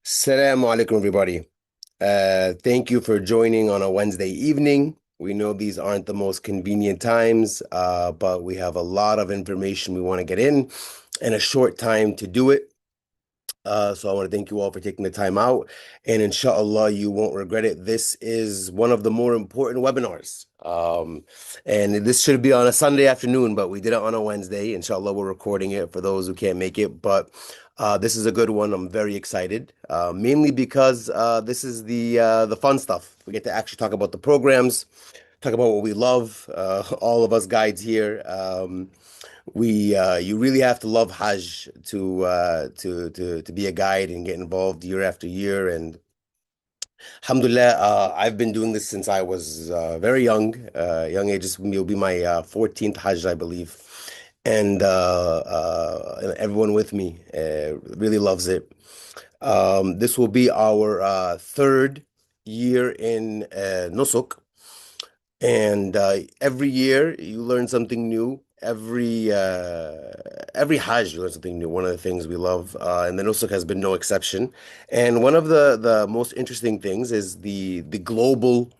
Assalamu alaikum, everybody. Thank you for joining on a Wednesday evening. We know these aren't the most convenient times, but we have a lot of information we want to get in and a short time to do it. So I want to thank you all for taking the time out, and inshallah, you won't regret it. This is one of the more important webinars. And this should be on a Sunday afternoon, but we did it on a Wednesday. Inshallah, we're recording it for those who can't make it, but this is a good one. I'm very excited, mainly because this is the fun stuff. We get to actually talk about the programs, talk about what we love. All of us guides here. We You really have to love Hajj to be a guide and get involved year after year. And alhamdulillah, I've been doing this since I was very young. Young age. Will be my 14th Hajj, I believe. And everyone with me really loves it. This will be our third year in Nusuk. And every year you learn something new. Every Hajj you learn something new. One of the things we love, and the Nusuk has been no exception. And one of the most interesting things is the global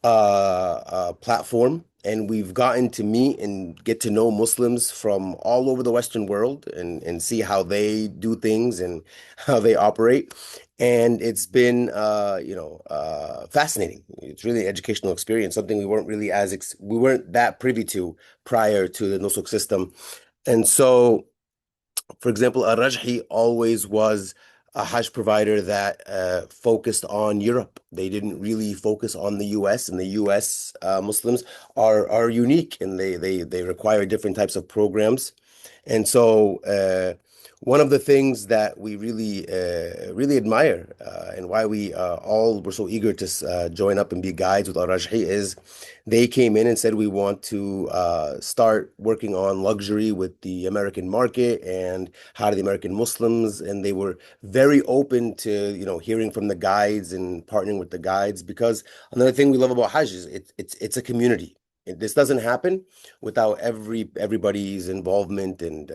platform, and we've gotten to meet and get to know Muslims from all over the Western world and see how they do things and how they operate. And it's been, fascinating. It's really an educational experience, something we weren't really we weren't that privy to prior to the Nusuk system. And so, for example, Rajhi always was a Hajj provider that focused on Europe. They didn't really focus on the US, and the US Muslims are unique, and they require different types of programs. And so one of the things that we really admire, and why we all were so eager to join up and be guides with Al-Rajhi, is they came in and said we want to start working on luxury with the American market and how do the American Muslims, and they were very open to hearing from the guides and partnering with the guides, because another thing we love about Hajj is it's a community. This doesn't happen without everybody's involvement and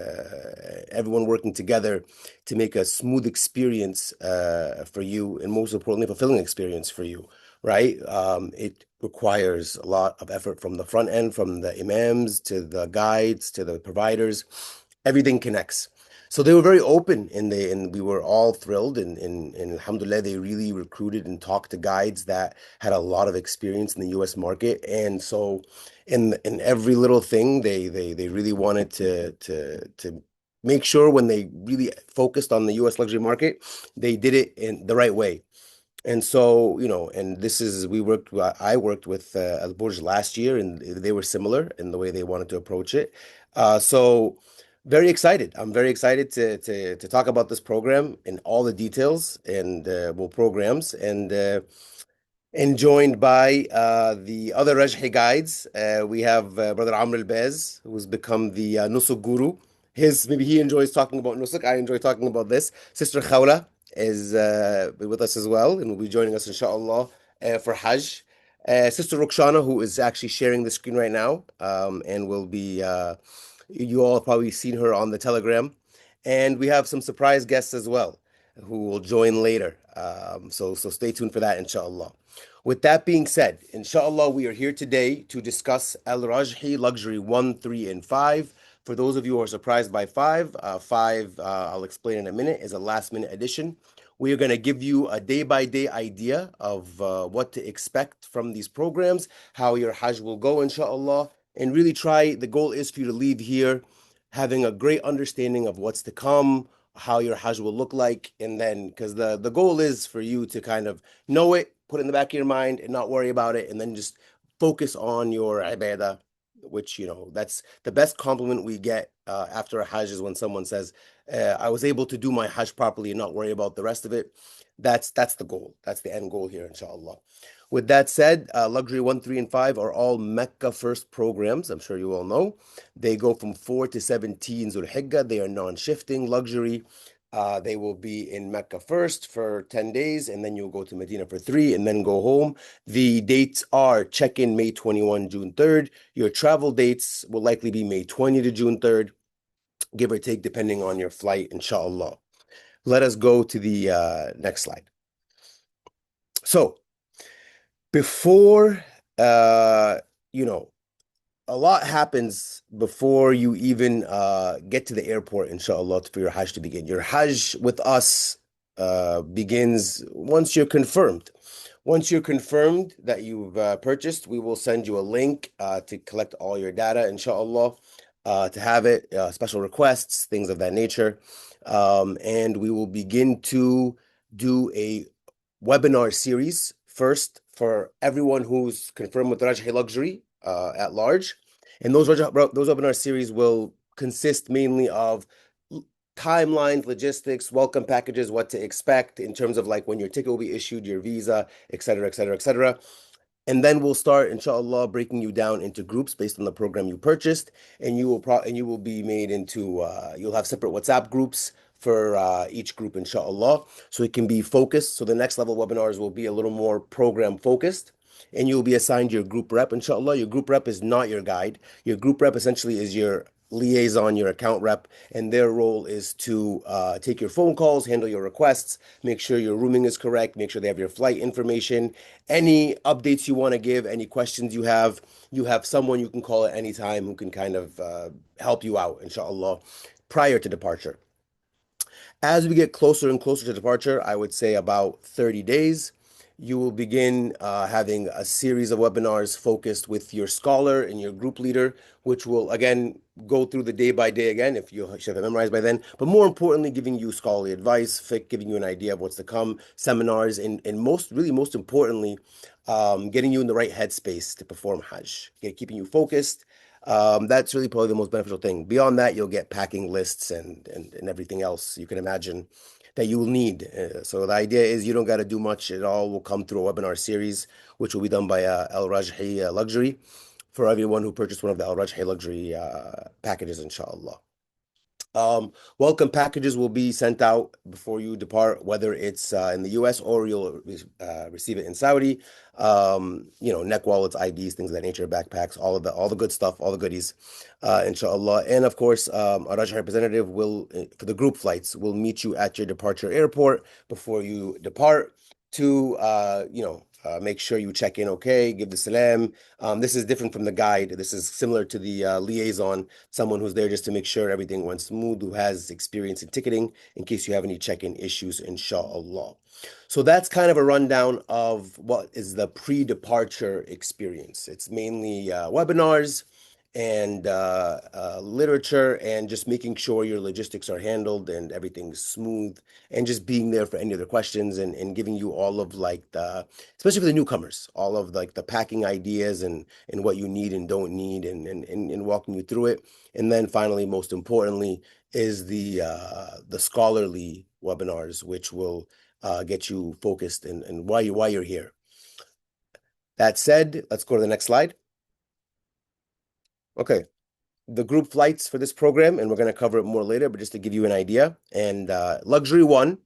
everyone working together to make a smooth experience for you, and most importantly, fulfilling experience for you, right? It requires a lot of effort from the front end, from the imams to the guides to the providers. Everything connects. So they were very open, and we were all thrilled, and alhamdulillah, they really recruited and talked to guides that had a lot of experience in the US market. And so in every little thing, they really wanted to make sure when they really focused on the US luxury market, they did it in the right way. And so, and this is, I worked with Al Burj last year, and they were similar in the way they wanted to approach it. So very excited. I'm very excited to talk about this program and all the details and programs, and joined by the other Rajhi guides. We have Brother Amr al-Bez, who's become the Nusuk guru. Maybe he enjoys talking about Nusuk. I enjoy talking about this. Sister Khawla is with us as well, and will be joining us, inshallah, for Hajj. Sister Rukshana, who is actually sharing the screen right now, and will be, you all have probably seen her on the Telegram. And we have some surprise guests as well, who will join later. So stay tuned for that, inshallah. With that being said, inshallah, we are here today to discuss Al Rajhi Luxury 1, 3, and 5. For those of you who are surprised by 5, 5, I'll explain in a minute, is a last minute addition. We are going to give you a day by day idea of what to expect from these programs, how your Hajj will go, inshallah, and really try. The goal is for you to leave here having a great understanding of what's to come, how your Hajj will look like, and then because the goal is for you to kind of know it, put it in the back of your mind, and not worry about it, and then just focus on your ibadah, which that's the best compliment we get after a Hajj, is when someone says, "I was able to do my Hajj properly and not worry about the rest of it." That's the goal. That's the end goal here, inshallah. With that said, Luxury 1, 3, and 5 are all Mecca first programs. I'm sure you all know. They go from 4 to 17 Zulhijjah. They are non-shifting luxury. They will be in Mecca first for 10 days, and then you'll go to Medina for 3, and then go home. The dates are check-in May 21, June 3rd. Your travel dates will likely be May 20 to June 3rd, give or take, depending on your flight, inshallah. let us go to the next slide. So before, uh, you know, a lot happens before you even get to the airport, inshallah, for your Hajj to begin. Your Hajj with us begins once you're confirmed. Once you're confirmed that you've purchased, we will send you a link to collect all your data, inshallah, to have it, special requests, things of that nature. And we will begin to do a webinar series first for everyone who's confirmed with Rajhi Luxury at large. And those webinar series will consist mainly of timelines, logistics, welcome packages, what to expect in terms of like when your ticket will be issued, your visa, et cetera, et cetera, et cetera. And then we'll start, inshallah, breaking you down into groups based on the program you purchased, and you will be made into you'll have separate WhatsApp groups for each group, inshallah, so it can be focused. So the next level webinars will be a little more program focused, and you'll be assigned your group rep, inshallah. Your group rep is not your guide. Your group rep essentially is your liaison, your account rep, and their role is to take your phone calls, handle your requests, make sure your rooming is correct, make sure they have your flight information, any updates you want to give, any questions you have someone you can call at any time who can kind of help you out, inshallah, prior to departure. As we get closer and closer to departure, I would say about 30 days, you will begin having a series of webinars focused with your scholar and your group leader, which will again go through the day by day again if you should have it memorized by then. But more importantly, giving you scholarly advice, giving you an idea of what's to come, seminars, and most importantly, getting you in the right headspace to perform Hajj, keeping you focused. That's really probably the most beneficial thing. Beyond that, you'll get packing lists and everything else you can imagine that you will need. So the idea is you don't got to do much. It all will come through a webinar series, which will be done by Al Rajhi Luxury for everyone who purchased one of the Al Rajhi Luxury packages, inshallah. Welcome packages will be sent out before you depart, whether it's in the US or you'll receive it in Saudi. Neck wallets, IDs, things of that nature, backpacks, all the good stuff, all the goodies, inshallah. And of course, a Rajah representative will, for the group flights, will meet you at your departure airport before you depart to, make sure you check in okay, give the salam. This is different from the guide. This is similar to the liaison, someone who's there just to make sure everything went smooth, who has experience in ticketing in case you have any check-in issues, inshallah. So that's kind of a rundown of what is the pre-departure experience. It's mainly webinars and literature and just making sure your logistics are handled and everything's smooth and just being there for any other questions and giving you all of like especially for the newcomers, all of like the packing ideas and what you need and don't need and walking you through it. And then finally, most importantly, is the scholarly webinars, which will get you focused and why you're here. That said, let's go to the next slide. Okay, the group flights for this program, and we're going to cover it more later, but just to give you an idea. And Luxury One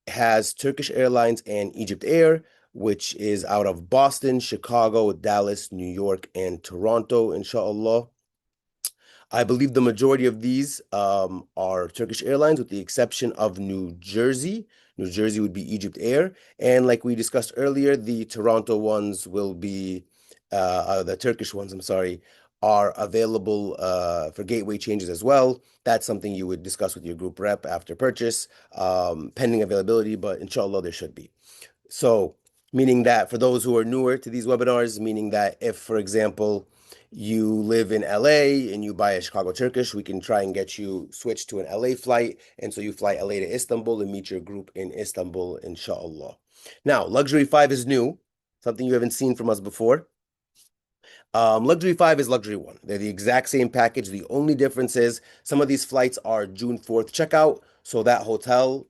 has Turkish Airlines and Egypt Air, which is out of Boston, Chicago, Dallas, New York, and Toronto, inshallah. I believe the majority of these are Turkish Airlines, with the exception of New Jersey. New Jersey would be Egypt Air. And like we discussed earlier, the Toronto ones will be, the Turkish ones, I'm sorry, are available for gateway changes as well. That's something you would discuss with your group rep after purchase, pending availability, but inshallah there should be. So, meaning that for those who are newer to these webinars, meaning that if, for example, you live in LA and you buy a Chicago Turkish, we can try and get you switched to an LA flight. And so you fly LA to Istanbul and meet your group in Istanbul, inshallah. Now, Luxury 5 is new, something you haven't seen from us before. Luxury 5 is Luxury 1. They're the exact same package. The only difference is some of these flights are June 4th checkout. So that hotel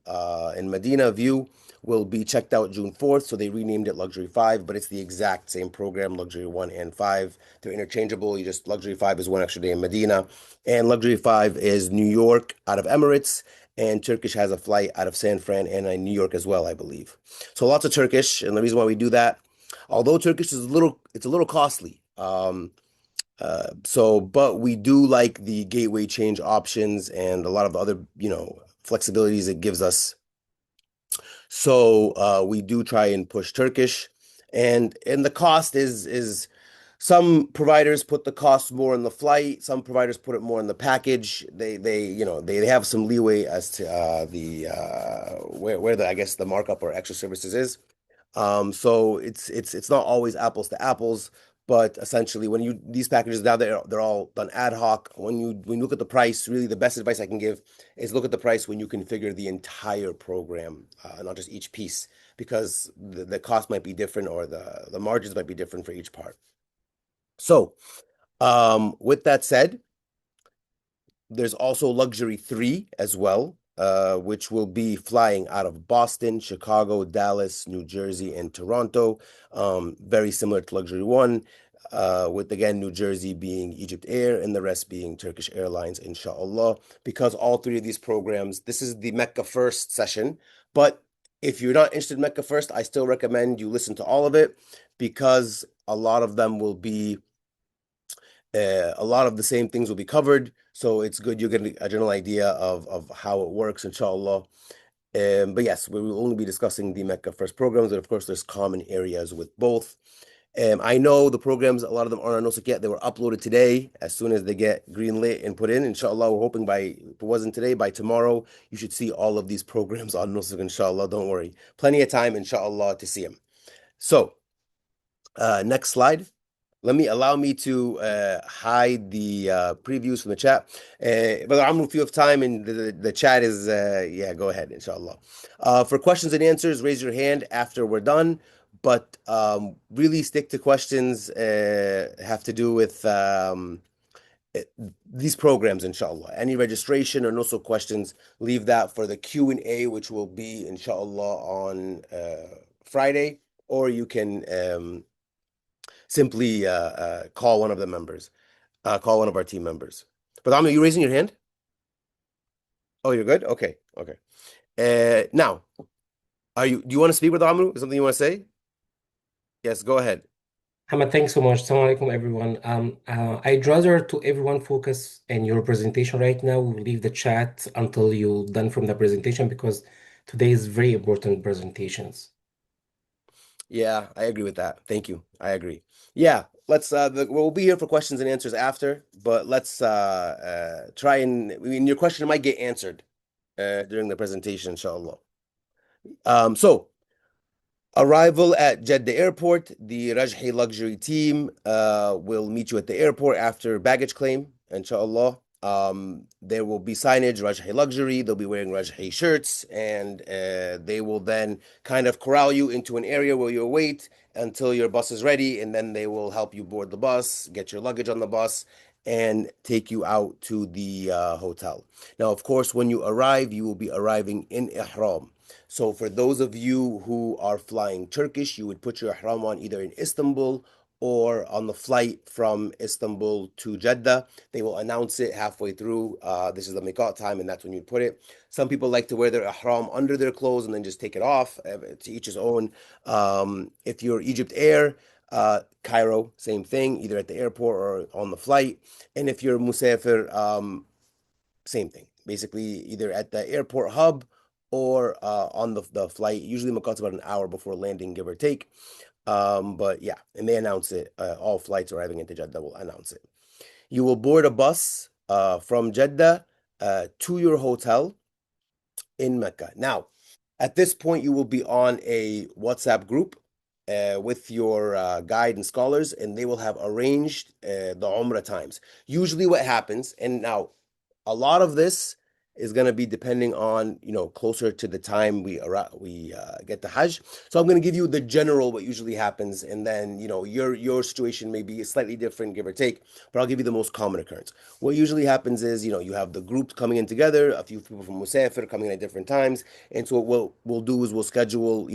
in Medina View will be checked out June 4th. So they renamed it Luxury 5, but it's the exact same program, Luxury 1 and 5. They're interchangeable. Luxury 5 is one extra day in Medina. And Luxury 5 is New York out of Emirates. And Turkish has a flight out of San Fran and New York as well, I believe. So lots of Turkish. And the reason why we do that, although Turkish is it's a little costly. But we do like the gateway change options and a lot of the other, flexibilities it gives us. So we do try and push Turkish, and the cost is some providers put the cost more in the flight, some providers put it more in the package. They have some leeway as to the where the I guess the markup or extra services is. So it's not always apples to apples, but essentially when you these packages now they're all done ad hoc. When you look at the price, really the best advice I can give is look at the price when you configure the entire program, not just each piece, because the cost might be different or the margins might be different for each part. So, with that said, there's also Luxury 3 as well, which will be flying out of Boston, Chicago, Dallas, New Jersey, and Toronto. Very similar to Luxury 1, with again New Jersey being Egypt Air and the rest being Turkish Airlines, inshallah. Because all three of these programs, this is the Mecca First session, but if you're not interested in Mecca First, I still recommend you listen to all of it because a lot of them will be a lot of the same things will be covered, so it's good you get a general idea of how it works, inshallah. But yes, we will only be discussing the Mecca First programs, and of course, there's common areas with both. I know the programs, a lot of them aren't on Nosik yet. They were uploaded today. As soon as they get green lit and put in, inshallah, we're hoping by, if it wasn't today, by tomorrow, you should see all of these programs on Nosik, inshallah. Don't worry. Plenty of time, inshallah, to see them. So, next slide. Allow me to hide the previews from the chat. Brother Amr, if you have time and the chat is, yeah, go ahead, inshallah. For questions and answers, raise your hand after we're done. But really stick to questions have to do with these programs, inshallah. Any registration or no questions, leave that for the Q&A, which will be, inshallah, on Friday. Or you can simply call one of the members, call one of our team members. But Amr, you raising your hand? Oh, you're good? Okay, okay. Now, do you want to speak with Amr? Is something you want to say? Yes, go ahead. Hamad, thanks so much. Assalamu alaikum, everyone. I'd rather to everyone focus in your presentation right now. We'll leave the chat until you're done from the presentation because today is very important presentations. Yeah, I agree with that. Thank you. I agree. Yeah, we'll be here for questions and answers after, but let's try and, I mean, your question might get answered during the presentation, inshallah. So arrival at Jeddah Airport, the Rajhi luxury team will meet you at the airport after baggage claim, inshallah. There will be signage, Rajhi luxury. They'll be wearing Rajhi shirts, and they will then kind of corral you into an area where you'll wait until your bus is ready, and then they will help you board the bus, get your luggage on the bus, and take you out to the hotel. Now, of course, when you arrive, you will be arriving in ihram. So for those of you who are flying Turkish, you would put your ihram on either in Istanbul or on the flight from Istanbul to Jeddah. They will announce it halfway through. This is the miqat time, and that's when you put it. Some people like to wear their ihram under their clothes and then just take it off. To each his own. If you're Egypt Air, Cairo, same thing, either at the airport or on the flight. And if you're Musafir, same thing. Basically, either at the airport hub or on the flight. Usually Makkah's about an hour before landing, give or take. But yeah, and they announce it. All flights arriving into Jeddah will announce it. You will board a bus from Jeddah to your hotel in Mecca. Now, at this point, you will be on a WhatsApp group with your guide and scholars, and they will have arranged the Umrah times. Usually, what happens, and now a lot of this is going to be depending on, closer to the time we get the Hajj. So I'm going to give you the general what usually happens, and then your situation may be slightly different, give or take. But I'll give you the most common occurrence. What usually happens is you have the group coming in together, a few people from Musafir coming in at different times, and so what we'll do is we'll schedule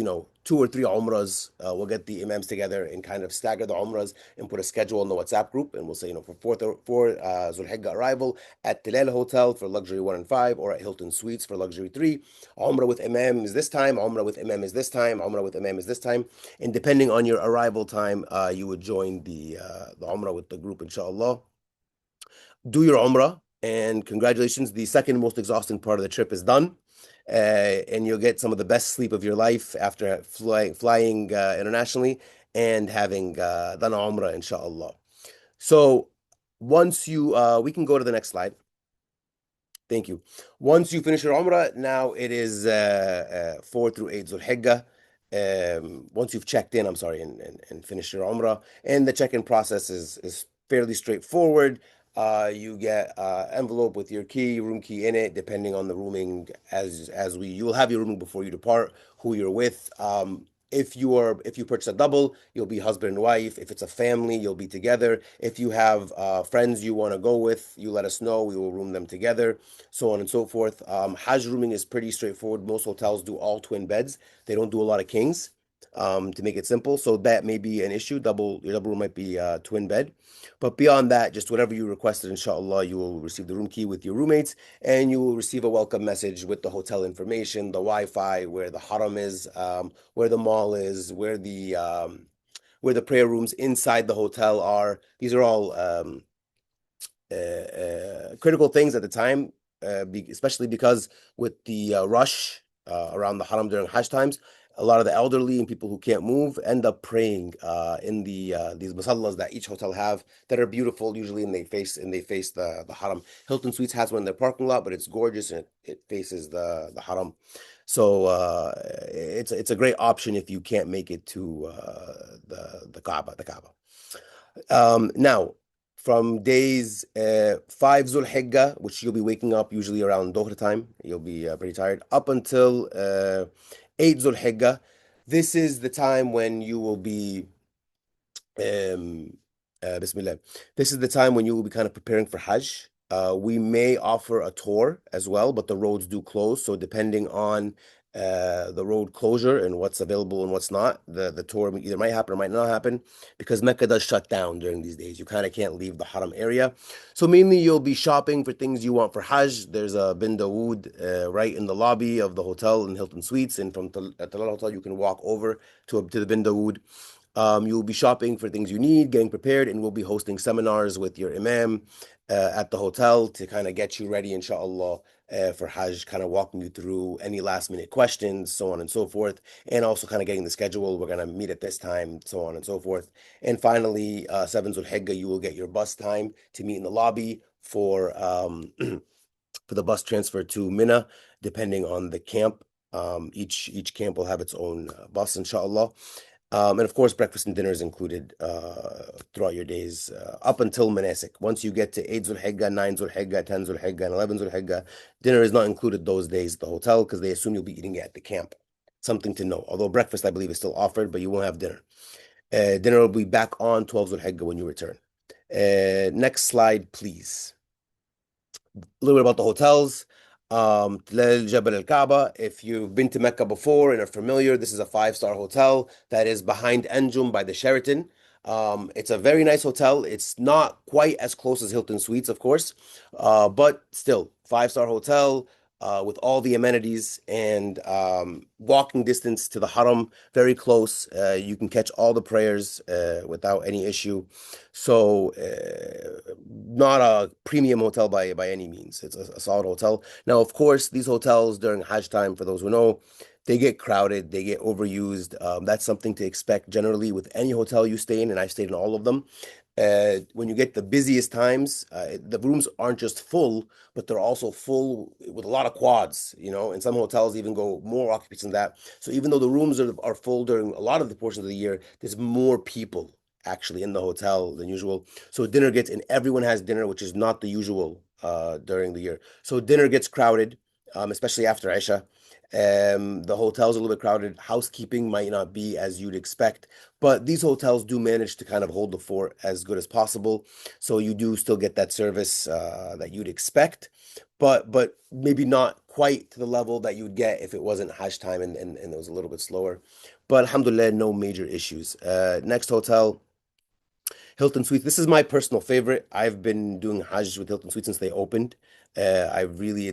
2 or 3 umrahs. We'll get the imams together and kind of stagger the umrahs and put a schedule in the WhatsApp group, and we'll say for Zulhijjah arrival at Tilal Hotel for luxury 1 and 5, or at Hilton Suites for luxury 3. Umrah with imam is this time. Umrah with imam is this time. Umrah with imam is this time. And depending on your arrival time, you would join the Umrah with the group, inshallah. Do your Umrah. And congratulations, the second most exhausting part of the trip is done. And you'll get some of the best sleep of your life after flying internationally and having done Umrah, inshallah. So we can go to the next slide. Thank you. Once you finish your Umrah, now it is 4 through 8 Zulhijjah. Once you've checked in, I'm sorry, and finished your Umrah, and the check-in process is fairly straightforward. You get envelope with your key, room key in it, depending on the rooming. You'll have your rooming before you depart, who you're with. If you purchase a double, you'll be husband and wife. If it's a family, you'll be together. If you have friends you want to go with, you let us know. We will room them together, so on and so forth. Hajj rooming is pretty straightforward. Most hotels do all twin beds. They don't do a lot of kings, to make it simple. So that may be an issue. Your double room might be twin bed. But beyond that, just whatever you requested, inshallah, you will receive the room key with your roommates, and you will receive a welcome message with the hotel information, the Wi-Fi, where the haram is, where the mall is, where the prayer rooms inside the hotel are. These are all critical things at the time, especially because with the rush around the haram during Hajj times, a lot of the elderly and people who can't move end up praying in these masallas that each hotel have that are beautiful usually, and they face the haram. Hilton Suites has one in their parking lot, but it's gorgeous and it faces the haram. So it's a great option if you can't make it to the Kaaba. Now, from days 5 Zulhijjah, which you'll be waking up usually around Dhuhr time, you'll be pretty tired, up until 8 Zulhijjah, this is the time when you will be um, Bismillah. This is the time when you will be kind of preparing for Hajj. We may offer a tour as well, but the roads do close. So depending on the road closure and what's available and what's not, the tour either might happen or might not happen because Mecca does shut down during these days. You kind of can't leave the Haram area. So mainly you'll be shopping for things you want for Hajj. There's a Bin Dawood right in the lobby of the hotel in Hilton Suites, and from Talal Hotel you can walk over to the Bin Dawood. You'll be shopping for things you need, getting prepared, and we'll be hosting seminars with your imam at the hotel to kind of get you ready, inshallah, for Hajj, kind of walking you through any last minute questions, so on and so forth, and also kind of getting the schedule. We're going to meet at this time, so on and so forth. And finally, 7 Zulhijjah, you will get your bus time to meet in the lobby for the bus transfer to Mina, depending on the camp. Each camp will have its own bus, inshallah. And of course, breakfast and dinner is included throughout your days up until Manasik. Once you get to 8 Zulhijjah, 9 Zulhijjah, 10 Zulhijjah, and 11 Zulhijjah, dinner is not included those days at the hotel because they assume you'll be eating it at the camp. Something to know. Although breakfast, I believe, is still offered, but you won't have dinner. Dinner will be back on 12 Zulhijjah when you return. Next slide, please. A little bit about the hotels. Tlal Jabal Al Kaaba. If you've been to Mecca before and are familiar, this is a five-star hotel that is behind Anjum by the Sheraton. It's a very nice hotel. It's not quite as close as Hilton Suites, of course, but still five-star hotel with all the amenities and walking distance to the Haram, very close. You can catch all the prayers without any issue. So, not a premium hotel by any means. It's a solid hotel. Now, of course, these hotels during Hajj time, for those who know, they get crowded, they get overused. That's something to expect generally with any hotel you stay in, and I've stayed in all of them. When you get the busiest times, the rooms aren't just full, but they're also full with a lot of quads, and some hotels even go more occupancy than that. So even though the rooms are full during a lot of the portions of the year, there's more people actually in the hotel than usual. So dinner gets, and everyone has dinner, which is not the usual during the year. So dinner gets crowded, especially after Isha. The hotel's a little bit crowded. Housekeeping might not be as you'd expect, but these hotels do manage to kind of hold the fort as good as possible. So you do still get that service that you'd expect, but maybe not quite to the level that you'd get if it wasn't Hajj time and it was a little bit slower. But alhamdulillah, no major issues. Next hotel, Hilton Suites. This is my personal favorite. I've been doing Hajj with Hilton Suites since they opened. I really,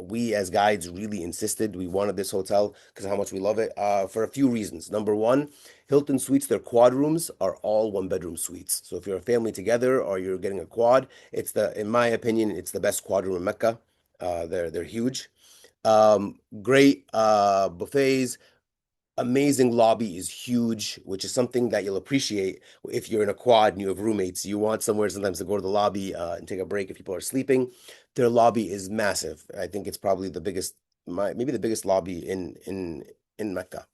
we as guides really insisted we wanted this hotel because of how much we love it. For a few reasons. Number one, Hilton Suites, their quad rooms are all one bedroom suites. So if you're a family together or you're getting a quad, in my opinion, it's the best quad room in Mecca. They're huge. Great buffets. Amazing lobby is huge, which is something that you'll appreciate if you're in a quad and you have roommates. You want somewhere sometimes to go to the lobby and take a break if people are sleeping. Their lobby is massive. I think it's probably the biggest, maybe the biggest lobby in Mecca,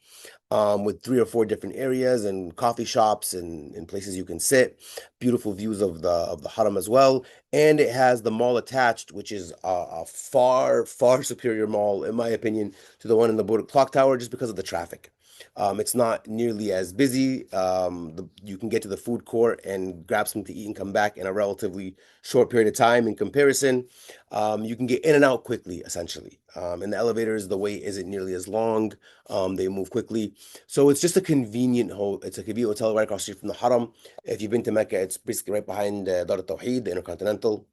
with three or four different areas and coffee shops and places you can sit. Beautiful views of the Haram as well, and it has the mall attached, which is a far superior mall, in my opinion, to the one in the Burj Clock Tower, just because of the traffic. It's not nearly as busy. You can get to the food court and grab something to eat and come back in a relatively short period of time. In comparison, you can get in and out quickly, essentially. In the elevators, the wait isn't nearly as long. They move quickly. So it's a convenient hotel right across the street from the Haram. If you've been to Mecca, it's basically right behind Dar al-Tawheed, the Intercontinental.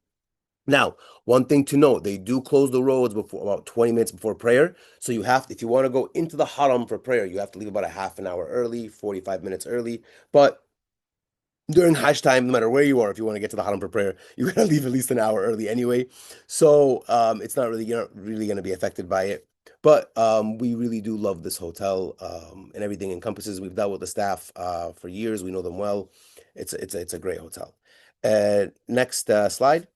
Now, one thing to note, they do close the roads before about 20 minutes before prayer. So if you want to go into the Haram for prayer, you have to leave about a half an hour early, 45 minutes early. But during Hajj time, no matter where you are, if you want to get to the Haram for prayer, you gotta leave at least an hour early anyway. So it's not really you're not really gonna be affected by it. But we really do love this hotel and everything encompasses. We've dealt with the staff for years. We know them well. It's a great hotel. Next slide.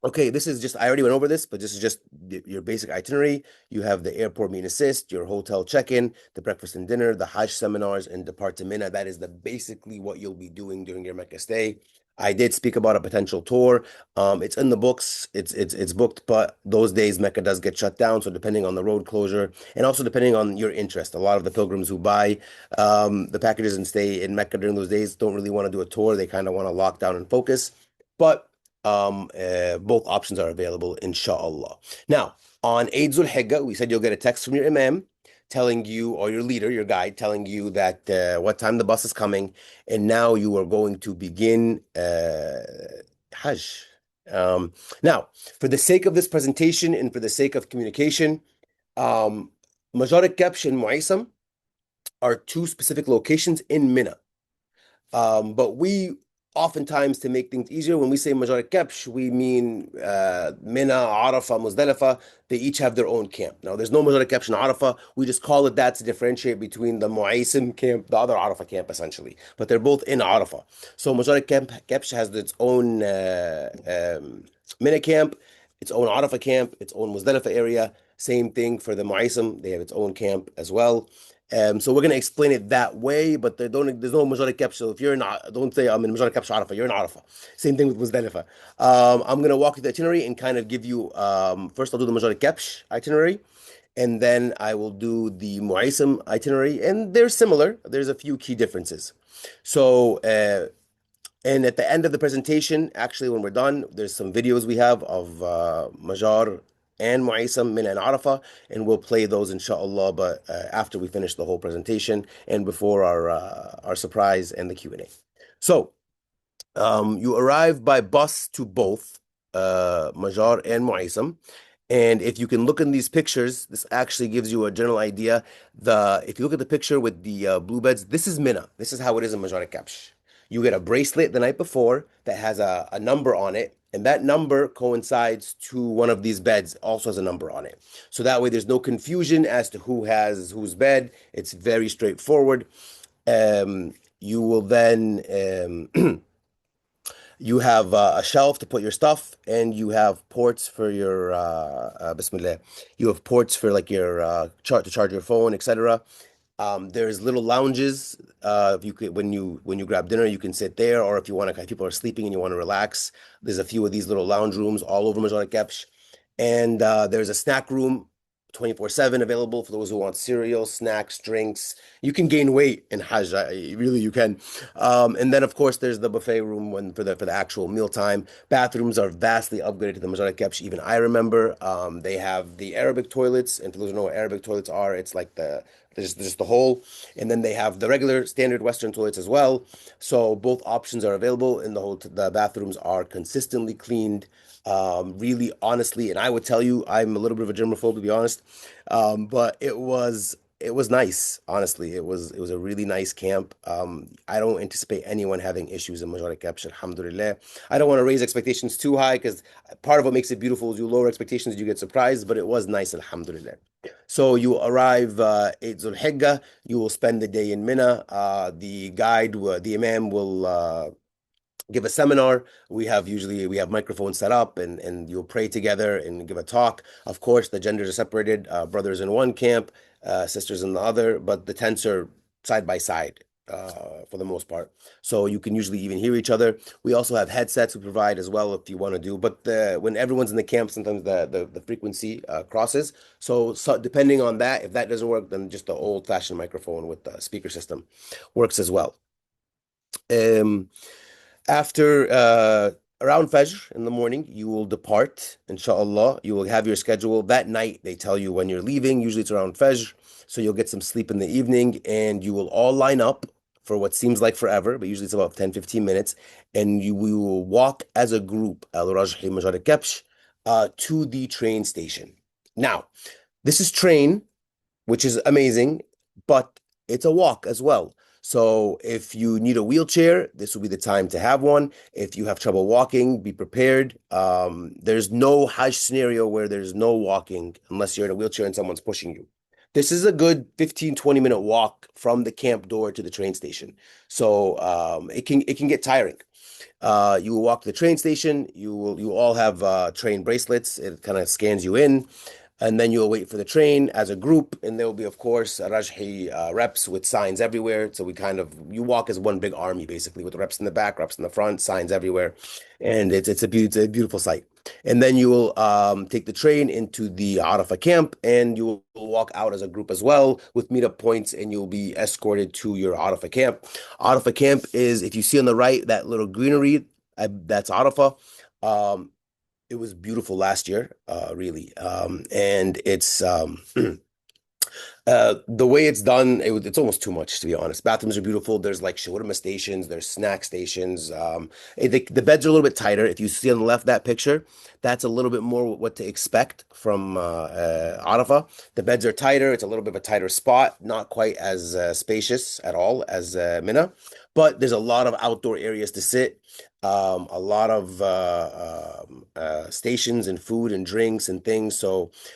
Okay, this is just, I already went over this, but this is just your basic itinerary. You have the airport meet and assist, your hotel check-in, the breakfast and dinner, the Hajj seminars, and depart to Mina. That is the basically what you'll be doing during your Mecca stay. I did speak about a potential tour. It's in the books. It's booked, but those days Mecca does get shut down. So depending on the road closure and also depending on your interest, a lot of the pilgrims who buy the packages and stay in Mecca during those days don't really want to do a tour. They kind of want to lock down and focus. But both options are available, inshallah. Now, on Eid Hijjah, we said you'll get a text from your imam telling you, or your leader, your guide, telling you that what time the bus is coming, and now you are going to begin Hajj. Now, for the sake of this presentation and for the sake of communication, Majar Kabsh and Muaysam are two specific locations in Mina. But we oftentimes, to make things easier, when we say Majar Kebsh, we mean Mina, Arafah, Muzdalifah. They each have their own camp. Now, there's no Majar Kebsh in Arafah. We just call it that to differentiate between the Mu'aysim camp, the other Arafah camp, essentially. But they're both in Arafah. So Majar Kebsh has its own Mina camp, its own Arafah camp, its own Muzdalifah area. Same thing for the Mu'aysim. They have its own camp as well. So we're gonna explain it that way, but there's no majority capsule. If you're not, don't say I'm in majority capsule Arafah, you're in Arafah. Same thing with Muzdalifah. I'm gonna walk you the itinerary and kind of give you first I'll do the majority capsh itinerary, and then I will do the Mu'aysim itinerary, and they're similar. There's a few key differences. So and at the end of the presentation, actually, when we're done, there's some videos we have of Majar and Mu'aysam, Mina and Arafah, and we'll play those inshallah, but after we finish the whole presentation and before our surprise and the Q&A. So, you arrive by bus to both Majar and Mu'aysam. And if you can look in these pictures, this actually gives you a general idea. If you look at the picture with the blue beds, this is Mina. This is how it is in Majar Kapsh. You get a bracelet the night before that has a number on it, and that number coincides to one of these beds, also has a number on it. So that way there's no confusion as to who has whose bed. It's very straightforward. You will then you have a shelf to put your stuff, and you have ports for your Bismillah. You have ports for like your chart to charge your phone, etc. There's little lounges. If you could, when you grab dinner, you can sit there, or if you want to, if people are sleeping and you want to relax, there's a few of these little lounge rooms all over Majid Kepch. And there's a snack room 24/7 available for those who want cereal, snacks, drinks. You can gain weight in Hajj, really you can. And then of course there's the buffet room for the actual mealtime. Bathrooms are vastly upgraded to the Majar Kepch. Even I remember they have the Arabic toilets, and for those who know what Arabic toilets are, it's like There's just the hole, and then they have the regular standard Western toilets as well. So both options are available, and the bathrooms are consistently cleaned. Really honestly, and I would tell you, I'm a little bit of a germaphobe to be honest, but it was nice. Honestly, it was a really nice camp. I don't anticipate anyone having issues in Majorca Capsh, alhamdulillah. I don't want to raise expectations too high because part of what makes it beautiful is you lower expectations, you get surprised, but it was nice, alhamdulillah. So you arrive 8 Zulhijjah, you will spend the day in Mina. The Imam will give a seminar. We have microphones set up, and you'll pray together and give a talk. Of course, the genders are separated, brothers in one camp, sisters in the other, but the tents are side by side. For the most part, so you can usually even hear each other. We also have headsets we provide as well if you want to do. But when everyone's in the camp, sometimes the frequency crosses. So depending on that, if that doesn't work, then just the old-fashioned microphone with the speaker system works as well. Um, After around Fajr in the morning, you will depart, inshallah. You will have your schedule. That night, they tell you when you're leaving. Usually it's around Fajr, so you'll get some sleep in the evening, and you will all line up for what seems like forever, but usually it's about 10, 15 minutes, and we will walk as a group, Al Rajhi Majar Kepsh, to the train station. Now, this is train, which is amazing, but it's a walk as well. So if you need a wheelchair, this will be the time to have one. If you have trouble walking, be prepared. There's no Hajj scenario where there's no walking unless you're in a wheelchair and someone's pushing you. This is a good 15, 20-minute walk from the camp door to the train station. So it can get tiring. You will walk to the train station. You all have train bracelets. It kind of scans you in, and then you'll wait for the train as a group. And there will be, of course, Rajhi reps with signs everywhere. So you walk as one big army basically, with reps in the back, reps in the front, signs everywhere, and it's a beautiful sight. And then you will take the train into the Arafah camp, and you will walk out as a group as well with meetup points, and you'll be escorted to your Arafah camp. Arafah camp is, if you see on the right, that little greenery, that's Arafah. Um, it was beautiful last year, really. And the way it's done, it's almost too much, to be honest. Bathrooms are beautiful. There's like shawarma stations, there's snack stations. The beds are a little bit tighter. If you see on the left that picture, that's a little bit more what to expect from Arafah. The beds are tighter. It's a little bit of a tighter spot, not quite as spacious at all as Mina, but there's a lot of outdoor areas to sit. A lot of stations and food and drinks and things.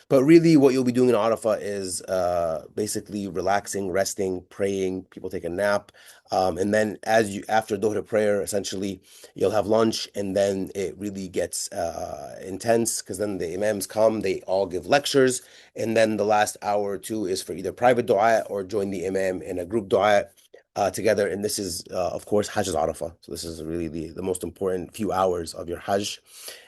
But really, what you'll be doing in Arafah is basically relaxing, resting, praying. People take a nap, and then after Dhuhr prayer, essentially, you'll have lunch, and then it really gets intense because then the imams come, they all give lectures, and then the last hour or two is for either private dua or join the imam in a group dua together. And this is, of course, Hajj is Arafah. So this is really the most important few hours of your Hajj.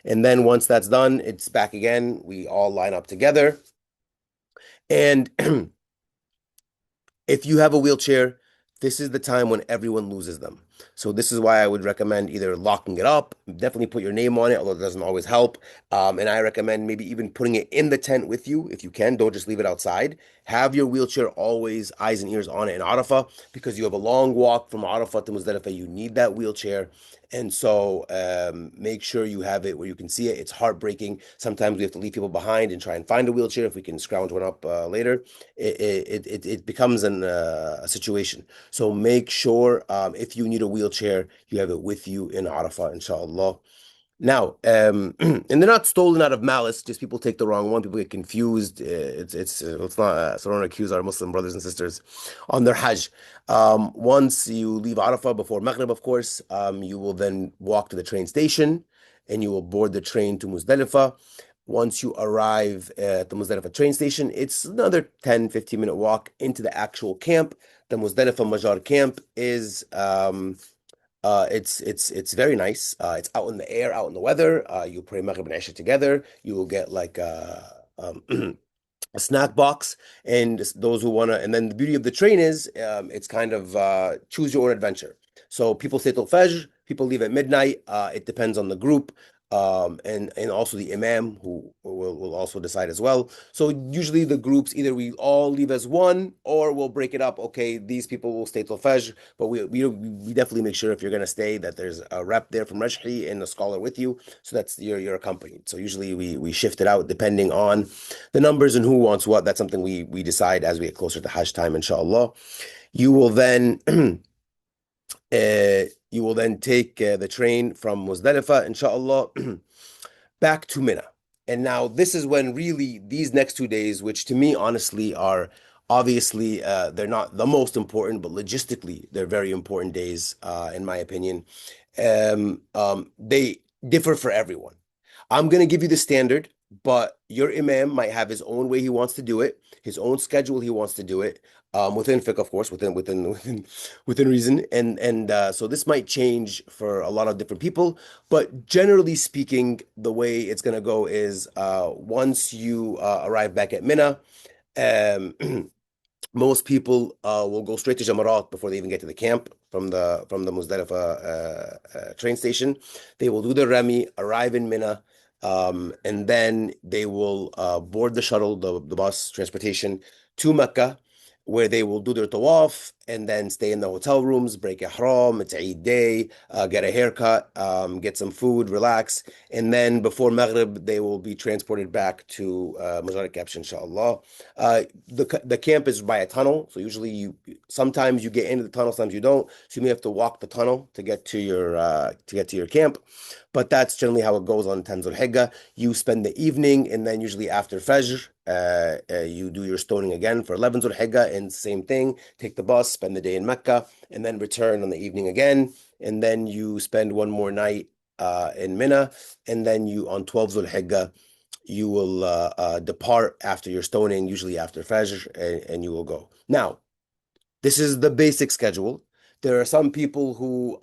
And then once that's done, it's back again. We all line up together. And if you have a wheelchair, this is the time when everyone loses them. So this is why I would recommend either locking it up, definitely put your name on it, although it doesn't always help. And I recommend maybe even putting it in the tent with you if you can. Don't just leave it outside. Have your wheelchair always eyes and ears on it in Arafah because you have a long walk from Arafah to Muzdalifah. You need that wheelchair. And so make sure you have it where you can see it. It's heartbreaking. Sometimes we have to leave people behind and try and find a wheelchair. If we can scrounge one up later, it becomes a situation. So make sure if you need a wheelchair, you have it with you in Arafah, inshallah. Now, and they're not stolen out of malice, just people take the wrong one, people get confused. It's not, so don't accuse our Muslim brothers and sisters on their Hajj. Once you leave Arafah before Maghrib, of course, you will then walk to the train station and you will board the train to Muzdalifah. Once you arrive at the Muzdalifah train station, it's another 10, 15-minute walk into the actual camp. The Muzdalifah Majar camp is it's very nice. It's out in the air, out in the weather. You pray Maghrib and Isha together. You will get like a snack box, and those who wanna. And then the beauty of the train is it's kind of choose your own adventure. So people stay till Fajr. People leave at midnight. It depends on the group. and also the imam who will also decide as well. So usually the groups either we all leave as one or we'll break it up. Okay, these people will stay till Fajr, but we definitely make sure if you're gonna stay that there's a rep there from Rajhi and a scholar with you, so that's you're accompanied. So usually we shift it out depending on the numbers and who wants what. That's something we decide as we get closer to Hajj time, inshallah. You will then you will then take the train from Muzdalifah, inshallah, back to Mina. And now this is when really these next 2 days, which to me honestly are obviously they're not the most important, but logistically they're very important days in my opinion. They differ for everyone. I'm gonna give you the standard, but your imam might have his own way he wants to do it, his own schedule he wants to do it, within fiqh, of course, within reason, and so this might change for a lot of different people. But generally speaking, the way it's gonna go is once you arrive back at Mina, um, most people will go straight to Jamarat before they even get to the camp from the Muzdalifah train station. They will do the Remi, arrive in Mina, and then they will board the shuttle, the bus transportation to Mecca, where they will do their tawaf and then stay in the hotel rooms, break ihram. It's Eid day, get a haircut, get some food, relax, and then before Maghrib they will be transported back to Mazar Kapsh, inshallah. The camp is by a tunnel, so usually you sometimes you get into the tunnel, sometimes you don't. So you may have to walk the tunnel to get to your camp. But that's generally how it goes on Tanzul Hijjah. You spend the evening, and then usually after Fajr, you do your stoning again for 11 Dhul Hijjah, and same thing. Take the bus, spend the day in Mecca, and then return on the evening again. And then you spend one more night in Mina, and then you on 12 Dhul Hijjah you will depart after your stoning, usually after Fajr, and you will go. Now, this is the basic schedule. There are some people who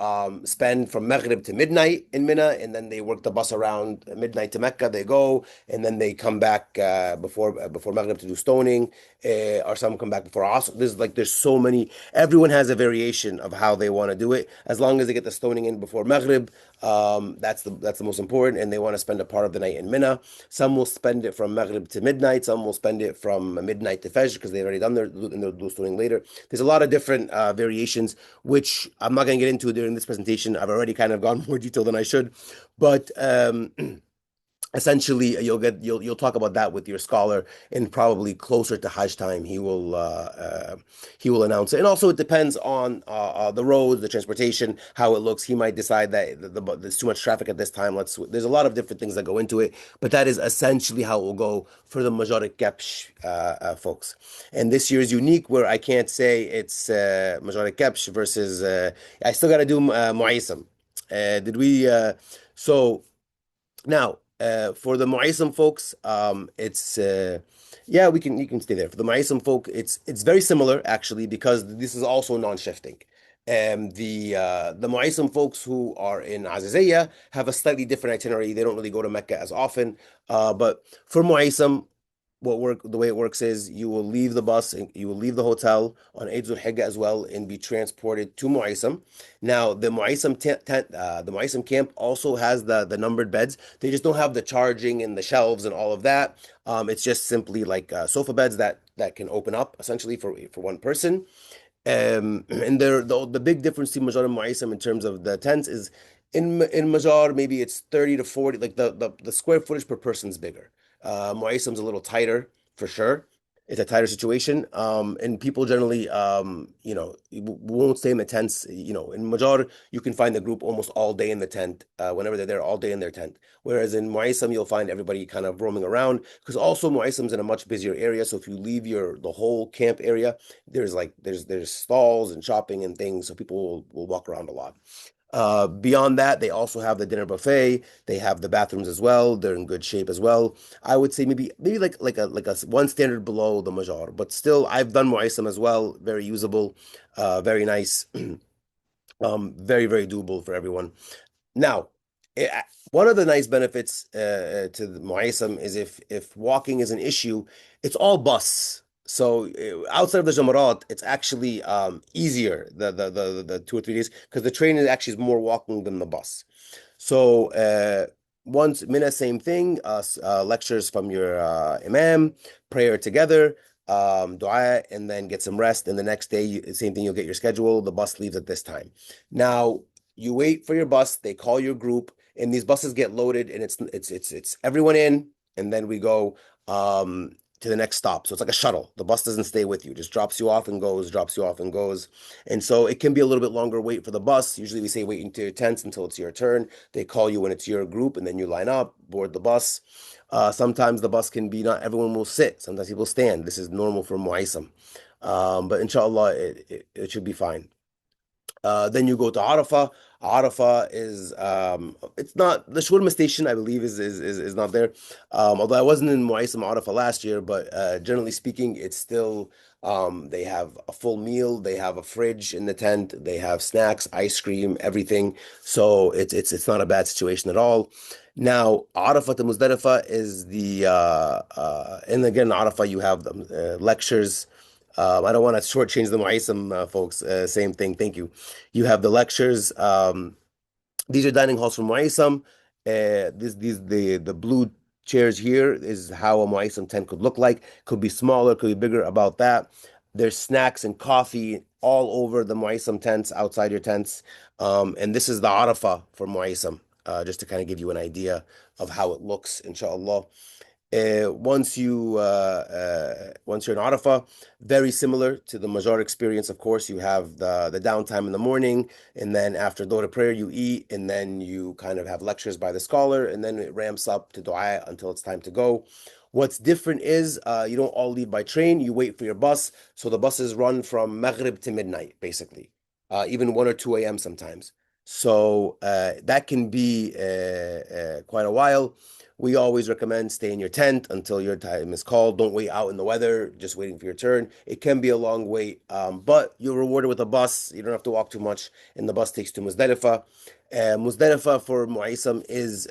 spend from Maghrib to midnight in Mina, and then they work the bus around midnight to Mecca. They go, and then they come back before Maghrib to do stoning, or some come back before Asr. There's so many. Everyone has a variation of how they want to do it. As long as they get the stoning in before Maghrib, that's the most important, and they want to spend a part of the night in Mina. Some will spend it from Maghrib to midnight. Some will spend it from midnight to Fajr because they've already done their and they'll do stoning later. There's a lot of different variations, which I'm not going to get into during this presentation. I've already kind of gone more detail than I should, but essentially you'll talk about that with your scholar, and probably closer to Hajj time he will announce it. And also it depends on the roads, the transportation, how it looks. He might decide that there's too much traffic at this time. There's a lot of different things that go into it, but that is essentially how it will go for the Majorik Kepsh folks. And this year is unique where I can't say it's Majorik Kepsh versus I still got to do Muaysam. Did we so now, for the Mu'aysam folks, it's yeah, we can you can stay there. For the Mu'aysam folk, it's very similar actually because this is also non-shifting. The Mu'aysam folks who are in Aziziyah have a slightly different itinerary. They don't really go to Mecca as often. But for Mu'aysam, the way it works is you will leave the bus and you will leave the hotel on Eid Hijjah as well and be transported to Mu'aysam. Now the Mu'aysam camp also has the numbered beds. They just don't have the charging and the shelves and all of that. It's just simply like sofa beds that can open up essentially for one person. And the big difference between Majar and Mu'aysam in terms of the tents is in Majar maybe it's 30 to 40, like the square footage per person is bigger. Mu'aysam's a little tighter for sure. It's a tighter situation. And people generally won't stay in the tents. In Majar you can find the group almost all day in the tent, whenever they're there all day in their tent. Whereas in Mu'aysam you'll find everybody kind of roaming around because also Mu'aysam's in a much busier area. So if you leave the whole camp area, there's stalls and shopping and things, so people will walk around a lot. Beyond that, they also have the dinner buffet. They have the bathrooms as well. They're in good shape as well. I would say maybe like a one standard below the Majar, but still, I've done Muaysam as well. Very usable, very nice, very very doable for everyone. Now, eh, one of the nice benefits to the Muaysam is if walking is an issue, it's all bus. So outside of the Jamarat, it's actually easier the 2 or 3 days because the train is actually more walking than the bus. So once Mina, same thing. Lectures from your imam, prayer together, dua, and then get some rest. And the next day, same thing. You'll get your schedule. The bus leaves at this time. Now you wait for your bus. They call your group, and these buses get loaded, and it's everyone in, and then we go to the next stop. So it's like a shuttle. The bus doesn't stay with you; just drops you off and goes, drops you off and goes. And so it can be a little bit longer wait for the bus. Usually we say wait into your tents until it's your turn. They call you when it's your group, and then you line up, board the bus. Sometimes the bus can be not everyone will sit. Sometimes people stand. This is normal for Muaysam. But inshallah, it should be fine. Then you go to Arafah. Arafah is it's not the shawarma station, I believe, is not there. Although I wasn't in Muaysam Arafah last year, but generally speaking, it's still they have a full meal, they have a fridge in the tent, they have snacks, ice cream, everything. So it's not a bad situation at all. Now, Arafah to Muzdalifah is the and again Arafah you have the lectures. I don't want to shortchange the Muaysam folks. Same thing. Thank you. You have the lectures. These are dining halls from Muaysam. These the blue chairs here is how a Muaysam tent could look like. Could be smaller, could be bigger. About that. There's snacks and coffee all over the Muaysam tents, outside your tents. And this is the Arafah for Muaysam, just to kind of give you an idea of how it looks, inshallah. Once you're in Arafah, very similar to the Major experience. Of course, you have the downtime in the morning, and then after Dora prayer, you eat, and then you kind of have lectures by the scholar, and then it ramps up to dua until it's time to go. What's different is you don't all leave by train. You wait for your bus. So the buses run from Maghrib to midnight, basically, even 1 or 2 a.m. sometimes. So that can be quite a while. We always recommend stay in your tent until your time is called. Don't wait out in the weather, just waiting for your turn. It can be a long wait, but you're rewarded with a bus. You don't have to walk too much, and the bus takes to Muzdalifah. Muzdalifah for Muaysam is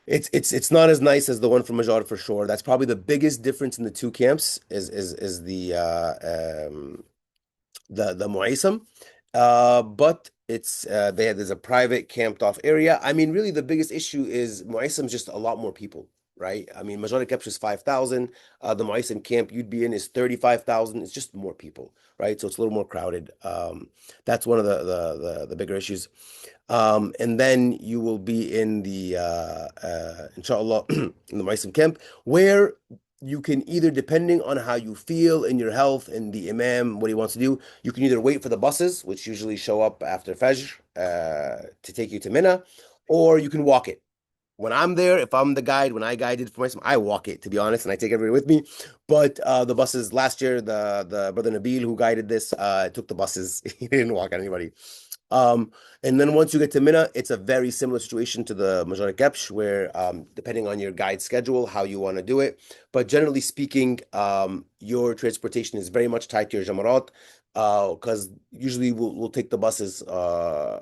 it's not as nice as the one from Major for sure. That's probably the biggest difference in the two camps is the Muaysam. But there's a private camped off area. I mean, really the biggest issue is Muaysam's just a lot more people, right? I mean, Majority captures 5,000. The Muaysam camp you'd be in is 35,000. It's just more people, right? So it's a little more crowded. That's one of the bigger issues. And then you will be in the inshallah in the Muaysam camp where you can either, depending on how you feel in your health and the imam, what he wants to do, you can either wait for the buses, which usually show up after Fajr, to take you to Mina, or you can walk it. When I'm there, if I'm the guide, when I guided for myself, I walk it, to be honest, and I take everybody with me. But the buses last year, the brother Nabil who guided this, took the buses. He didn't walk on anybody. Um, and then once you get to Mina, it's a very similar situation to the Major Kepch, where depending on your guide schedule, how you want to do it. But generally speaking, your transportation is very much tied to your Jamarat, because usually we'll take the buses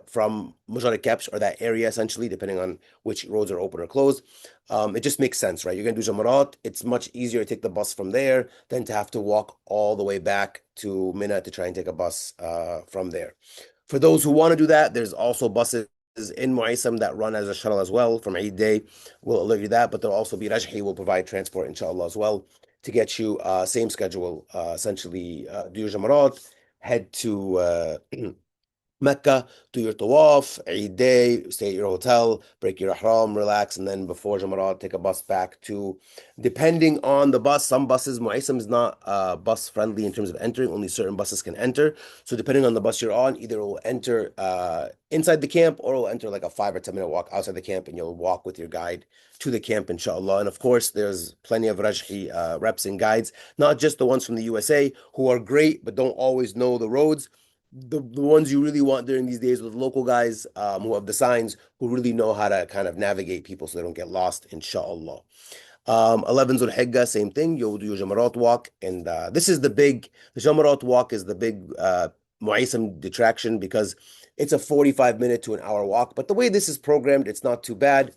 from Major Kepch or that area essentially, depending on which roads are open or closed. It just makes sense, right? You're going to do Jamarat. It's much easier to take the bus from there than to have to walk all the way back to Mina to try and take a bus from there. For those who want to do that, there's also buses in Muaysam that run as a shuttle as well from Eid Day. We'll alert you that, but there'll also be Rajhi will provide transport, inshallah, as well to get you same schedule, essentially do your Jamarat, head to Mecca, do your tawaf, Eid day, stay at your hotel, break your ihram, relax, and then before Jamarat, take a bus back to, depending on the bus, some buses, Muaysam is not bus friendly in terms of entering, only certain buses can enter. So depending on the bus you're on, either it will enter inside the camp or it will enter like a 5 or 10 minute walk outside the camp and you'll walk with your guide to the camp, inshallah. And of course, there's plenty of Rajhi reps and guides, not just the ones from the USA who are great but don't always know the roads. The ones you really want during these days with local guys who have the signs, who really know how to kind of navigate people so they don't get lost, inshallah. 11 Zul Hijjah, same thing. You'll do your Jamarat walk. And this is the Jamarat walk is the big Muaysam detraction because it's a 45-minute to an hour walk. But the way this is programmed, it's not too bad.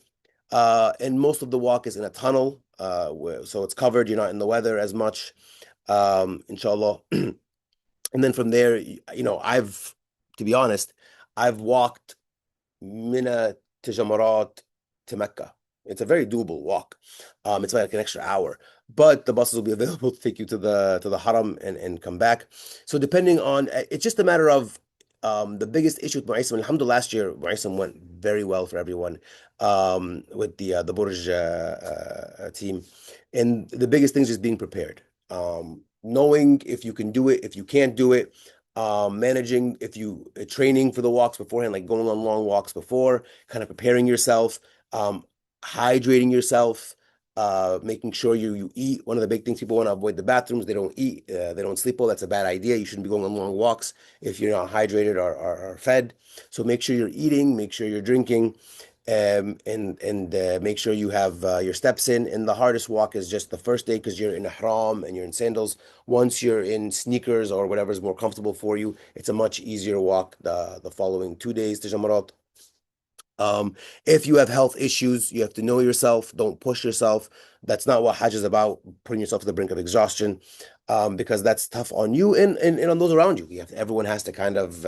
And most of the walk is in a tunnel, so it's covered. You're not in the weather as much, inshallah. And then from there, to be honest, I've walked Mina to Jamarat to Mecca. It's a very doable walk. It's like an extra hour, but the buses will be available to take you to the Haram and come back. So depending on, it's just a matter of the biggest issue with Mu'aysam. Alhamdulillah, last year Mu'aysam went very well for everyone with the Burj team, and the biggest thing is just being prepared. Knowing if you can do it, if you can't do it, managing if you training for the walks beforehand, like going on long walks before, kind of preparing yourself, um, hydrating yourself, making sure you eat. One of the big things people want to avoid the bathrooms. They don't eat, they don't sleep well. That's a bad idea. You shouldn't be going on long walks if you're not hydrated or fed. So make sure you're eating, make sure you're drinking, and make sure you have your steps in. And the hardest walk is just the first day because you're in ihram and you're in sandals. Once you're in sneakers or whatever's more comfortable for you, it's a much easier walk the following 2 days to Jamarat. If you have health issues, you have to know yourself. Don't push yourself. That's not what Hajj is about, putting yourself to the brink of exhaustion, because that's tough on you and on those around you. Everyone has to kind of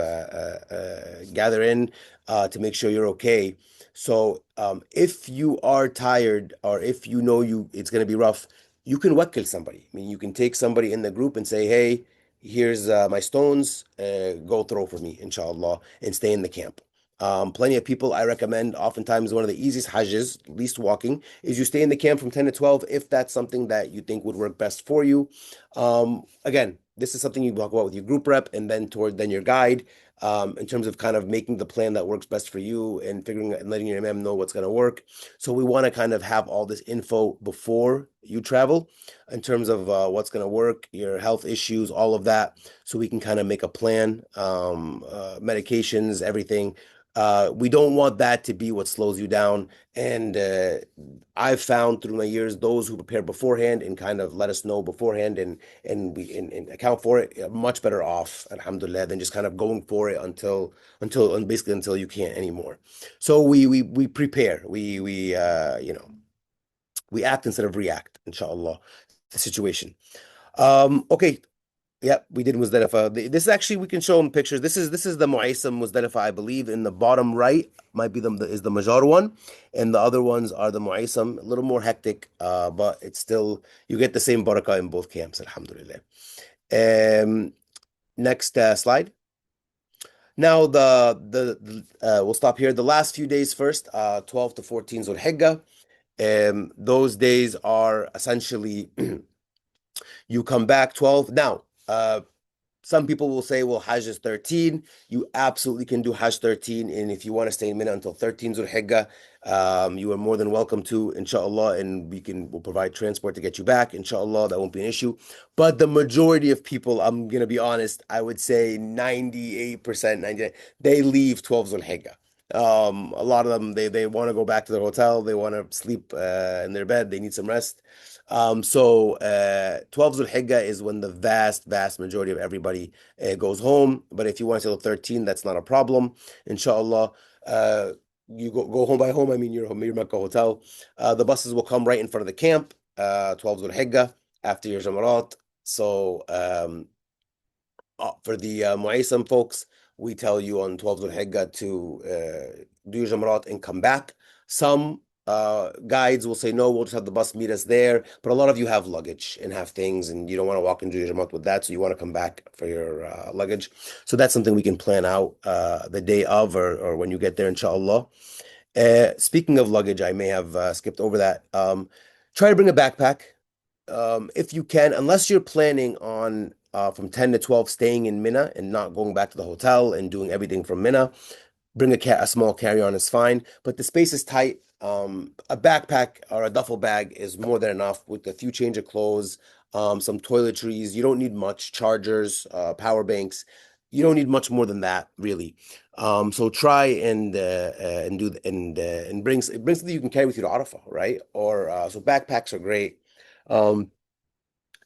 gather in to make sure you're okay. So if you are tired or if you know it's going to be rough, you can wakkil somebody. I mean, you can take somebody in the group and say, hey, here's my stones, go throw for me, inshallah, and stay in the camp. Plenty of people I recommend, oftentimes one of the easiest hajjs, least walking, is you stay in the camp from 10 to 12 if that's something that you think would work best for you. Again, this is something you talk about with your group rep and then your guide, in terms of kind of making the plan that works best for you and figuring and letting your imam know what's going to work. So we want to kind of have all this info before you travel in terms of what's going to work, your health issues, all of that, so we can kind of make a plan, medications, everything. We don't want that to be what slows you down. And I've found through my years, those who prepare beforehand and kind of let us know beforehand and account for it are much better off, alhamdulillah, than just kind of going for it and basically until you can't anymore. So we prepare. We act instead of react, inshallah, the situation. Okay, yep, we did Muzdalifa. This is actually we can show them pictures. This is the Mu'aysam Muzdalifa, I believe. In the bottom right might be is the Majar one, and the other ones are the Mu'aysam. A little more hectic, but it's still you get the same barakah in both camps, alhamdulillah. Um, Next slide. Now we'll stop here. The last few days first, 12 to 14 Zul Hijjah. Those days are essentially you come back 12. Now, some people will say, well, Hajj is 13. You absolutely can do Hajj 13. And if you want to stay in Mina until 13 Zul Hijjah, you are more than welcome to, inshallah. And we'll provide transport to get you back, inshallah. That won't be an issue. But the majority of people, I'm going to be honest, I would say 98%, 99, they leave 12 Zul Hijjah. A lot of them, they want to go back to their hotel. They want to sleep in their bed. They need some rest. 12 Dhul Hijjah is when the vast majority of everybody goes home. But if you want to till 13, that's not a problem. Inshallah, you go home by home. I mean, your Makkah hotel. The buses will come right in front of the camp, 12 Dhul Hijjah, after your Jamarat. So, for the Mu'aysam folks, we tell you on 12 Dhul Hijjah to do your Jamarat and come back. Some guides will say, no, we'll just have the bus meet us there. But a lot of you have luggage and have things, and you don't want to walk and do your Jamarat with that. So you want to come back for your luggage. So that's something we can plan out the day of or when you get there, inshallah. Speaking of luggage, I may have skipped over that. Try to bring a backpack if you can, unless you're planning on from 10 to 12 staying in Mina and not going back to the hotel and doing everything from Mina. Bring a small carry-on is fine, but the space is tight. A backpack or a duffel bag is more than enough with a few change of clothes, some toiletries. You don't need much, chargers, power banks. You don't need much more than that, really. So try and bring something you can carry with you to Arafah, right? Or so backpacks are great. Um,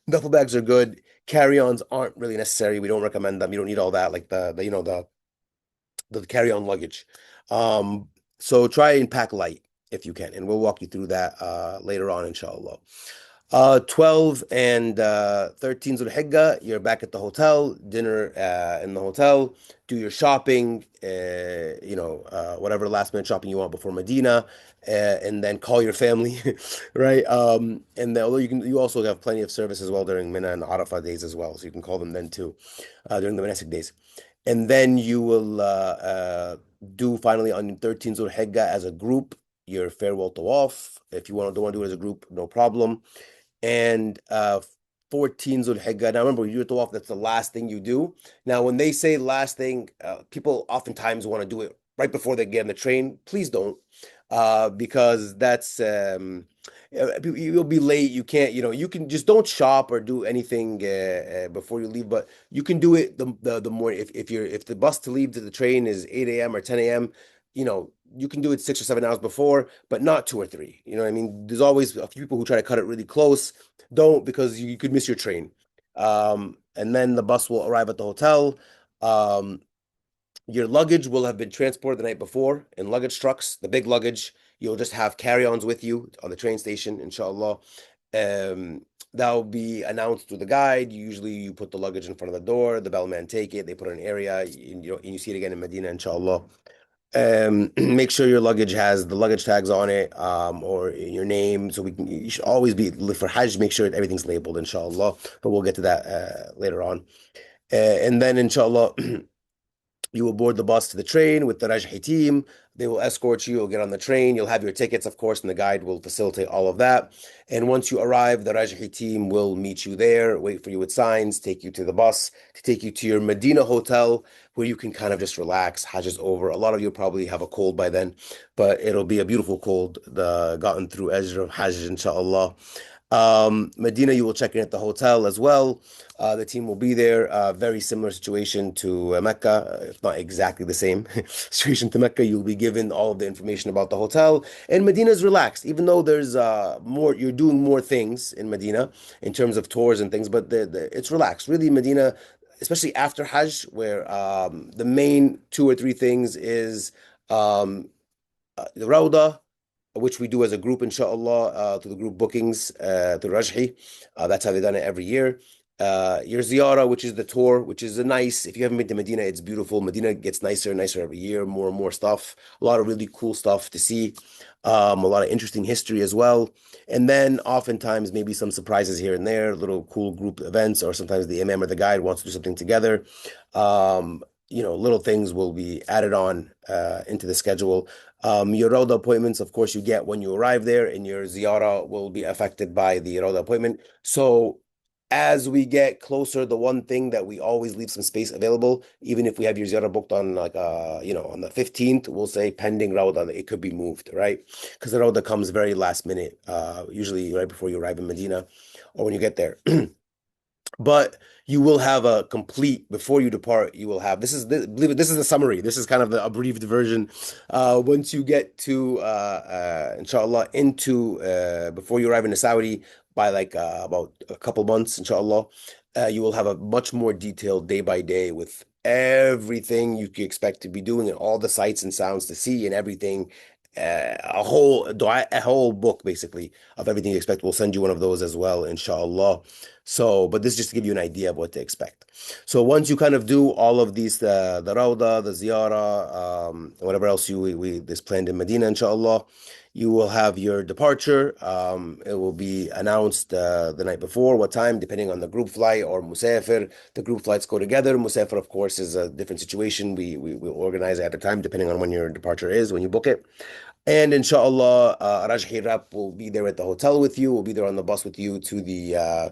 Duffel bags are good. Carry-ons aren't really necessary. We don't recommend them. You don't need all that, like the carry-on luggage. So try and pack light if you can, and we'll walk you through that later on, inshallah. 12 and 13 Zul Hijjah, you're back at the hotel, dinner in the hotel, do your shopping, whatever last minute shopping you want before Medina, and then call your family, right? And although you also have plenty of service as well during Mina and Arafah days as well, so you can call them then too, during the monastic days. And then you will do finally on 13 Zul Hijjah as a group your farewell tawaf. If you don't want to do it as a group, no problem. And 14 Zul Hijjah. Now remember, you do tawaf, that's the last thing you do. Now, when they say last thing, people oftentimes want to do it right before they get on the train. Please don't, because that's you'll be late. You can't, you can just don't shop or do anything before you leave, but you can do it the morning. If the bus to leave to the train is 8 a.m. or 10 a.m., you can do it 6 or 7 hours before, but not 2 or 3. You know what I mean? There's always a few people who try to cut it really close. Don't, because you could miss your train. And then the bus will arrive at the hotel. Um, your luggage will have been transported the night before in luggage trucks, the big luggage. You'll just have carry-ons with you on the train station, inshallah. That will be announced through the guide. Usually you put the luggage in front of the door, the bellman take it, they put it in an area, and you see it again in Medina, inshallah. Make sure your luggage has the luggage tags on it, or your name. So you should always be for Hajj, make sure that everything's labeled, inshallah. But we'll get to that later on. And then, inshallah, you will board the bus to the train with the Rajhi team. They will escort you. You'll get on the train. You'll have your tickets, of course, and the guide will facilitate all of that. And once you arrive, the Rajhi team will meet you there, wait for you with signs, take you to the bus, to take you to your Medina hotel, where you can kind of just relax. Hajj is over. A lot of you probably have a cold by then, but it'll be a beautiful cold, the gotten through Ajr of Hajj, inshallah. Medina, you will check in at the hotel as well. The team will be there. Very similar situation to Mecca, if not exactly the same situation to Mecca. You'll be given all of the information about the hotel. And Medina is relaxed, even though there's you're doing more things in Medina in terms of tours and things, but it's relaxed. Really, Medina, especially after Hajj, where the main 2 or 3 things is the Rawda, which we do as a group, inshallah, through the group bookings, through Rajhi. That's how they've done it every year. Your ziyara, which is the tour, which is a nice, if you haven't been to Medina, it's beautiful. Medina gets nicer and nicer every year, more and more stuff, a lot of really cool stuff to see, a lot of interesting history as well. And then oftentimes maybe some surprises here and there, little cool group events, or sometimes the imam or the guide wants to do something together. Little things will be added on into the schedule. Your Rauda appointments, of course, you get when you arrive there, and your ziyara will be affected by the Rauda appointment. So as we get closer, the one thing that we always leave some space available, even if we have your ziyara booked on on the 15th, we'll say pending Rauda, it could be moved, right? Because the Rauda comes very last minute, usually right before you arrive in Medina or when you get there. But you will have a complete before you depart. You will have believe it, this is the summary. This is kind of the abbreviated version. Once you get to inshallah into before you arrive in Saudi by about a couple months, inshallah, you will have a much more detailed day by day with everything you can expect to be doing and all the sights and sounds to see and everything. A whole book basically of everything you expect. We'll send you one of those as well, inshallah. So, but this is just to give you an idea of what to expect. So once you kind of do all of these, the Rawda, the Ziyara, whatever else we this planned in Medina, inshallah, you will have your departure. It will be announced the night before, what time, depending on the group flight or Musafir. The group flights go together. Musafir, of course, is a different situation. We will organize it at a time, depending on when your departure is, when you book it. And inshallah, Rajhi Rap will be there at the hotel with you. We'll be there on the bus with you to the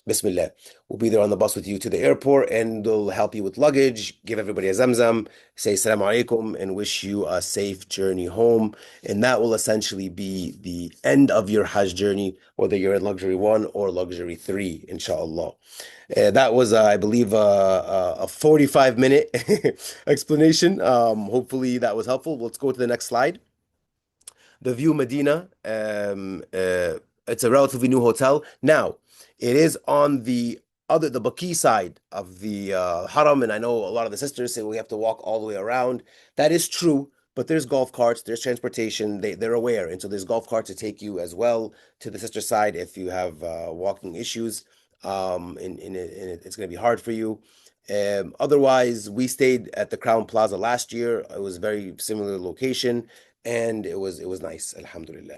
Bismillah. We'll be there on the bus with you to the airport, and they'll help you with luggage, give everybody a zamzam, say salam alaikum, and wish you a safe journey home. And that will essentially be the end of your Hajj journey, whether you're in luxury one or luxury three, inshallah. That was, I believe, a 45-minute explanation. Hopefully that was helpful. Let's go to the next slide. The View Medina. It's a relatively new hotel. Now, it is on the Baqi side of the Haram, and I know a lot of the sisters say we have to walk all the way around. That is true, But there's golf carts, there's transportation. They're aware, and so there's golf carts to take you as well to the sister side if you have walking issues. It's going to be hard for you. Otherwise, we stayed at the Crown Plaza last year. It was a very similar location, and it was nice, alhamdulillah.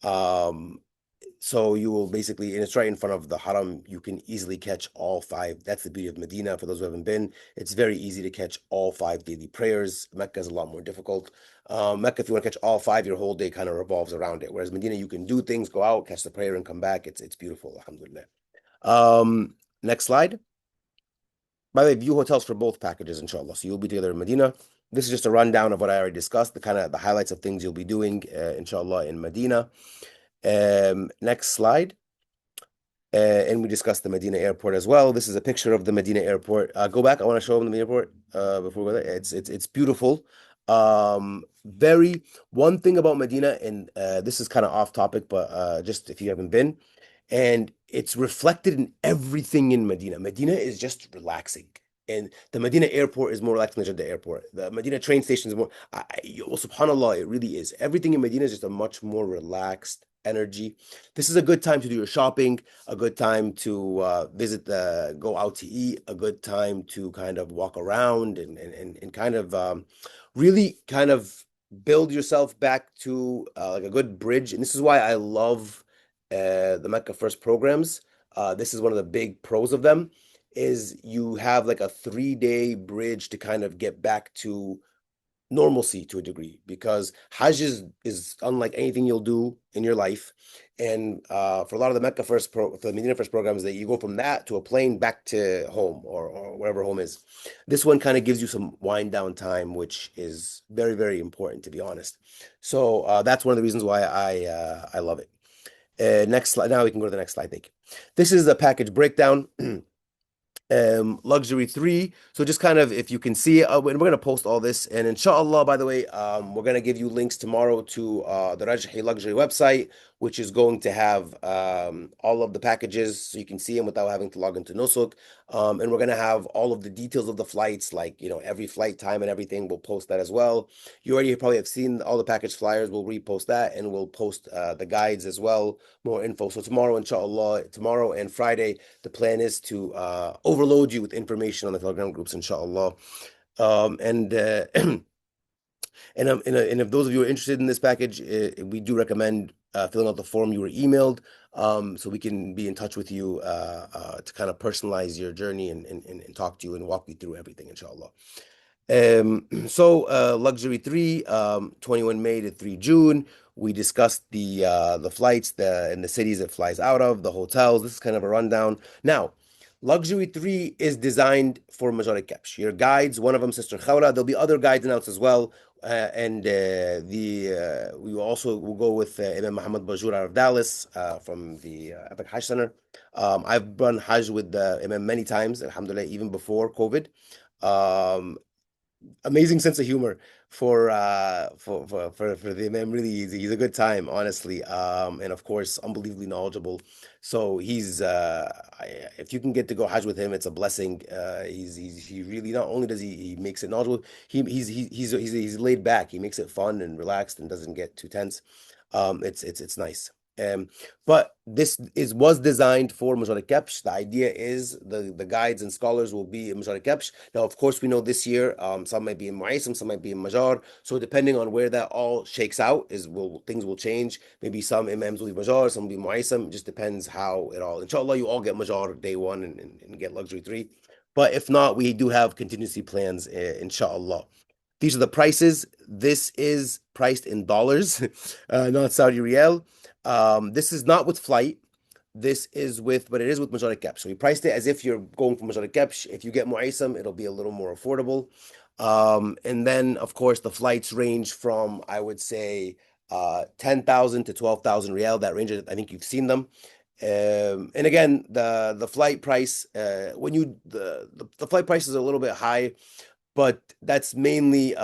Um, so you will basically, and it's right in front of the Haram. You can easily catch all five. That's the beauty of Medina. For those who haven't been, it's very easy to catch all five daily prayers. Mecca is a lot more difficult. Mecca, if you want to catch all five, your whole day kind of revolves around it. Whereas Medina, you can do things, go out, catch the prayer, and come back. It's beautiful, alhamdulillah. Next slide. By the way, view hotels for both packages, inshallah. So you'll be together in Medina. This is just a rundown of what I already discussed, the highlights of things you'll be doing, inshallah, in Medina. Next slide. And we discussed the Medina airport as well. This is a picture of the Medina airport. Go back. I want to show them the Medina airport before we go there. It's beautiful. Very one thing about Medina, and this is kind of off topic, but just if you haven't been, and it's reflected in everything in Medina. Medina is just relaxing. And the Medina airport is more relaxed than the Jeddah airport. The Medina train station is more, well, subhanAllah, it really is. Everything in Medina is just a much more relaxed energy. This is a good time to do your shopping, a good time to go out to eat, a good time to kind of walk around and kind of really kind of build yourself back to like a good bridge. And this is why I love the Mecca First programs. This is one of the big pros of them, is you have like a 3-day bridge to kind of get back to normalcy to a degree, because Hajj is unlike anything you'll do in your life. And for a lot of the for the Medina First programs, that you go from that to a plane back to home, or wherever home is. This one kind of gives you some wind down time, which is very, very important, to be honest. So that's one of the reasons why I love it. Next slide. Now we can go to the next slide. Thank you. This is the package breakdown. Luxury 3. So just kind of, if you can see it, and we're going to post all this, and inshallah, by the way, we're going to give you links tomorrow to the Rajhi luxury website, which is going to have all of the packages so you can see them without having to log into Nusuk. And we're going to have all of the details of the flights, like, every flight time and everything. We'll post that as well. You already probably have seen all the package flyers. We'll repost that, and we'll post the guides as well, more info. So tomorrow, inshallah, tomorrow and Friday, the plan is to overload you with information on the Telegram groups, inshallah. And and if those of you are interested in this package, we do recommend filling out the form you were emailed, so we can be in touch with you to kind of personalize your journey and talk to you and walk you through everything, inshallah. Luxury 3, 21 May to 3 June. We discussed the flights, and the cities it flies out of, the hotels. This is kind of a rundown. Now, Luxury 3 is designed for Majority Capsh. Your guides, one of them, Sister Khawla. There'll be other guides announced as well. We will go with Imam Muhammad Bajur out of Dallas from the Epic Hajj Center. I've run Hajj with Imam many times, alhamdulillah, even before COVID. Amazing sense of humor for the man. Really, he's a good time, honestly. And of course, unbelievably knowledgeable. So if you can get to go Hajj with him, it's a blessing. He really, not only does he makes it knowledgeable, he's laid back. He makes it fun and relaxed and doesn't get too tense. It's nice. But this was designed for Majority Kepsh. The idea is the guides and scholars will be in Majority Kepsh. Now, of course, we know this year some might be in Mu'asim, some might be in Majar. So depending on where that all shakes out, things will change. Maybe some imams will be Majar, some will be Mu'asim. It just depends how it all. Inshallah, you all get Majar day one and get Luxury 3. But if not, we do have contingency plans, inshallah. These are the prices. This is priced in dollars, not Saudi Riyal. This is not with flight. This is but it is with Majority Capsh. So we priced it as if you're going for Majority Capsh. If you get Mu'aysam, it'll be a little more affordable. And then, of course, the flights range from, I would say, 10,000 to 12,000 Riyal. That range, I think you've seen them. And again, the flight price, the flight price is a little bit high, but that's mainly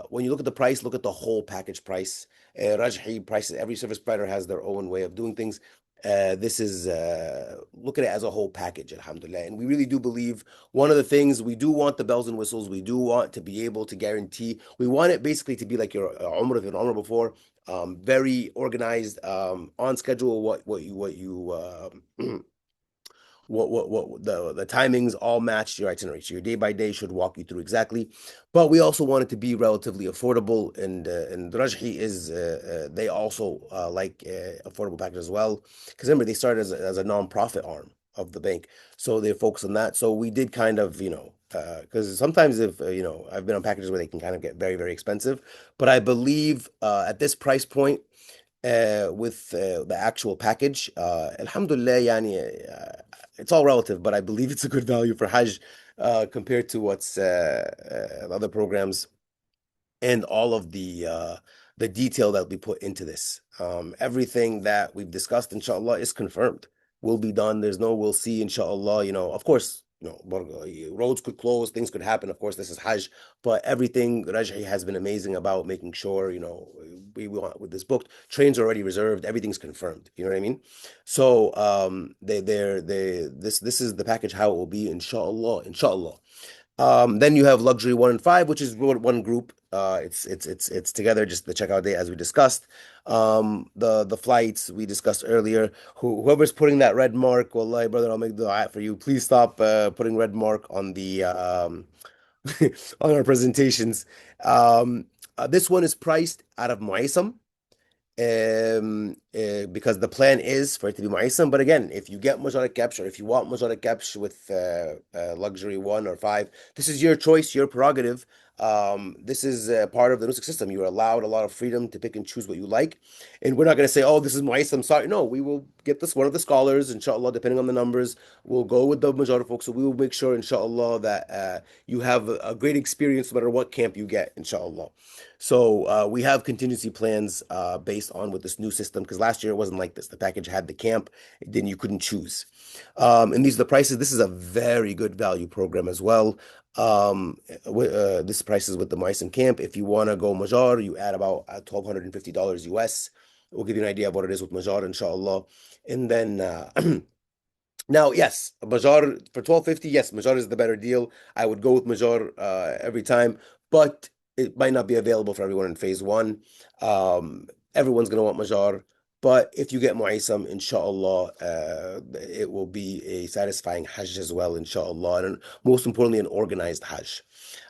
when you look at the price, look at the whole package price. Rajhi prices, every service provider has their own way of doing things. This is look at it as a whole package, alhamdulillah. And we really do believe one of the things we do want the bells and whistles. We do want to be able to guarantee. We want it basically to be like your Umrah, if you're Umrah before, very organized, on schedule. What the timings all match your itinerary. So your day by day should walk you through exactly. But we also want it to be relatively affordable, and Rajhi is they also like affordable package as well. Because remember, they started as a non-profit arm of the bank, so they focus on that. So we did kind of, because sometimes if I've been on packages where they can kind of get very, very expensive, but I believe at this price point with the actual package. Alhamdulillah, yani, it's all relative, but I believe it's a good value for Hajj compared to what's other programs and all of the detail that we put into this. Everything that we've discussed, inshallah, is confirmed. Will be done. There's no we'll see, inshallah. Of course, roads could close, things could happen. Of course, this is Hajj, but everything Rajhi has been amazing about making sure, we want with this book, trains are already reserved, everything's confirmed. You know what I mean? So this is the package how it will be, inshallah, inshallah. Then you have luxury one and five, which is one group. It's together, just the checkout date as we discussed. The flights we discussed earlier. Whoever's putting that red mark, wallahi, brother, I'll make the dua for you. Please stop putting red mark on the on our presentations. This one is priced out of Muaysam because the plan is for it to be Mu'aysam. But again, if you get Majority Caps or if you want Majority Caps with luxury one or five, this is your choice, your prerogative. This is part of the Nusuk system. You're allowed a lot of freedom to pick and choose what you like. And we're not going to say, oh, this is Mu'aysam. Sorry. No, we will get this one of the scholars, inshallah, depending on the numbers. We'll go with the majority folks. So we will make sure, inshallah, that you have a great experience no matter what camp you get, inshallah. So we have contingency plans based on with this new system because last year it wasn't like this. The package had the camp, then you couldn't choose. And these are the prices. This is a very good value program as well. This price is with the Meissen camp. If you want to go Majar, you add about $1,250 US. We'll give you an idea of what it is with Majar, inshallah. And then now, yes, Majar for 1250, yes, Majar is the better deal. I would go with Majar every time, but it might not be available for everyone in phase one. Everyone's gonna want Majar, but if you get Mu'aysam, inshallah, it will be a satisfying Hajj as well, inshallah, and most importantly, an organized Hajj.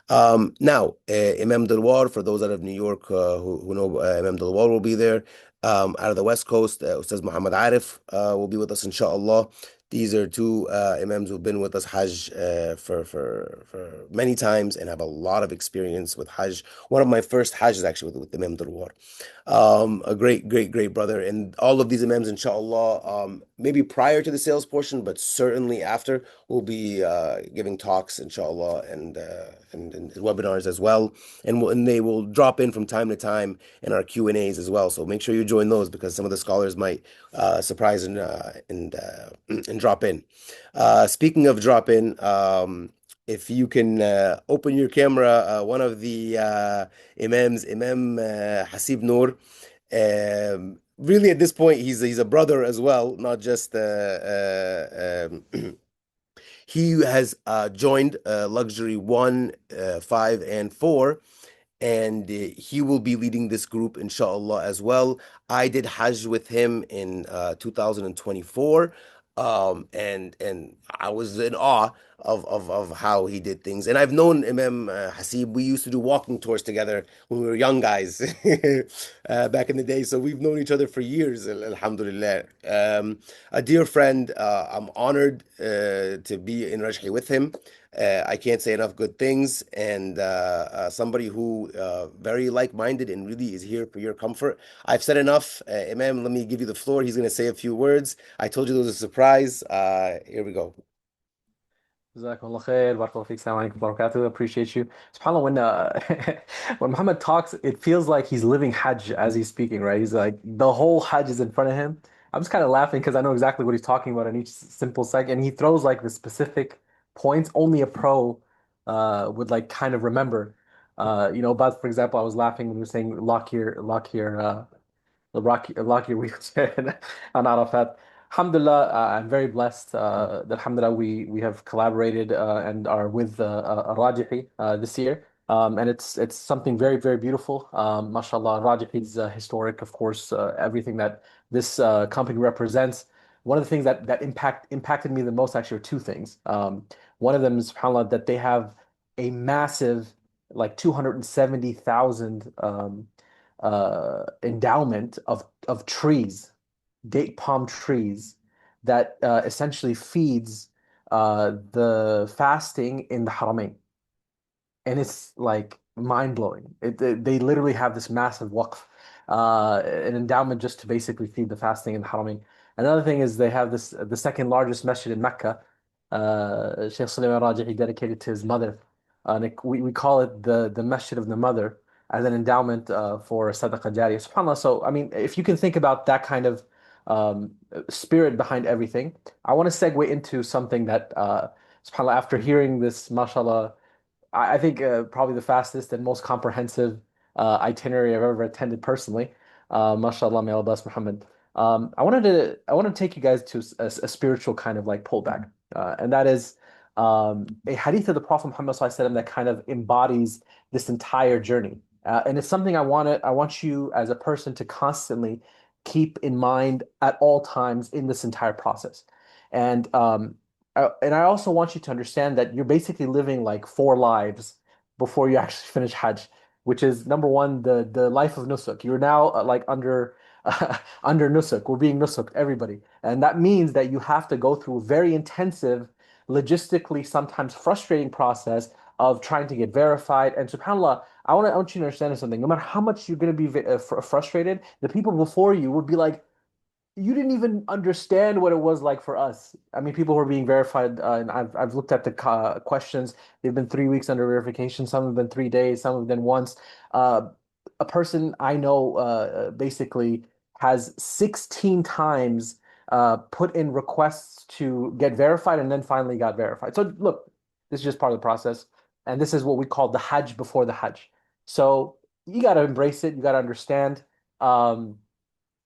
Now, Imam Dilwar, for those out of New York who know Imam Dilwar will be there. Out of the West Coast, Ustaz Muhammad Arif will be with us, inshallah. These are two imams who've been with us Hajj for many times and have a lot of experience with Hajj. One of my first Hajj is actually with Imam Durwar. A great, great, great brother. And all of these imams, inshallah, maybe prior to the sales portion, but certainly after, we'll be giving talks, inshallah, and webinars as well. And they will drop in from time to time in our Q&As as well. So make sure you join those because some of the scholars might surprise and drop in. Speaking of drop in, if you can open your camera, one of the imams, Imam Hasib Noor, really at this point he's a brother as well, not just he has joined Luxury 1, 5, and 4 and he will be leading this group inshallah as well. I did Hajj with him in 2024 and I was in awe of how he did things. And I've known Imam Hasib. We used to do walking tours together when we were young guys back in the day. So we've known each other for years, alhamdulillah. A dear friend, I'm honored to be in Rajhi with him. I can't say enough good things, and somebody who very like-minded and really is here for your comfort. I've said enough. Imam, let me give you the floor. He's going to say a few words. I told you there was a surprise. Here we go. جزاكم الله خير بارك الله فيك السلام عليكم ورحمة الله وبركاته appreciate you subhanallah when when Muhammad talks it feels like he's living Hajj as he's speaking right he's like the whole Hajj is in front of him I'm just kind of laughing because I know exactly what he's talking about in each simple seg and he throws like the specific points only a pro would like kind of remember but for example I was laughing when you were saying lock your wheelchair on Arafat Alhamdulillah, I'm very blessed. That Alhamdulillah, we have collaborated and are with Rajhi this year. And it's something very, very beautiful. MashaAllah, Rajhi is historic, of course, everything that this company represents. One of the things that impacted me the most actually are two things. One of them is, subhanAllah, that they have a massive, like 270,000 endowment of trees, date palm trees, that essentially feeds the fasting in the Haramain. And it's like mind blowing. They literally have this massive waqf, an endowment just to basically feed the fasting in the Haramain. Another thing is they have this the second largest masjid in Mecca. Sheikh Sulaiman Rajhi dedicated to his mother. And we call it the Masjid of the Mother as an endowment for Sadaqah Jariyah. SubhanAllah. So, I mean, if you can think about that kind of spirit behind everything, I want to segue into something that, SubhanAllah, after hearing this, mashallah, I think probably the fastest and most comprehensive itinerary I've ever attended personally. MashaAllah, may Allah bless Muhammad. I want to take you guys to a spiritual kind of like pullback, and that is a hadith of the Prophet Muhammad SAW that kind of embodies this entire journey. And it's something I want you as a person to constantly keep in mind at all times in this entire process. And and I also want you to understand that you're basically living like four lives before you actually finish Hajj, which is number one, the life of Nusuk. You're now like under under Nusuk. We're being Nusuk, everybody. And that means that you have to go through a very intensive, logistically sometimes frustrating process of trying to get verified. And subhanAllah, I want you to understand something. No matter how much you're going to be frustrated, the people before you would be like, you didn't even understand what it was like for us. I mean, people who are being verified, and I've looked at the questions. They've been 3 weeks under verification. Some have been 3 days. Some have been once. Uh, a person I know basically has 16 times put in requests to get verified and then finally got verified. So look, this is just part of the process, and this is what we call the Hajj before the Hajj. So you got to embrace it. You got to understand.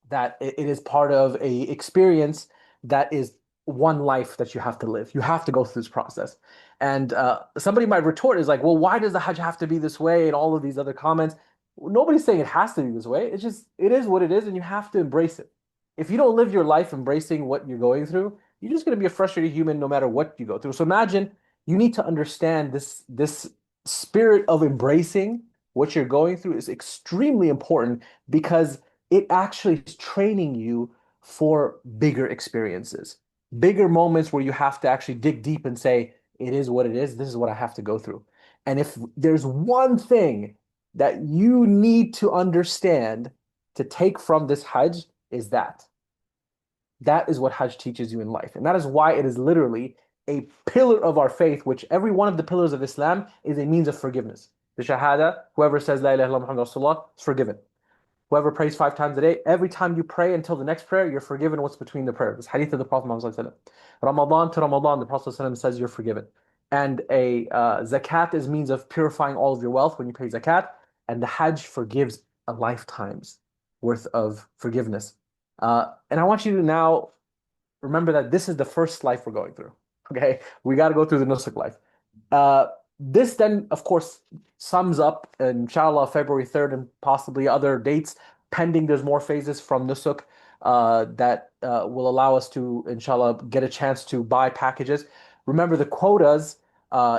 That it is part of a experience that is one life that you have to live. You have to go through this process. And somebody might retort is like, well, why does the Hajj have to be this way? And all of these other comments. Nobody's saying it has to be this way. It's just, it is what it is, and you have to embrace it. If you don't live your life embracing what you're going through, you're just going to be a frustrated human no matter what you go through. So imagine you need to understand this spirit of embracing what you're going through is extremely important because it actually is training you for bigger experiences, bigger moments where you have to actually dig deep and say, it is what it is. This is what I have to go through. And if there's one thing that you need to understand to take from this Hajj is that. That is what Hajj teaches you in life. And that is why it is literally a pillar of our faith, which every one of the pillars of Islam is a means of forgiveness. The Shahada, whoever says La ilaha illallah Muhammad Rasulullah is forgiven. Whoever prays 5 times a day, every time you pray until the next prayer, you're forgiven what's between the prayers. Hadith of the Prophet Muhammad. Ramadan to Ramadan, the Prophet says you're forgiven. And a zakat is means of purifying all of your wealth when you pay zakat. And the Hajj forgives a lifetime's worth of forgiveness. And I want you to now remember that this is the first life we're going through. Okay, we got to go through the Nusuk life. Uh, this then, of course, sums up, inshallah, February 3rd and possibly other dates, pending there's more phases from Nusuk that will allow us to, inshallah, get a chance to buy packages. Remember the quotas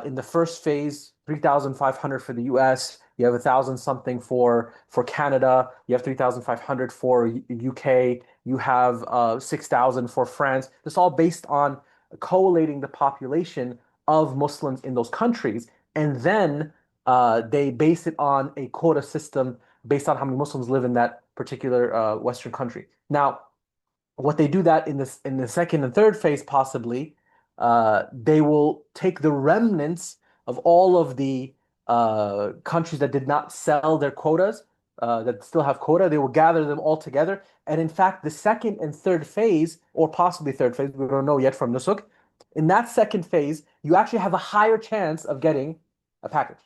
in the first phase, 3,500 for the US. You have 1,000 something for Canada. You have 3,500 for UK. You have 6,000 for France. This all based on collating the population of Muslims in those countries. And then they base it on a quota system based on how many Muslims live in that particular Western country. Now, what they do that in the second and third phase, possibly, they will take the remnants of all of the countries that did not sell their quotas, that still have quota. They will gather them all together. And in fact, the second and third phase, or possibly third phase, we don't know yet from Nusuk, in that second phase, you actually have a higher chance of getting a package.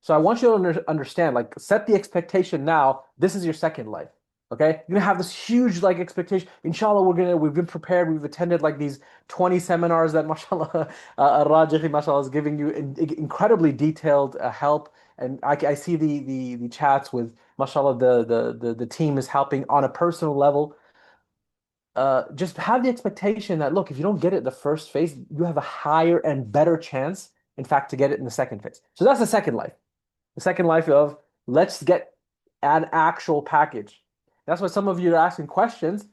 So I want you to understand, like, set the expectation now. This is your second life. Okay, you're gonna have this huge like expectation. Inshallah, we've been prepared. We've attended like these 20 seminars that mashallah Rajhi mashallah is giving you incredibly detailed help. And I see the chats with mashallah the team is helping on a personal level. Just have the expectation that look, if you don't get it the first phase, you have a higher and better chance, in fact, to get it in the second phase. So that's the second life. The second life of let's get an actual package. That's why some of you are asking questions,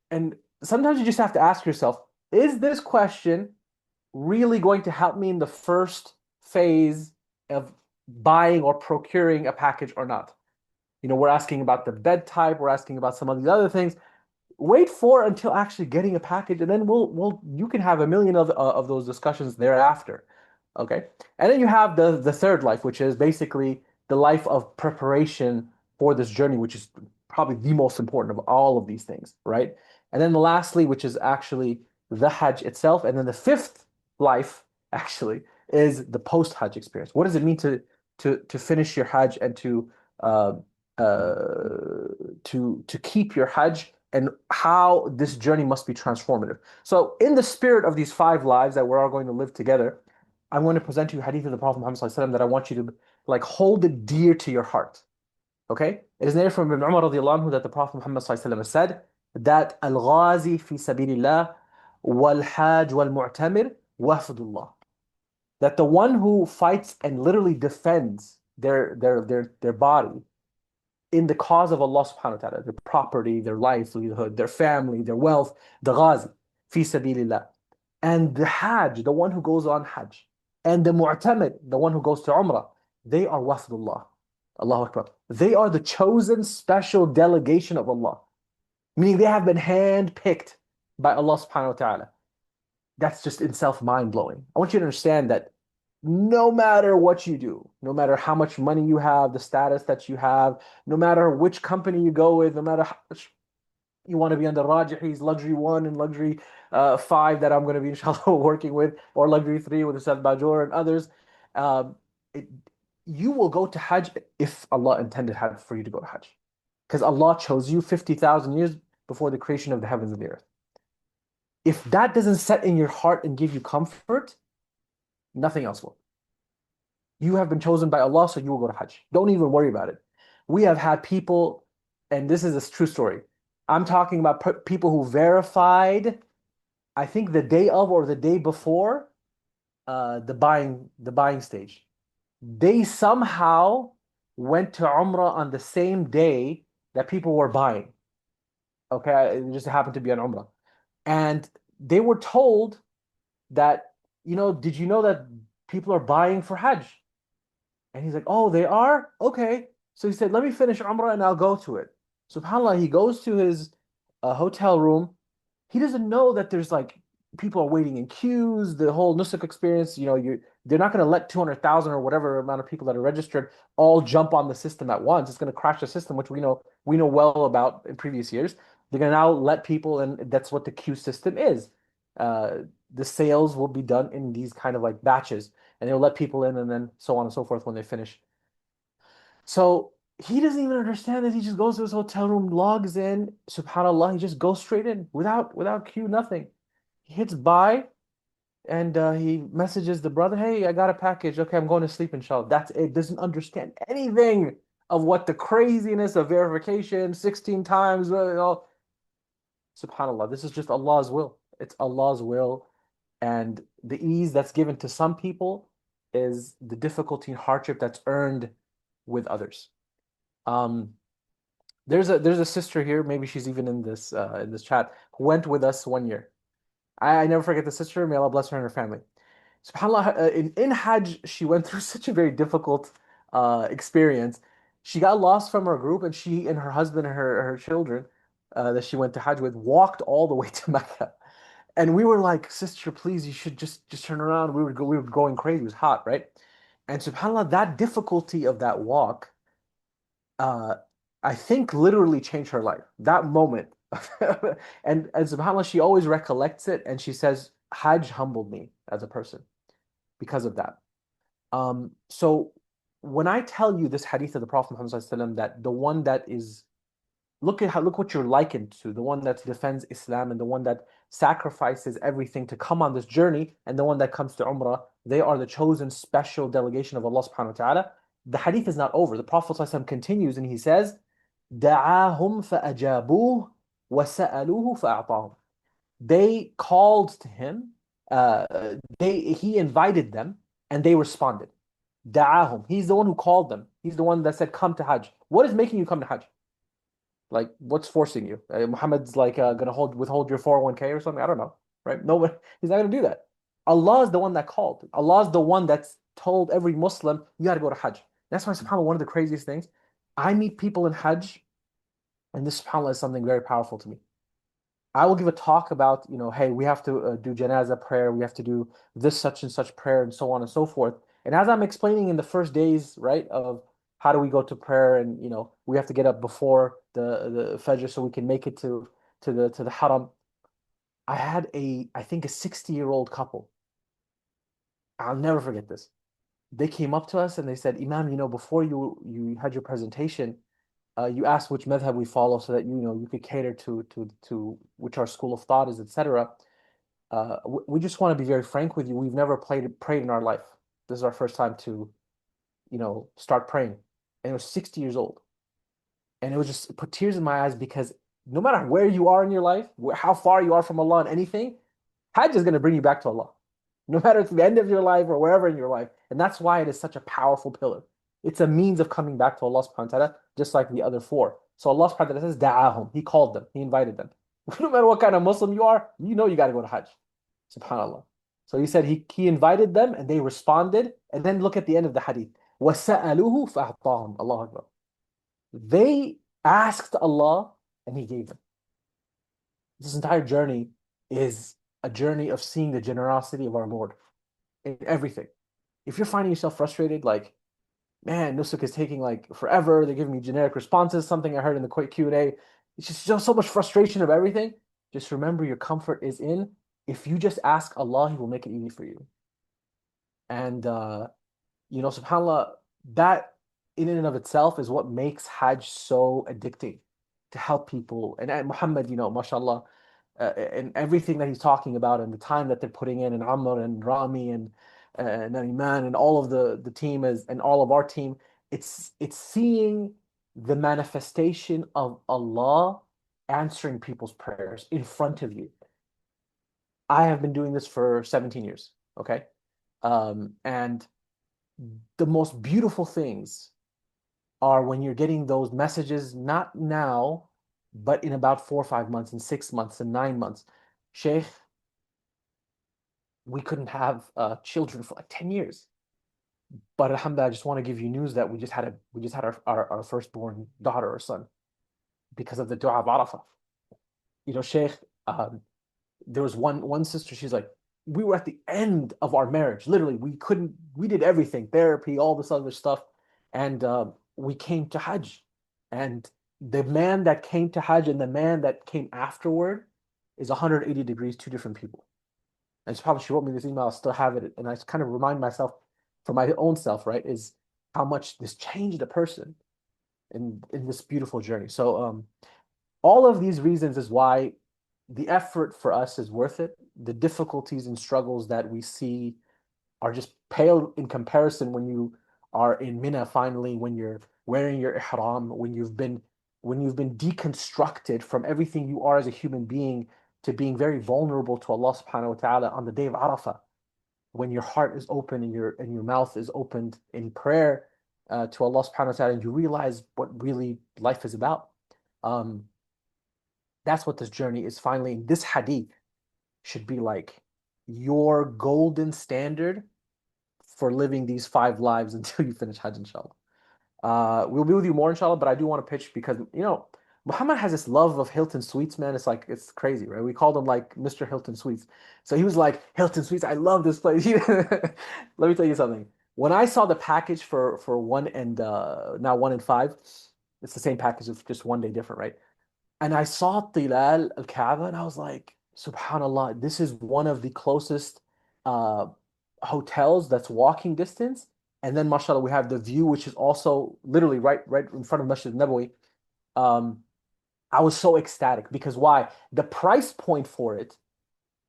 and sometimes you just have to ask yourself, is this question really going to help me in the first phase of buying or procuring a package or not? We're asking about the bed type, we're asking about some of these other things. Wait for until actually getting a package, and then you can have a million of those discussions thereafter. Okay. And then you have the third life, which is basically the life of preparation for this journey, which is probably the most important of all of these things, right? And then the lastly, which is actually the Hajj itself. And then the fifth life actually is the post-Hajj experience. What does it mean to finish your Hajj and uh, to keep your Hajj, and how this journey must be transformative. So, in the spirit of these 5 lives that we're all going to live together, I'm going to present you a hadith of the Prophet Muhammad ﷺ that I want you to like hold it dear to your heart. Okay? It is narrated from Ibn Umar radiallahu anhu that the Prophet Muhammad ﷺ said that al-ghazi fi sabilillah wal-hajj wal-mu'tamir wafdullah. That the one who fights and literally defends their body in the cause of Allah subhanahu wa ta'ala, their property, their livelihood, their family, their wealth, the ghazi, fi sabilillah. And the hajj, the one who goes on hajj, and the mu'tamid, the one who goes to umrah, they are wafdullah. Allahu Akbar. They are the chosen special delegation of Allah, meaning they have been handpicked by Allah subhanahu wa ta'ala. That's just in itself mind-blowing. I want you to understand that no matter what you do, no matter how much money you have, the status that you have, no matter which company you go with, no matter how much you want to be on the Rajhi's luxury 1 and luxury 5 that I'm going to be inshallah working with, or luxury 3 with Ustad Bajor and others, um, it, you will go to Hajj if Allah intended for you to go to Hajj. Because Allah chose you 50,000 years before the creation of the heavens and the earth. If that doesn't set in your heart and give you comfort, nothing else will. You have been chosen by Allah, so you will go to Hajj. Don't even worry about it. We have had people, and this is a true story. I'm talking about people who verified, I think the day of or the day before the buying stage. They somehow went to Umrah on the same day that people were buying. Okay, it just happened to be on Umrah. And they were told that, did you know that people are buying for Hajj? And he's like, oh, they are? Okay. So he said, let me finish Umrah and I'll go to it. SubhanAllah, he goes to his hotel room. He doesn't know that there's like people are waiting in queues, the whole Nusuk experience. They're not going to let 200,000 or whatever amount of people that are registered all jump on the system at once. It's going to crash the system, which we know well about in previous years. They're going to now let people, and that's what the queue system is. Uh, the sales will be done in these kind of like batches, and they'll let people in, and then so on and so forth when they finish. So he doesn't even understand this. He just goes to his hotel room, logs in. SubhanAllah, he just goes straight in without queue, nothing. He hits buy, and he messages the brother, "Hey, I got a package. Okay, I'm going to sleep, inshallah." That's it. Doesn't understand anything of what the craziness of verification, 16 times. SubhanAllah, this is just Allah's will. It's Allah's will. And the ease that's given to some people is the difficulty and hardship that's earned with others. Um, there's a sister here, maybe she's even in this chat, who went with us 1 year. I never forget the sister. May Allah bless her and her family. SubhanAllah, in Hajj, she went through such a very difficult experience. She got lost from her group, and she and her husband and her children that she went to Hajj with walked all the way to Mecca. And we were like, sister, please, you should just turn around. We were going crazy. It was hot, right? And SubhanAllah, that difficulty of that walk, uh, I think literally changed her life. That moment. And SubhanAllah, she always recollects it, and she says, Hajj humbled me as a person because of that. So when I tell you this hadith of the Prophet Muhammad ﷺ, that the one that is look what you're likened to, the one that defends Islam and the one that sacrifices everything to come on this journey, and the one that comes to Umrah. They are the chosen special delegation of Allah subhanahu wa ta'ala. The hadith is not over. The Prophet ﷺ continues and he says, دعاهم فأجابوه وسألوه فأعطاهم. They called to him, he invited them and they responded. Da'ahum. He's the one who called them. He's the one that said, come to Hajj. What is making you come to Hajj? Like, what's forcing you? Muhammad's like gonna withhold your 401k or something. I don't know, right? No, he's not gonna do that. Allah is the one that called. Allah is the one that's told every Muslim you got to go to Hajj. That's why, subhanAllah, one of the craziest things. I meet people in Hajj, and this, subhanAllah, is something very powerful to me. I will give a talk about, hey, we have to do janazah prayer, we have to do this such and such prayer, and so on and so forth. And as I'm explaining in the first days, right, of how do we go to prayer, and we have to get up before the Fajr so we can make it to the Haram. I had I think a 60-year-old couple. I'll never forget this. They came up to us and they said, Imam, before you had your presentation, you asked which madhab we follow so that you could cater to which our school of thought is, etc. We just want to be very frank with you. We've never prayed in our life. This is our first time to, start praying. And it was 60 years old. And it was just it put tears in my eyes because no matter where you are in your life, how far you are from Allah and anything, Hajj is going to bring you back to Allah. No matter it's the end of your life or wherever in your life. And that's why it is such a powerful pillar. It's a means of coming back to Allah subhanahu wa ta'ala, just like the other four. So Allah subhanahu wa ta'ala says, Da'ahum. He called them. He invited them. No matter what kind of Muslim you are, you got to go to Hajj. SubhanAllah. So he said he invited them and they responded. And then look at the end of the hadith. وَسَأَلُوهُ فَأَعْطَاهُم. Allah Akbar. They asked Allah and He gave them. This entire journey is a journey of seeing the generosity of our Lord in everything. If you're finding yourself frustrated, like, man, Nusuk is taking like forever, they're giving me generic responses, something I heard in the quick Q&A, it's just so much frustration of everything. Just remember your comfort is in, if you just ask Allah, He will make it easy for you. And subhanAllah, that in and of itself is what makes Hajj so addicting, to help people. And Muhammad, mashallah, and everything that he's talking about and the time that they're putting in, and Amr and Rami and Iman and all of the team and all of our team, it's seeing the manifestation of Allah answering people's prayers in front of you. I have been doing this for 17 years, okay? And the most beautiful things are when you're getting those messages, not now, but in about 4 or 5 months, and 6 months, and 9 months. Sheikh, we couldn't have children for like 10 years. But alhamdulillah, I just want to give you news that we just had our firstborn daughter or son because of the dua of Arafah. Sheikh, there was one sister, she's like, we were at the end of our marriage. Literally, we did everything, therapy, all this other stuff. And we came to Hajj. And the man that came to Hajj and the man that came afterward is 180 degrees, two different people. And she wrote me this email, I still have it. And I kind of remind myself for my own self, right, is how much this changed a person in this beautiful journey. So all of these reasons is why the effort for us is worth it. The difficulties and struggles that we see are just pale in comparison when you are in Mina finally, when you're wearing your ihram, when you've been deconstructed from everything you are as a human being to being very vulnerable to Allah subhanahu wa ta'ala on the day of Arafah, when your heart is open and your mouth is opened in prayer to Allah subhanahu wa ta'ala, and you realize what really life is about. That's what this journey is finally. And this hadith should be like your golden standard for living these 5 lives until you finish Hajj, inshallah. We'll be with you more, inshallah, but I do want to pitch because, Muhammad has this love of Hilton Sweets, man. It's crazy, right? We called him like Mr. Hilton Sweets. So he was like, Hilton Sweets, I love this place. Let me tell you something. When I saw the package for 1 and now 1 and 5, it's the same package, it's just 1 day different, right? And I saw Tilal al-Kaaba and I was like, subhanallah, this is one of the closest hotels that's walking distance. And then, mashallah, we have the view, which is also literally right in front of Masjid Nabawi. I was so ecstatic because why? The price point for it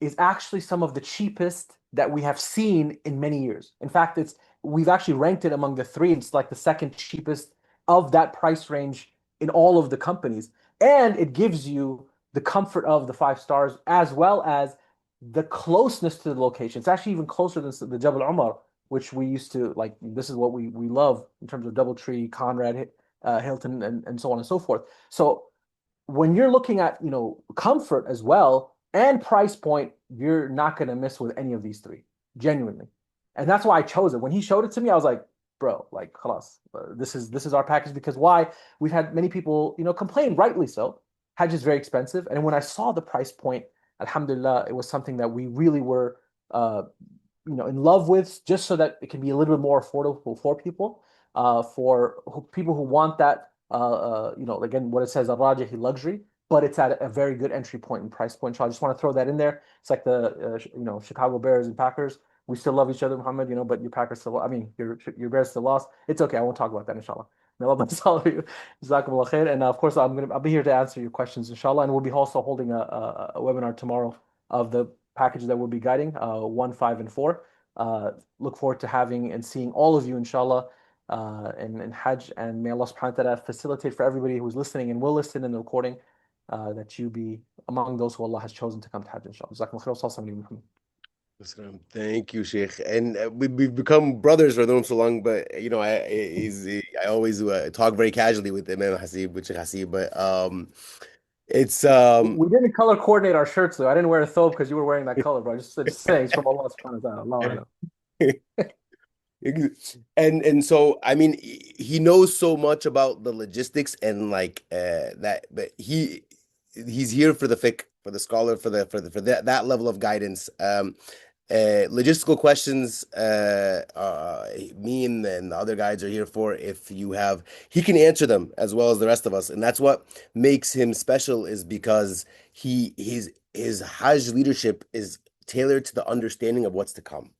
is actually some of the cheapest that we have seen in many years. In fact, it's we've actually ranked it among the three. It's like the second cheapest of that price range in all of the companies. And it gives you the comfort of the 5 stars as well as the closeness to the location. It's actually even closer than the Jabal Umar, which we used to like. This is what we love in terms of DoubleTree, Conrad, Hilton, and so on and so forth. So when you're looking at comfort as well and price point, you're not going to miss with any of these three, genuinely. And that's why I chose it. When he showed it to me, I was like, bro, like, khalas, this is our package. Because why? We've had many people complain, rightly so. Hajj is very expensive, and when I saw the price point, alhamdulillah, it was something that we really were uh, in love with, just so that it can be a little bit more affordable for people, for people who want that, again, what it says, a Rajhi luxury, but it's at a very good entry point and price point. So I just want to throw that in there. It's like the, Chicago Bears and Packers. We still love each other, Muhammad, but your Packers still, I mean, your Bears still lost. It's okay. I won't talk about that, inshallah. May Allah bless all of you. Jazakumullah khair. And of course, I'll be here to answer your questions, inshallah. And we'll be also holding a webinar tomorrow of the package that we'll be guiding, 1, 5, and 4. Look forward to having and seeing all of you, inshallah, in Hajj. And may Allah subhanahu wa ta'ala facilitate for everybody who's listening and will listen in the recording, that you be among those who Allah has chosen to come to Hajj, inshallah. Jazakumullah khair. Wa sallallahu alayhi wa sallam. Thank you, Sheikh. And we've become brothers for known so long, but I always talk very casually with Imam Hasib, with Sheikh Hasib, but it's We didn't color coordinate our shirts though. I didn't wear a thobe because you were wearing that color, bro. Just saying, it's from Allah subhanahu wa ta'ala. Allah Alam. and so I mean he knows so much about the logistics and like that, but he's here for the fiqh, for the scholar, for that level of guidance. Logistical questions, me and the other guys are here for. If you have, he can answer them as well as the rest of us, and that's what makes him special. Is because his Hajj leadership is tailored to the understanding of what's to come,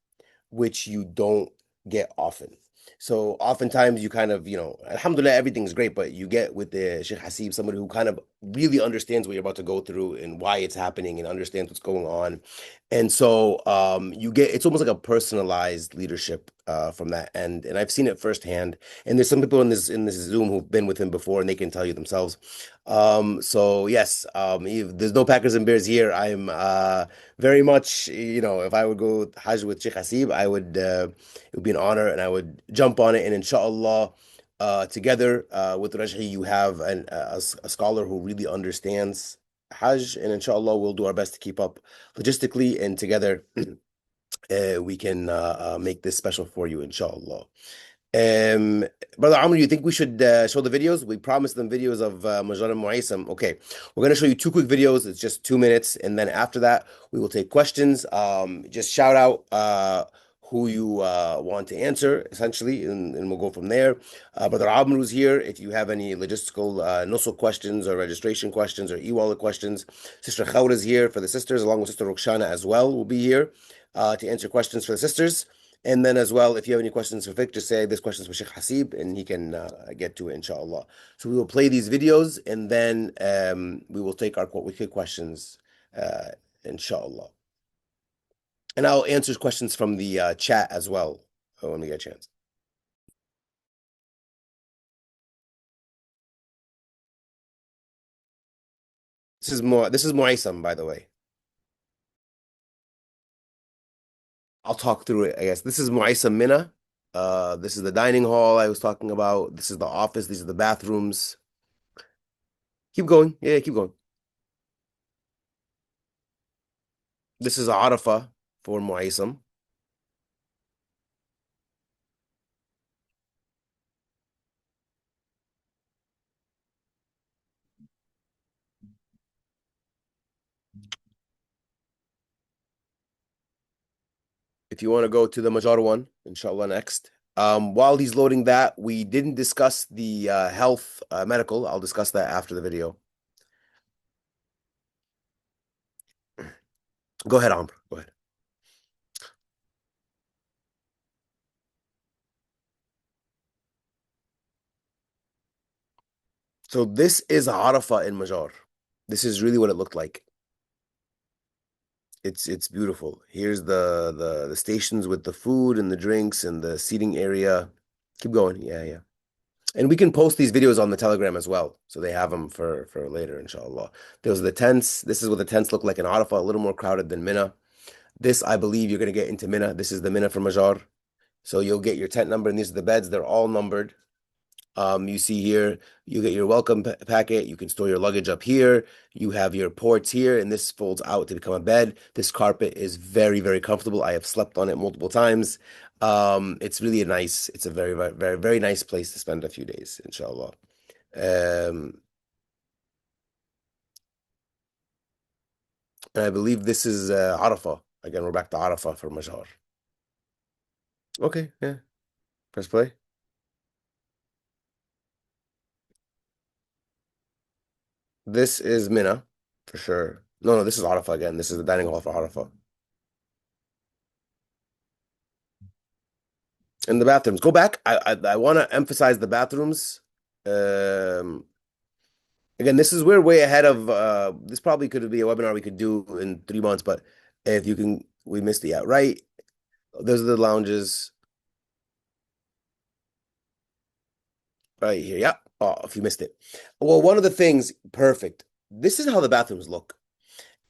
which you don't get often. So oftentimes you kind of, alhamdulillah, everything's great, but you get with the Sheikh Hasib, somebody who kind of really understands what you're about to go through and why it's happening and understands what's going on. And so you get, it's almost like a personalized leadership from that. And I've seen it firsthand. And there's some people in this Zoom who've been with him before and they can tell you themselves. So yes, if there's no Packers and Bears here, I'm very much, if I would go Hajj with Sheikh Hasib, it would be an honor and I would jump on it. And inshallah, together with Rajhi, you have a scholar who really understands Hajj, and inshallah, we'll do our best to keep up logistically, and together we can make this special for you, inshallah. Um, Brother Amr, you think we should show the videos? We promised them videos of Majlan and Muaysam. Okay, we're going to show you two quick videos. It's just 2 minutes. And then after that, we will take questions. Just shout out who you want to answer, essentially, and we'll go from there. Brother Amr is here. If you have any logistical nusul questions or registration questions or e-wallet questions, Sister Khawra is here for the sisters, along with Sister Roxana as well, will be here to answer questions for the sisters. And then as well, if you have any questions for Vic, just say this question is for Sheikh Hasib, and he can get to it, inshallah. So we will play these videos, and then we will take our wicked questions, inshallah. And I'll answer questions from the chat as well when we get a chance. This is Muaysam, by the way. I'll talk through it, I guess. This is Muaysam Mina. This is the dining hall I was talking about. This is the office. These are the bathrooms. Keep going. Yeah, keep going. This is Arafah for Muaysam. If you want to go to the Majar one, inshallah, next. While he's loading that, we didn't discuss the health medical. I'll discuss that after the video. Go ahead, Amr. Go ahead. So this is Arafah in Majar. This is really what it looked like. It's beautiful. Here's the stations with the food and the drinks and the seating area. Keep going. Yeah, yeah. And we can post these videos on the Telegram as well, so they have them for later, inshallah. Those are the tents. This is what the tents look like in Arafah, a little more crowded than Mina. This, I believe, you're gonna get into Mina. This is the Mina for Majar. So you'll get your tent number, and these are the beds. They're all numbered. You see here, you get your welcome packet. You can store your luggage up here. You have your ports here, and this folds out to become a bed. This carpet is very, very comfortable. I have slept on it multiple times. It's really it's a very, very, very, very nice place to spend a few days, inshallah. Um, and I believe this is Arafah. Again, we're back to Arafah for Majar. Okay, yeah. Press play. This is Mina, for sure. No, no, this is Arafah again. This is the dining hall for Arafah. And the bathrooms. Go back. I want to emphasize the bathrooms. Um, Again, this is we're way ahead of this probably could be a webinar we could do in 3 months, but if you can we missed it out. Right. Those are the lounges right here. Yeah. Oh, if you missed it. Well, one of the things, perfect. This is how the bathrooms look.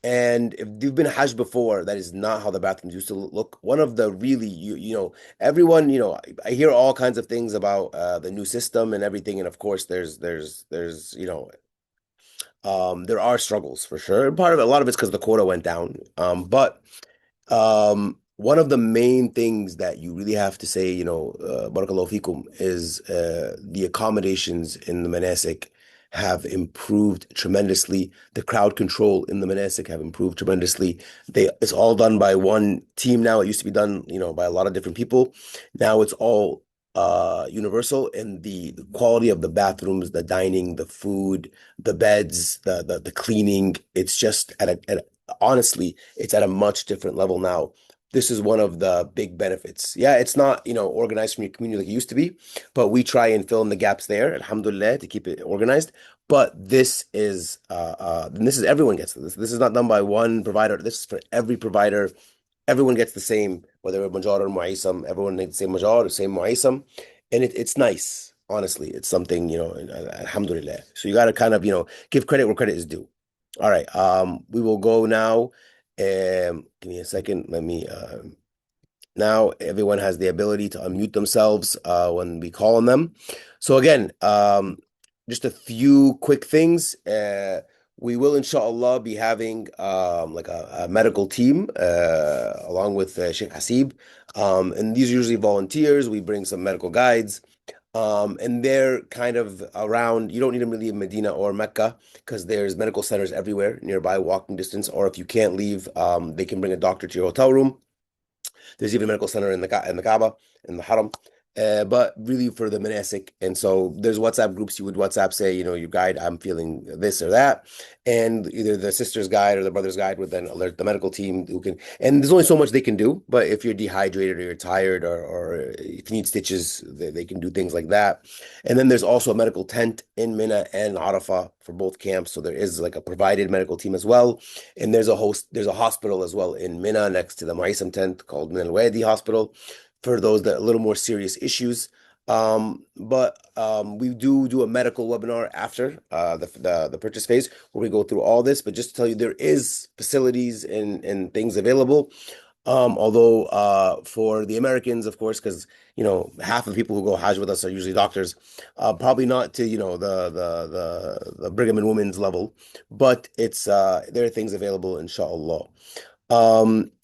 And if you've been Hajj before, that is not how the bathrooms used to look. One of the really, everyone, I hear all kinds of things about the new system and everything. And of course, there are struggles for sure. And a lot of it's because the quota went down. But one of the main things that you really have to say, barakallahu fikum, is the accommodations in the manasik have improved tremendously. The crowd control in the manasik have improved tremendously. It's all done by one team now. It used to be done, by a lot of different people. Now it's all universal, and the quality of the bathrooms, the dining, the food, the beds, the cleaning, it's just honestly, it's at a much different level now. This is one of the big benefits. Yeah, it's not, organized from your community like it used to be, but we try and fill in the gaps there, alhamdulillah, to keep it organized. But this is everyone gets this. This is not done by one provider. This is for every provider. Everyone gets the same, whether it's Majar or Mu'aysam, everyone needs the same Majar or same Mu'aysam. And it's nice. Honestly, it's something, alhamdulillah. So you got to kind of, give credit where credit is due. All right. We will go now. Give me a second. Now everyone has the ability to unmute themselves when we call on them. So again, just a few quick things. We will, inshallah, be having like a medical team along with Sheikh Hasib. And these are usually volunteers. We bring some medical guides. And they're kind of around, you don't need them really in Medina or Mecca because there's medical centers everywhere nearby, walking distance. Or if you can't leave, they can bring a doctor to your hotel room. There's even a medical center in the Kaaba, in the Haram. But really for the manasik. And so there's WhatsApp groups. You would WhatsApp say, your guide, I'm feeling this or that. And either the sister's guide or the brother's guide would then alert the medical team who can, and there's only so much they can do. But if you're dehydrated or you're tired or if you need stitches, they can do things like that. And then there's also a medical tent in Mina and Arafah for both camps. So there is like a provided medical team as well. And there's a hospital as well in Mina next to the Maisam tent called Min al-Wadi Hospital for those that are a little more serious issues. But we do a medical webinar after the purchase phase where we go through all this. But just to tell you, there is facilities and things available. Although for the Americans, of course, because half of the people who go Hajj with us are usually doctors, probably not to the Brigham and Women's level, but it's there are things available, inshallah.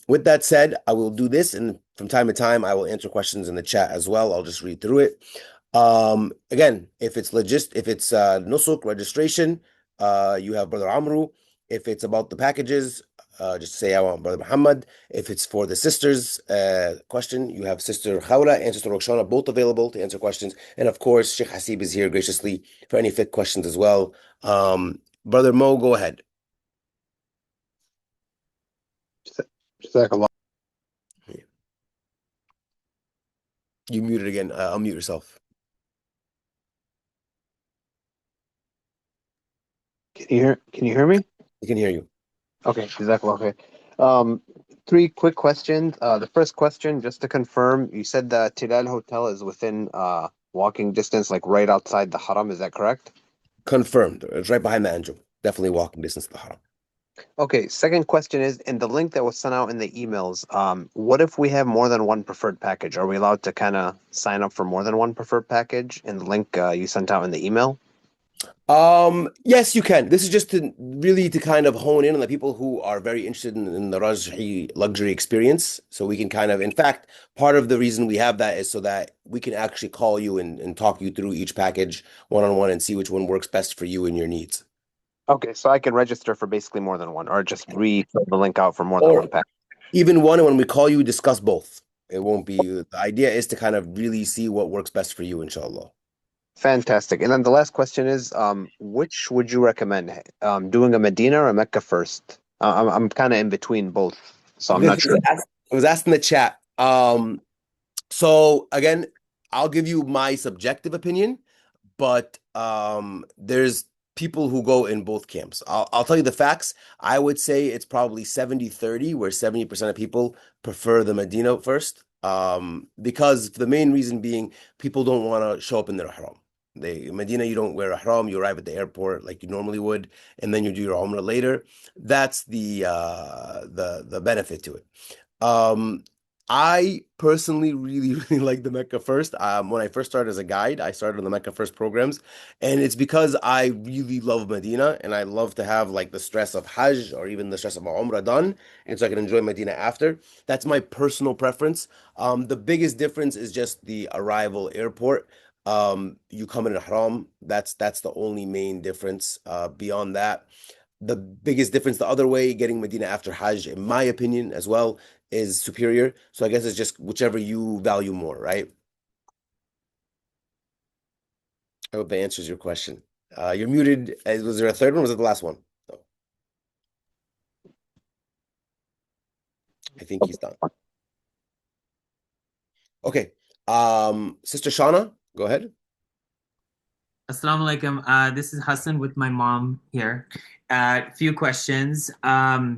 With that said, I will do this, and from time to time, I will answer questions in the chat as well. I'll just read through it. Again, if it's nusuk registration, you have Brother Amru. If it's about the packages, just say I want Brother Muhammad. If it's for the sisters question, you have Sister Khawla and Sister Roxana, both available to answer questions. And of course, Sheikh Hasib is here graciously for any fit questions as well. Brother Mo, go ahead. Jazakallah. You muted again. Unmute yourself. Can you hear me? We can hear you. Okay, Jazakallah khair. Um, three quick questions. The first question, just to confirm, you said the Tilal Hotel is within walking distance, like right outside the Haram. Is that correct? Confirmed. It's right behind the Anjum. Definitely walking distance to the Haram. Okay. Second question is, in the link that was sent out in the emails, what if we have more than one preferred package? Are we allowed to kind of sign up for more than one preferred package in the link you sent out in the email? Yes, you can. This is just to really to kind of hone in on the people who are very interested in the Rajhi luxury experience. So we can kind of, in fact, part of the reason we have that is so that we can actually call you and talk you through each package one on one and see which one works best for you and your needs. Okay, so I can register for basically more than one, or just fill the link out for more than one Or package. even one, and when we call you, discuss both. It won't be, the idea is to kind of really see what works best for you, inshallah. Fantastic. And then the last question is, which would you recommend? Doing a Medina or a Mecca first? I'm kind of in between both, so I'm It not sure. was asked in the chat. So again, I'll give you my subjective opinion, but there's people who go in both camps. I'll tell you the facts. I would say it's probably 70-30, where 70% of people prefer the Medina first. Because the main reason being people don't want to show up in their ihram. Medina, you don't wear a ihram, you arrive at the airport like you normally would, and then you do your umrah later. That's the benefit to it. Um, I personally really, really like the Mecca First. When I first started as a guide, I started on the Mecca First programs, and it's because I really love Medina and I love to have like the stress of Hajj or even the stress of Umrah done, and so I can enjoy Medina after. That's my personal preference. The biggest difference is just the arrival airport. You come in Ihram. That's the only main difference. Beyond that, the biggest difference the other way, getting Medina after Hajj, in my opinion, as well, is superior. So I guess it's just whichever you value more, right? I hope that answers your question. You're muted. Was there a third one? Or was it the last one? Oh, I think he's done. Okay. Sister Shauna, go ahead. Assalamu alaikum. This is Hassan with my mom here. Few questions. For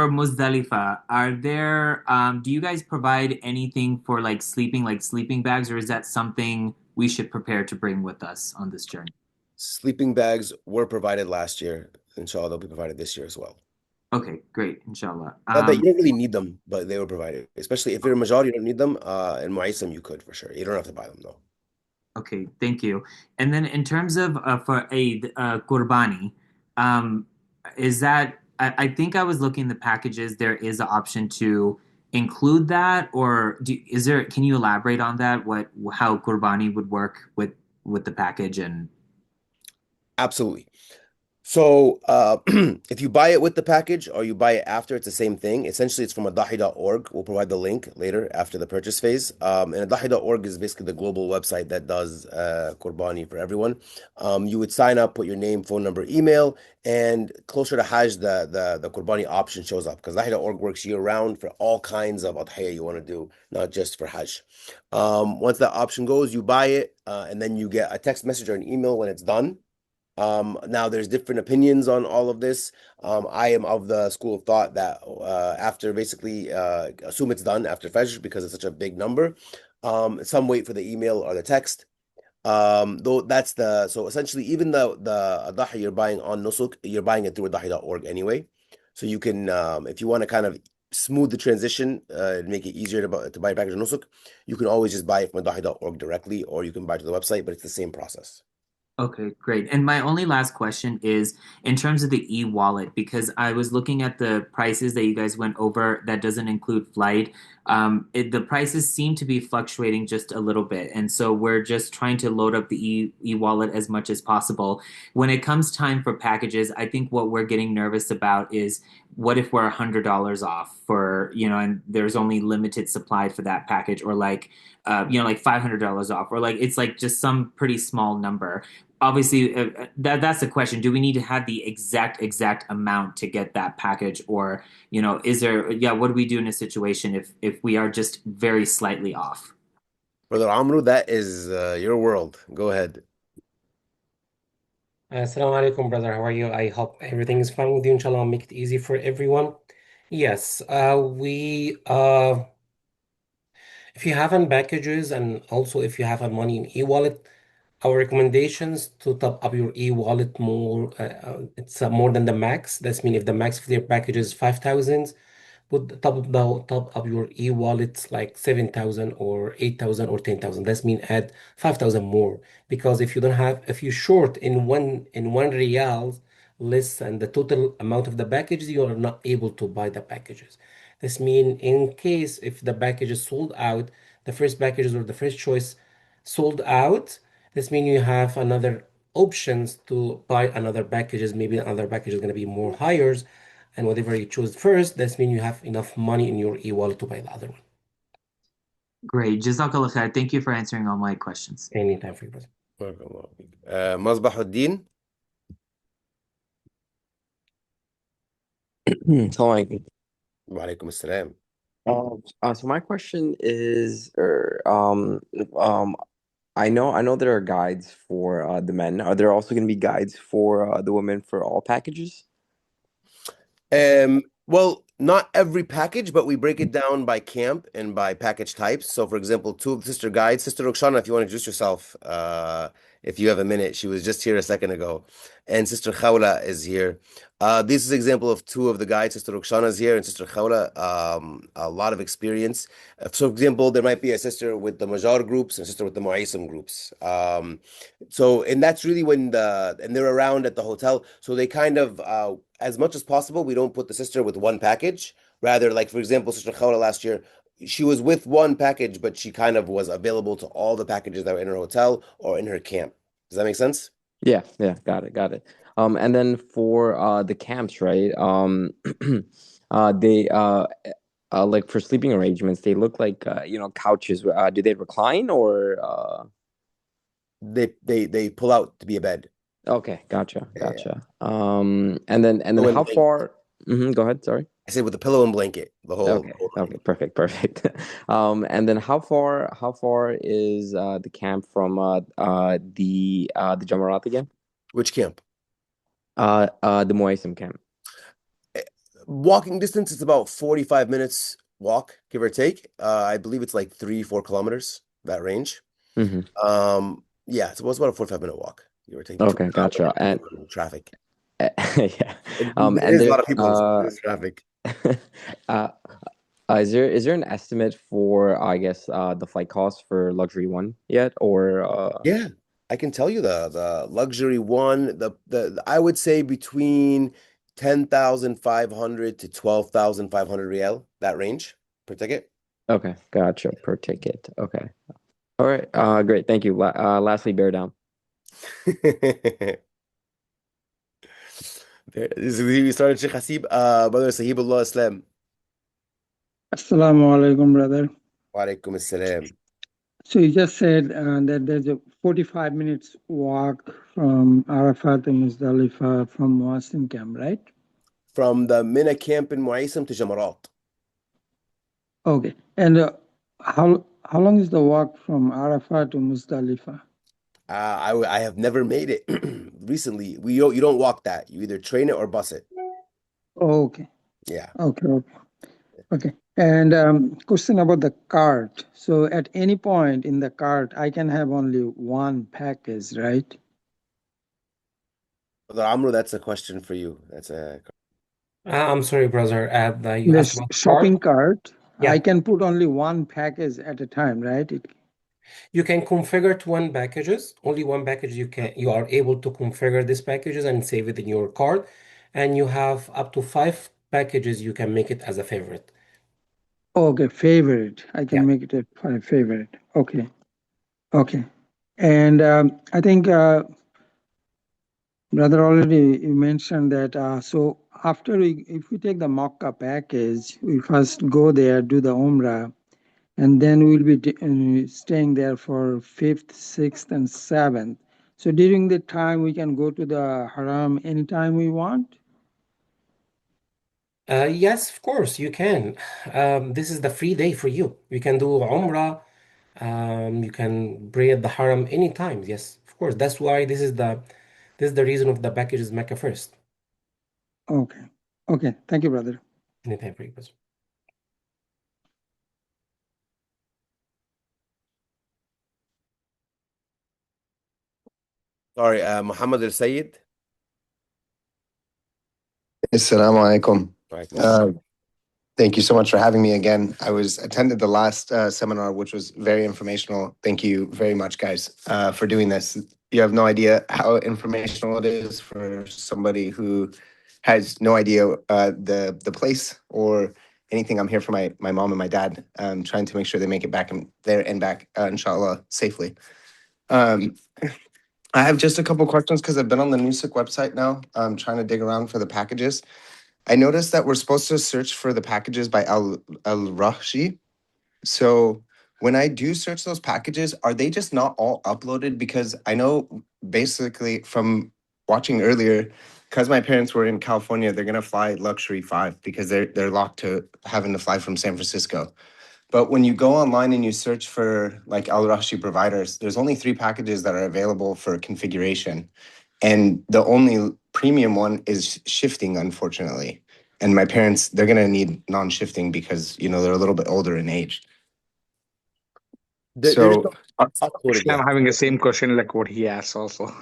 Muzdalifa, do you guys provide anything for like sleeping bags, or is that something we should prepare to bring with us on this journey? Sleeping bags were provided last year. Inshallah, they'll be provided this year as well. Okay, great, inshallah. Not that you don't really need them, but they were provided. Especially if you're a majority, you don't need them. In Mu'aysam, you could for sure. You don't have to buy them though. Okay, thank you. And then in terms of for Eid, Qurbani, um, is that I think I was looking in the packages, there is an option to include that, or is there, can you elaborate on that? How Qurbani would work with the package and Absolutely. So if you buy it with the package or you buy it after, it's the same thing. Essentially, it's from adahi.org. We'll provide the link later after the purchase phase. And adahi.org is basically the global website that does Qurbani for everyone. You would sign up, put your name, phone number, email, and closer to Hajj, the Qurbani option shows up because adahi.org works year round for all kinds of adhiya you want to do, not just for Hajj. Once that option goes, you buy it, and then you get a text message or an email when it's done. Now there's different opinions on all of this. I am of the school of thought that after basically assume it's done after Fajr because it's such a big number. Some wait for the email or the text. Though that's so essentially even the adahi you're buying on Nusuk, you're buying it through adahi.org anyway. So you can if you want to kind of smooth the transition and make it easier to buy a package on Nusuk, you can always just buy it from adahi.org directly, or you can buy it to the website, but it's the same process. Okay, great. And my only last question is in terms of the e-wallet, because I was looking at the prices that you guys went over that doesn't include flight. The prices seem to be fluctuating just a little bit. And so we're just trying to load up the e-wallet as much as possible. When it comes time for packages, I think what we're getting nervous about is what if we're $100 off for, and there's only limited supply for that package, or like $500 off, or like it's like just some pretty small number. Obviously, that's the question. Do we need to have the exact amount to get that package, or is there? Yeah, what do we do in a situation if we are just very slightly off? Brother Amru, that is your world. Go ahead. Assalamu alaikum, brother. How are you? I hope everything is fine with you. Inshallah, I'll make it easy for everyone. Yes, if you have an packages and also if you have a money in e-wallet, our recommendations to top up your e-wallet more, it's more than the max. That's mean if the max for your package is 5,000, put top up your e-wallets like 7,000 or 8,000 or 10,000. That's mean add 5,000 more because if you short in one real less than the total amount of the packages, you are not able to buy the packages. This mean in case if the package is sold out, the first packages or the first choice sold out, this mean you have another options to buy another packages. Maybe another package is going to be more higher, and whatever you choose first, that means you have enough money in your e-wallet to buy the other one. Great. Jazakallah khair. Thank you for answering all my questions. Anytime for you, brother. بارك الله فيك. مصباح الدين. Assalamu وعليكم السلام. So my question is, I know there are guides for the men. Are there also going to be guides for the women for all packages? Well, not every package, but we break it down by camp and by package types. So, for example, two of the sister guides, Sister Roxana, if you want to introduce yourself, if you have a minute, she was just here a second ago, and Sister Khawla is here. This is an example of two of the guides. Sister Roxana is here, and Sister Khawla, a lot of experience. So, for example, there might be a sister with the Majar groups and a sister with the Mu'aysim groups. And that's really and they're around at the hotel. So they kind of, as much as possible, we don't put the sister with one package. Rather, like, for example, Sister Khawla last year, she was with one package, but she kind of was available to all the packages that were in her hotel or in her camp. Does that make sense? Yeah, got it. And then for the camps, right? They like for sleeping arrangements, they look like couches. Do they recline or They pull out to be a bed. Okay, gotcha. Yeah. And then Pillow and how blanket. far? Go ahead, sorry. I said with a pillow and blanket, the whole Okay, perfect. And then how far is the camp from the Jamarat again? Which camp? The Muaysim camp. Walking distance is about 45 minutes walk, give or take. I believe it's like 3-4 kilometers, that range. Mm-hmm. Yeah, so it's about a 45-minute walk, give or take. Okay, gotcha. And traffic. yeah. And And there's a there lot of people, so there's traffic. uh is there an estimate for I guess the flight cost for luxury one yet or Yeah, I can tell you the luxury one, the I would say between 10,500 to 12,500 real, that range per ticket. Okay, gotcha, per ticket. Okay. All right. Great. Thank you. Lastly, bear down. We started Sheikh Hasib, brother Sahibullah Islam. Assalamu alaikum, brother. Wa alaikum assalam. So you just said that there's a 45 minutes walk from Arafat and Muzdalifah from Muasim camp, right? From the Mina camp in Muaysam to Jamarat. Okay. And how long is the walk from Arafat to Muzdalifah? I have never made it recently. You don't walk that. You either train it or bus it. Okay. Yeah. Okay. And question about the cart. So at any point in the cart, I can have only one package, right? Brother Amru, that's a question for you. I'm sorry, brother. You The asked about the shopping cart? cart, Yeah. I can put only one package at a time, right? You can configure to one packages. Only one package you are able to configure these packages and save it in your card. And you have up to 5 packages you can make it as a favorite. Okay, favorite. I can Yeah. make it a favorite. Okay. And I think brother already you mentioned that. So if we take the Makkah package, we first go there, do the Umrah, and then we'll be staying there for 5th, 6th, and 7th. So during the time, we can go to the Haram anytime we want. Yes, of course, you can. This is the free day for you. You can do Umrah. You can pray at the Haram anytime. Yes, of course. That's why this This is the reason of the package is Mecca first. Okay. Okay. Thank you, brother. Anytime for you, brother. Sorry, Muhammad al-Sayyid. Assalamu alaikum. Right. Thank you so much for having me again. I was attended the last seminar, which was very informational. Thank you very much, guys, for doing this. You have no idea how informational it is for somebody who has no idea the place or anything. I'm here for my mom and my dad, trying to make sure they make it back and there and back, inshallah, safely. Um, I have just a couple questions because I've been on the Nusuk website now. I'm trying to dig around for the packages. I noticed that we're supposed to search for the packages by Rajhi. So when I do search those packages, are they just not all uploaded? Because I know basically from watching earlier, because my parents were in California, they're gonna fly Luxury 5 because they're locked to having to fly from San Francisco. But when you go online and you search for like Al Rajhi providers, there's only 3 packages that are available for configuration. And the only premium one is shifting, unfortunately. And my parents, they're gonna need non-shifting because they're a little bit older in age. They're just So not uploaded Actually, I'm yet. having the same question like what he asked also.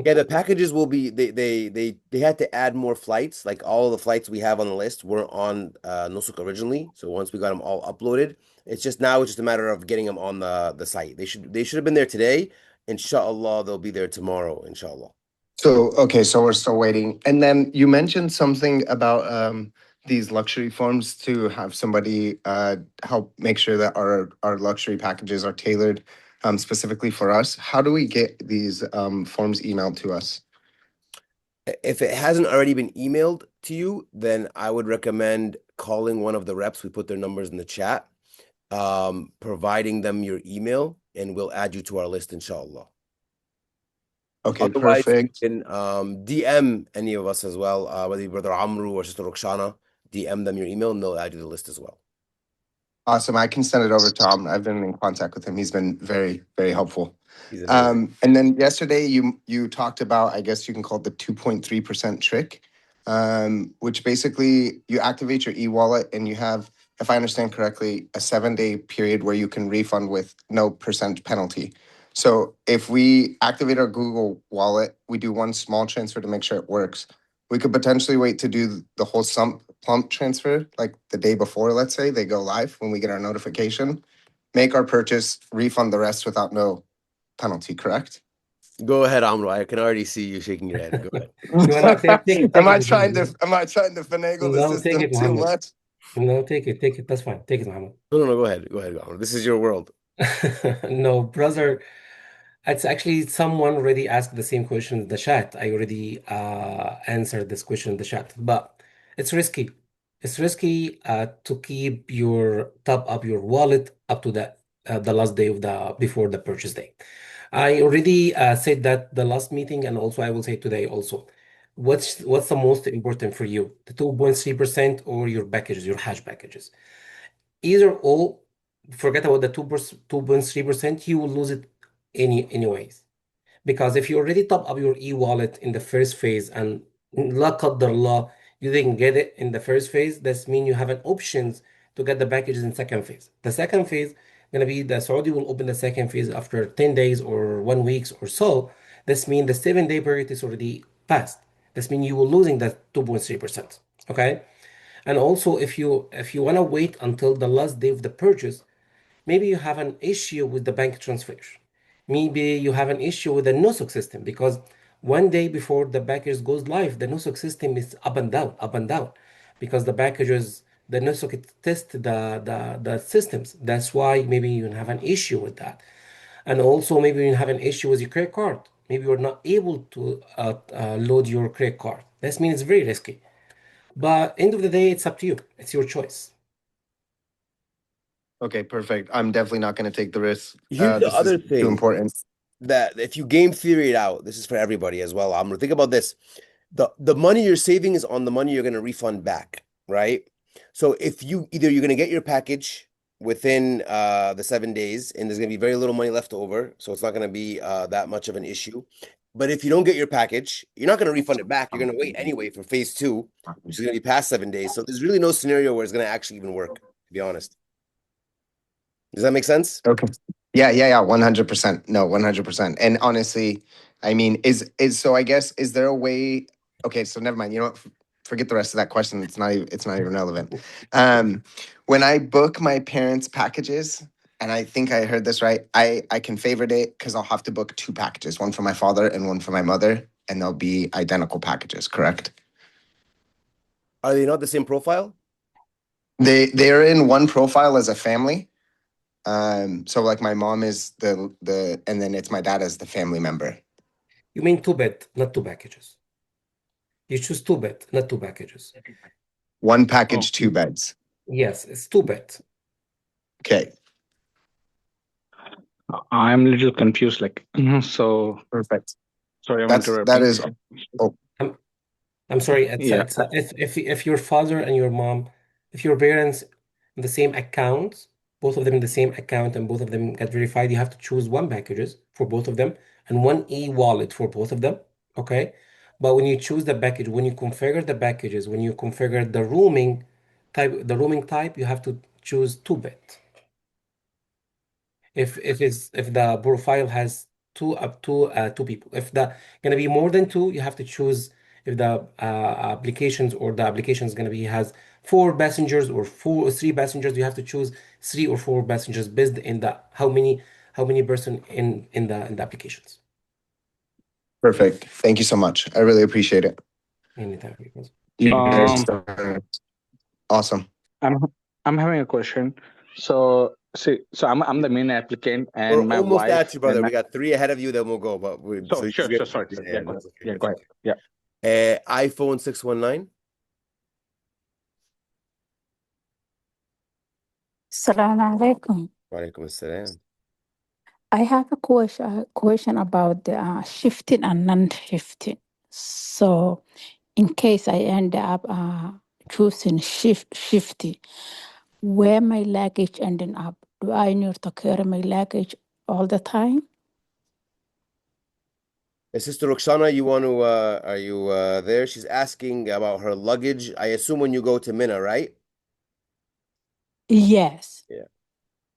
Yeah, the packages will be they had to add more flights. Like all the flights we have on the list were on Nusuk originally. So once we got them all uploaded, it's just a matter of getting them on the site. They should have been there today. Inshallah, they'll be there tomorrow, inshallah. okay, so we're still waiting. And then you mentioned something about these luxury forms to have somebody help make sure that our luxury packages are tailored specifically for us. How do we get these forms emailed to us? If it hasn't already been emailed to you, then I would recommend calling one of the reps. We put their numbers in the chat, providing them your email, and we'll add you to our list, inshallah. Okay, Otherwise, you perfect. can DM any of us as well, whether your brother Amru or sister Roxana, DM them your email and they'll add you to the list as well. Awesome. I can send it over to Tom. I've been in contact with him. He's been very, very helpful. He's amazing. And then yesterday you talked about, I guess you can call it the 2.3% trick, which basically you activate your e-wallet and you have, if I understand correctly, a 7-day period where you can refund with no percent penalty. So if we activate our Google wallet, we do one small transfer to make sure it works. We could potentially wait to do the whole plump transfer like the day before, let's say they go live when we get our notification, make our purchase, refund the rest without no penalty, correct? Go ahead, Amru. I can already see you shaking your head. Go ahead. You wanna take it, Am I it, trying to No, finagle the take system it, too Muhammad. much? No, take it. That's fine. Take it, Muhammad. No, go ahead. Go ahead, Amru. This is your world. No, brother. It's actually someone already asked the same question in the chat. I already answered this question in the chat, but it's risky. It's risky to keep your top up your wallet up to the last day of the before the purchase day. I already said that the last meeting, and also I will say today also. What's the most important for you, the 2.3% or your packages, your Hajj packages? Either or, forget about the 2.3%, you will lose it anyways. Because if you already top up your e-wallet in the first phase and la qaddar Allah, you didn't get it in the first phase, that means you have an options to get the packages in second phase. The second phase gonna be the Saudi will open the second phase after 10 days or 1 week or so. This means the 7-day period is already passed. This means you will losing that 2.3%. Okay. And also, if you want to wait until the last day of the purchase, maybe you have an issue with the bank transfer. Maybe you have an issue with the NUSUC system because one day before the package goes live, the NUSUC system is up and down, because the NUSUC test the systems. That's why maybe you have an issue with that. And also maybe you have an issue with your credit card. Maybe you're not able to load your credit card. That means it's very risky. But end of the day, it's up to you. It's your choice. Okay, perfect. I'm definitely not going to take the risk. Here's the This is other too thing important. that if you game theory it out, this is for everybody as well. Amru, think about this. The money you're saving is on the money you're going to refund back, right? So if you're going to get your package within the 7 days, and there's going to be very little money left over, so it's not going to be that much of an issue. But if you don't get your package, you're not going to refund it back. You're going to wait anyway for phase 2, which is going to be past 7 days. So there's really no scenario where it's going to actually even work, to be honest. Does that make sense? Okay. Yeah, 100%. No, 100%. And honestly, I mean, is so I guess is there a way? Okay, so never mind. You know what? Forget the rest of that question. It's not even relevant. When I book my parents' packages, and I think I heard this right, I can favorite it because I'll have to book 2 packages, one for my father and one for my mother, and they'll be identical packages, correct? Are they not the same profile? They're in one profile as a family. So like my mom is the and then it's my dad as the family member. You mean 2-bed, not 2 packages. You choose 2-bed, not 2 packages. 1 package, 2 beds. Yes, it's 2-bed. Okay, I'm a little confused. So perfect. sorry, I'm That interrupting. is. Oh, I'm sorry. Yeah. If your father and your mom, if your parents in the same account, both of them in the same account, and both of them get verified, you have to choose 1 packages for both of them and 1 e-wallet for both of them. Okay. But when you choose the package, when you configure the packages, when you configure the rooming type, you have to choose 2-bed. If the profile has two people. If the gonna be more than 2, you have to choose if the applications or the application is gonna be has 4 passengers or 3 passengers. You have to choose 3 or 4 passengers based in the how many person in the applications. perfect. Thank you so much. I really appreciate it. Anytime. Because You guys Um, are awesome. I'm having a question. So I'm the main applicant, We're and my almost wife at you, brother. We got 3 ahead of you, then we'll go. But So you sure, get, sorry. yeah, Go no, ahead. it's okay. Yeah, It's go ahead. okay. Yeah. iPhone 619. Assalamu alaikum. Walaikum assalam. I have a question about the shifting and non-shifting. So, in case I end up choosing shifting, where my luggage ending up? Do I need to carry my luggage all the time? Sister Roxana, you want to are you there? She's asking about her luggage. I assume when you go to Mina, right? Yes. Yeah.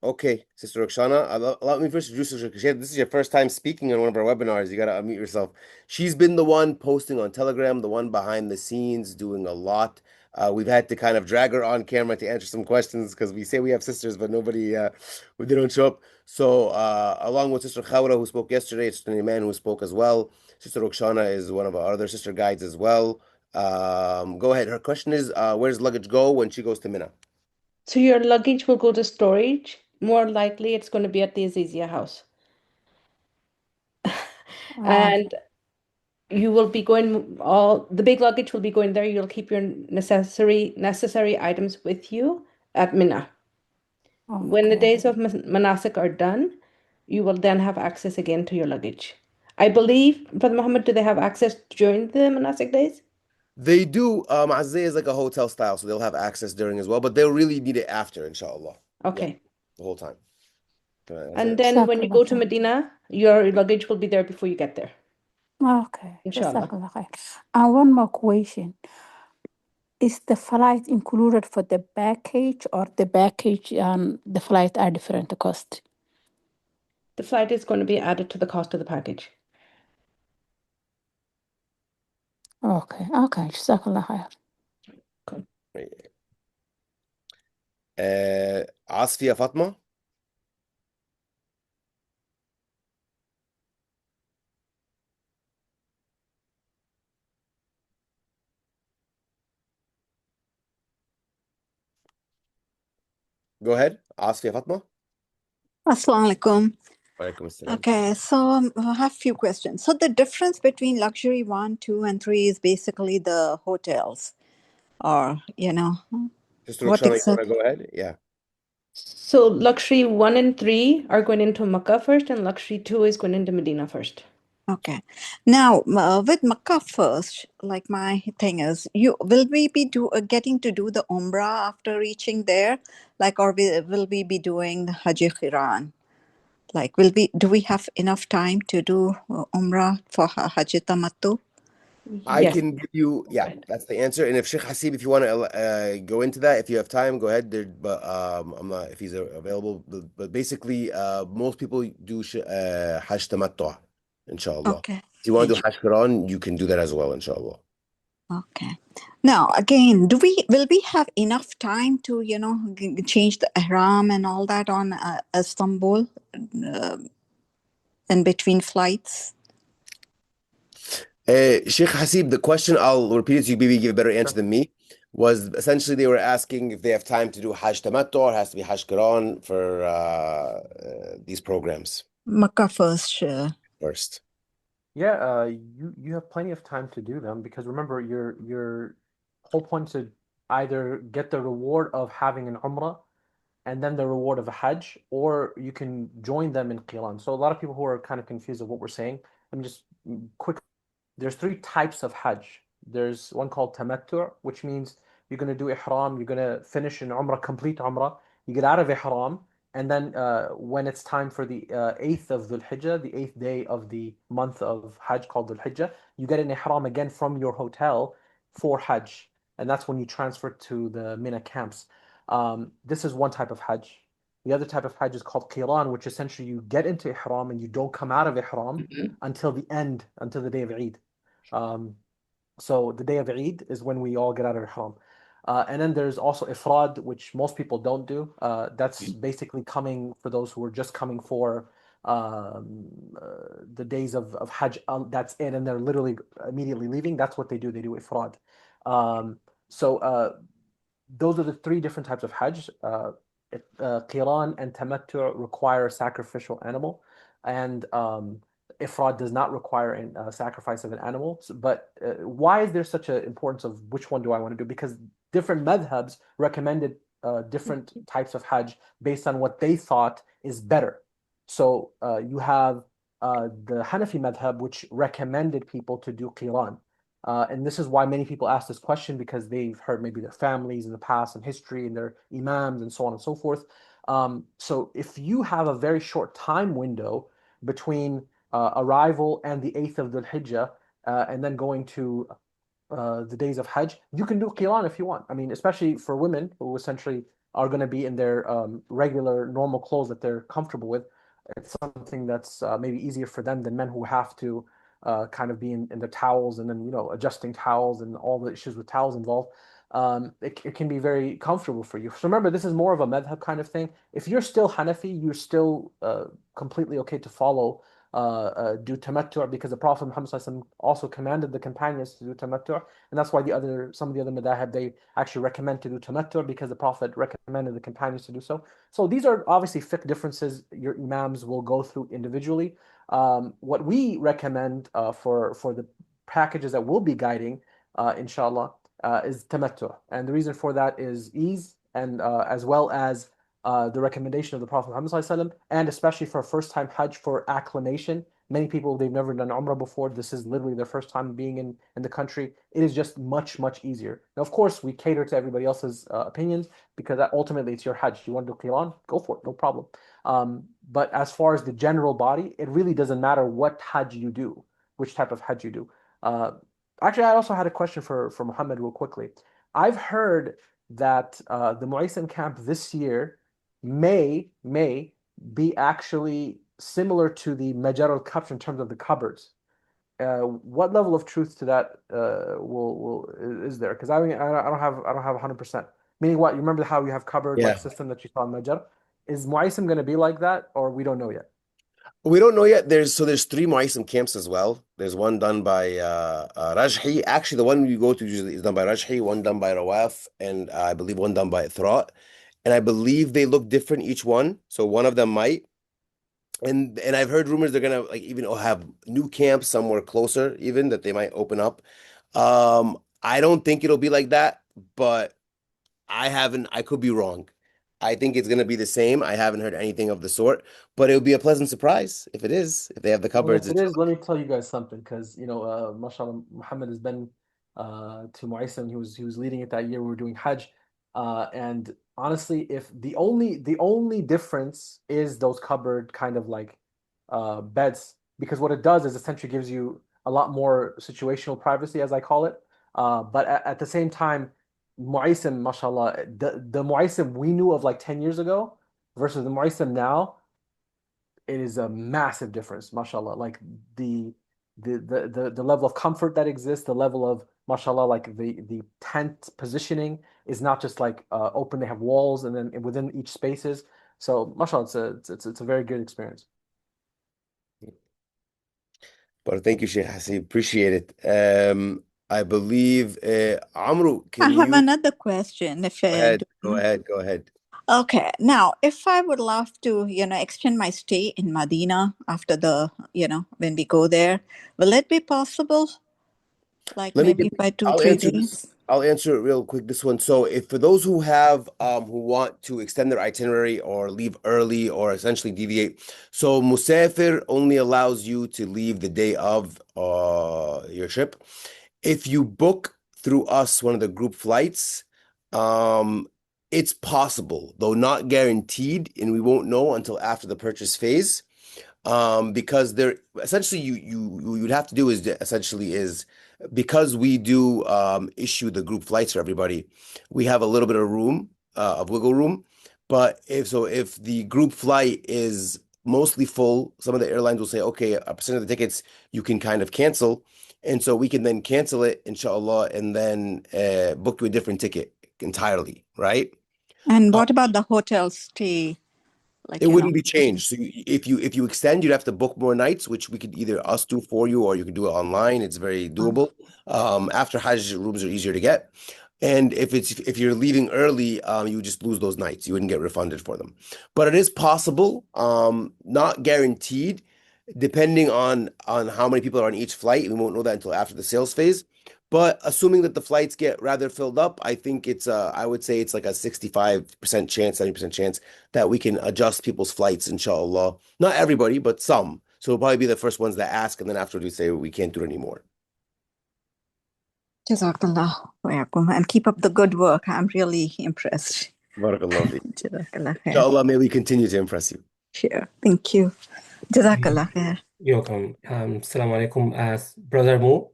Okay, Sister Roxana, allow me first to introduce her. This is your first time speaking on one of our webinars. You gotta unmute yourself. She's been the one posting on Telegram, the one behind the scenes, doing a lot. We've had to kind of drag her on camera to answer some questions because we say we have sisters, but they don't show up. So, along with Sister Khawra, who spoke yesterday, Sister Iman, who spoke as well. Sister Roxana is one of our other sister guides as well. Go ahead. Her question is, where does luggage go when she goes to Mina? So your luggage will go to storage. More likely, it's going to be at the Azizia house. And you will be going all the big luggage will be going there. You'll keep your necessary items with you at Mina. When the days of Manasik are done, you will then have access again to your luggage. I believe, Brother Muhammad, do they have access during the Manasik days? They do. Azay is like a hotel style, so they'll have access during as well, but they'll really need it after, inshallah. Okay. Yeah, the whole time. And then when you go to Medina, your luggage will be there before you get there. Okay. Inshallah. Jazakallah khair. And one more question. Is the flight included for the package, or the package and the flight are different cost? The flight is going to be added to the cost of the package. Okay. Jazakallah khair. Cool. Asfiya Fatma? Go ahead, Asfiya Fatma. Assalamu alaikum. Walaikum assalam. Okay, so I have a few questions. So the difference between luxury 1, 2, and 3 is basically the hotels, or Sister what Roxana, you want to exactly? go ahead? Yeah. So luxury 1 and 3 are going into Makkah first, and luxury 2 is going into Medina first. Okay. Now, with Makkah first, like my thing is, will we be getting to do the Umrah after reaching there, or will we be doing the Hajj Qiran? Like, do we have enough time to do Umrah for Hajj Tamattu? I Yes. can give you, yeah, that's the answer. And if Sheikh Hasib, if you want to go into that, if you have time, go ahead. There, but I'm not if he's available. But basically, most people do Hajj Tamattu, inshallah. Okay. If you want to do Hajj Quran, you can do that as well, inshallah. Okay. Now, again, will we have enough time to, change the ihram and all that on Istanbul in between flights? Sheikh Hasib, the question, I'll repeat it so you maybe give a better answer than me, was essentially they were asking if they have time to do Hajj Tamattu or has to be Hajj Quran for these programs Makkah first. first. Yeah, you have plenty of time to do them because remember your whole point is to either get the reward of having an Umrah and then the reward of a Hajj, or you can join them in Qiran. So a lot of people who are kind of confused of what we're saying, let me just quick. There's three types of Hajj. There's one called Tamattu', which means you're going to do Ihram, you're going to finish an Umrah, complete Umrah, you get out of Ihram, and then when it's time for the 8th of Dhul Hijjah, the 8th day of the month of Hajj called Dhul Hijjah, you get an Ihram again from your hotel for Hajj. And that's when you transfer to the Mina camps. This is one type of Hajj. The other type of Hajj is called Qiran, which essentially you get into Ihram and you don't come out of Ihram until the end, until the day of Eid. So the day of Eid is when we all get out of Ihram. And then there's also Ifrad, which most people don't do. That's basically coming for those who are just coming for the days of Hajj. That's it, and they're literally immediately leaving. That's what they do. They do Ifrad. So those are the three different types of Hajj. Qiran and Tamattu require a sacrificial animal, and Ifrad does not require a sacrifice of an animal. But why is there such an importance of which one do I want to do? Because different madhabs recommended different types of Hajj based on what they thought is better. So you have the Hanafi madhab, which recommended people to do Qiran. And this is why many people ask this question because they've heard maybe their families in the past and history and their imams and so on and so forth. So if you have a very short time window between arrival and the 8th of Dhul Hijjah and then going to the days of Hajj, you can do Qiran if you want. I mean, especially for women who essentially are going to be in their regular, normal clothes that they're comfortable with. It's something that's maybe easier for them than men who have to kind of be in the towels and then, adjusting towels and all the issues with towels involved. It can be very comfortable for you. So remember, this is more of a madhab kind of thing. If you're still Hanafi, you're still completely okay to follow do tamattu' because the Prophet Muhammad also commanded the companions to do tamattu', and that's why some of the other madhab they actually recommend to do tamattu' because the Prophet recommended the companions to do so. So these are obviously fiqh differences your imams will go through individually. What we recommend for the packages that we'll be guiding, inshallah, is tamattu', and the reason for that is ease and as well as the recommendation of the Prophet Muhammad and especially for first-time Hajj for acclimation. Many people, they've never done Umrah before. This is literally their first time being in the country. It is just much, much easier. Now, of course, we cater to everybody else's opinions because ultimately it's your Hajj. You want to do Qiran? Go for it, no problem. But as far as the general body, it really doesn't matter what Hajj you do, which type of Hajj you do. Actually, I also had a question for Muhammad real quickly. I've heard that the Mu'aysim camp this year may be actually similar to the Majar al-Kabsh in terms of the cupboards. What level of truth to that is there? Because I mean, I don't have 100%. Meaning what? You remember how you have cupboard like Yeah. system that you saw in Majar? Is Mu'aysim going to be like that, or we don't know yet? We don't know yet. There's three Mu'aysim camps as well. There's one done by Rajhi. Actually, the one we go to usually is done by Rajhi, one done by Rawaf, and I believe one done by Ithra. And I believe they look different each one. So one of them might. And I've heard rumors they're gonna like even have new camps somewhere closer, even that they might open up. I don't think it'll be like that, but I could be wrong. I think it's gonna be the same. I haven't heard anything of the sort, but it would be a pleasant surprise if it is, if they have the Well, cupboards. if it is, let me tell you guys something, because mashallah, Muhammad has been to Mu'aysim. He was leading it that year. We were doing Hajj, and honestly, if the only difference is those cupboard kind of like beds, because what it does is essentially gives you a lot more situational privacy, as I call it. But at the same time, mu'aysim, mashallah, the mu'aysim we knew of like 10 years ago versus the mu'aysim now, it is a massive difference, mashallah. Like the the level of comfort that exists, the level of mashallah, like the tent positioning is not just like open. They have walls, and then within each spaces. So mashallah, it's a very good experience. But thank you, Sheikh Hasib. Appreciate it. I believe, Amru, I can have you another question, if go I ahead? do. Go ahead. Go ahead. Okay, now if I would love to, extend my stay in Medina after when we go there, will it be possible? Like Let me maybe get, by two, I'll three answer this. days? I'll answer it real quick, this one. So if for those who have who want to extend their itinerary or leave early or essentially deviate, so Musafir only allows you to leave the day of your trip. If you book through us one of the group flights, um it's possible, though not guaranteed, and we won't know until after the purchase phase. Because there essentially you'd have to do is essentially is because we do issue the group flights for everybody, we have a little bit of room of wiggle room. But if the group flight is mostly full, some of the airlines will say, okay, a percent of the tickets you can kind of cancel, and so we can then cancel it, inshallah, and then book you a different ticket entirely, right? And Uh, what about the hotel stay? It Like, wouldn't be changed. So if you extend, you'd have to book more nights, which we could either us do for you or you could do it online. It's very doable. After Hajj, rooms are easier to get. And if you're leaving early, you would just lose those nights. You wouldn't get refunded for them. But it is possible, not guaranteed, depending on how many people are on each flight. We won't know that until after the sales phase. But assuming that the flights get rather filled up, I think I would say it's like a 65% chance, 70% chance that we can adjust people's flights, inshallah. Not everybody, but some. So we'll probably be the first ones that ask, and then afterwards we say we can't do it anymore. Jazakallah wa yakum, and keep up the good work. I'm really impressed. Barakallah fi. Jazakallah khair. Inshallah, may we continue to impress you. Sure. Thank you. Jazakallah khair. You're welcome. Assalamu alaikum. Brother Mo.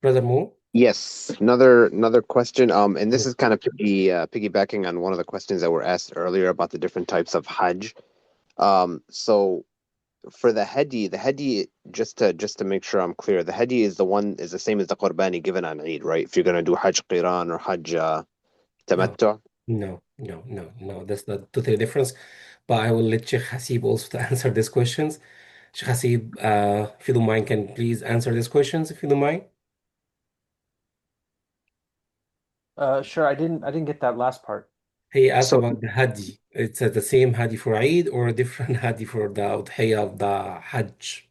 Brother Mo. Yes, another question. And this is kind of piggybacking on one of the questions that were asked earlier about the different types of Hajj. So for the hedi, just to make sure I'm clear, the hedi is the same as the qurbani given on Eid, right? If you're gonna do Hajj Qiran or Hajj Tamattu. No. That's not totally different. But I will let Sheikh Hasib also to answer these questions. Sheikh Hasib, if you don't mind, can please answer these questions if you don't mind? Sure. I didn't get that last part. He asked So about the Hadi. It's the same Hadi for Eid or a different Hadi for the Udhiyah of the Hajj?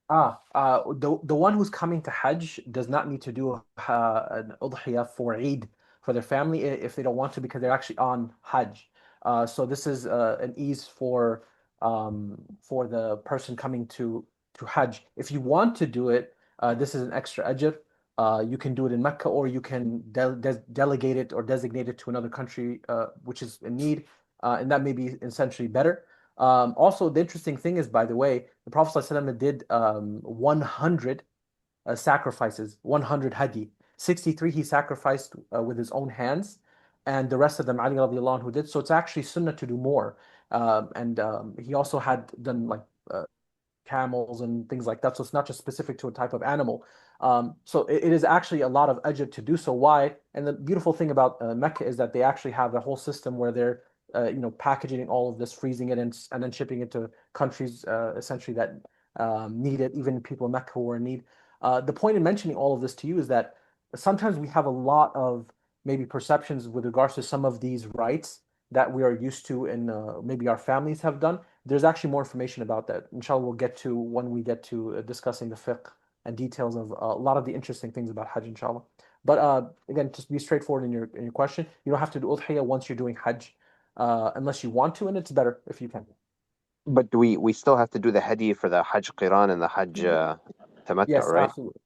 The one who's coming to Hajj does not need to do an udhiyah for Eid for their family if they don't want to, because they're actually on Hajj. So this is an ease for the person coming to Hajj. If you want to do it, this is an extra ajr. You can do it in Mecca, or you can delegate it or designate it to another country which is in need, and that may be essentially better. Also, the interesting thing is, by the way, the Prophet ﷺ did 100 sacrifices, 100 hadi. 63 he sacrificed with his own hands, and the rest of them Ali radiallahu anhu did. So it's actually sunnah to do more. And he also had done like camels and things like that. So it's not just specific to a type of animal. So it is actually a lot of ajr to do so. Why? And the beautiful thing about Mecca is that they actually have a whole system where they're packaging all of this, freezing it, and then shipping it to countries essentially that need it, even people in Mecca who are in need. The point in mentioning all of this to you is that sometimes we have a lot of maybe perceptions with regards to some of these rights that we are used to and maybe our families have done. There's actually more information about that. Inshallah, we'll get to when we get to discussing the fiqh and details of a lot of the interesting things about Hajj, inshallah. But again, just be straightforward in your question. You don't have to do udhiyah once you're doing Hajj, unless you want to, and it's better if you can. but we still have to do the hadi for the Hajj Qiran and the Hajj Tamattu, Yes, right? absolutely.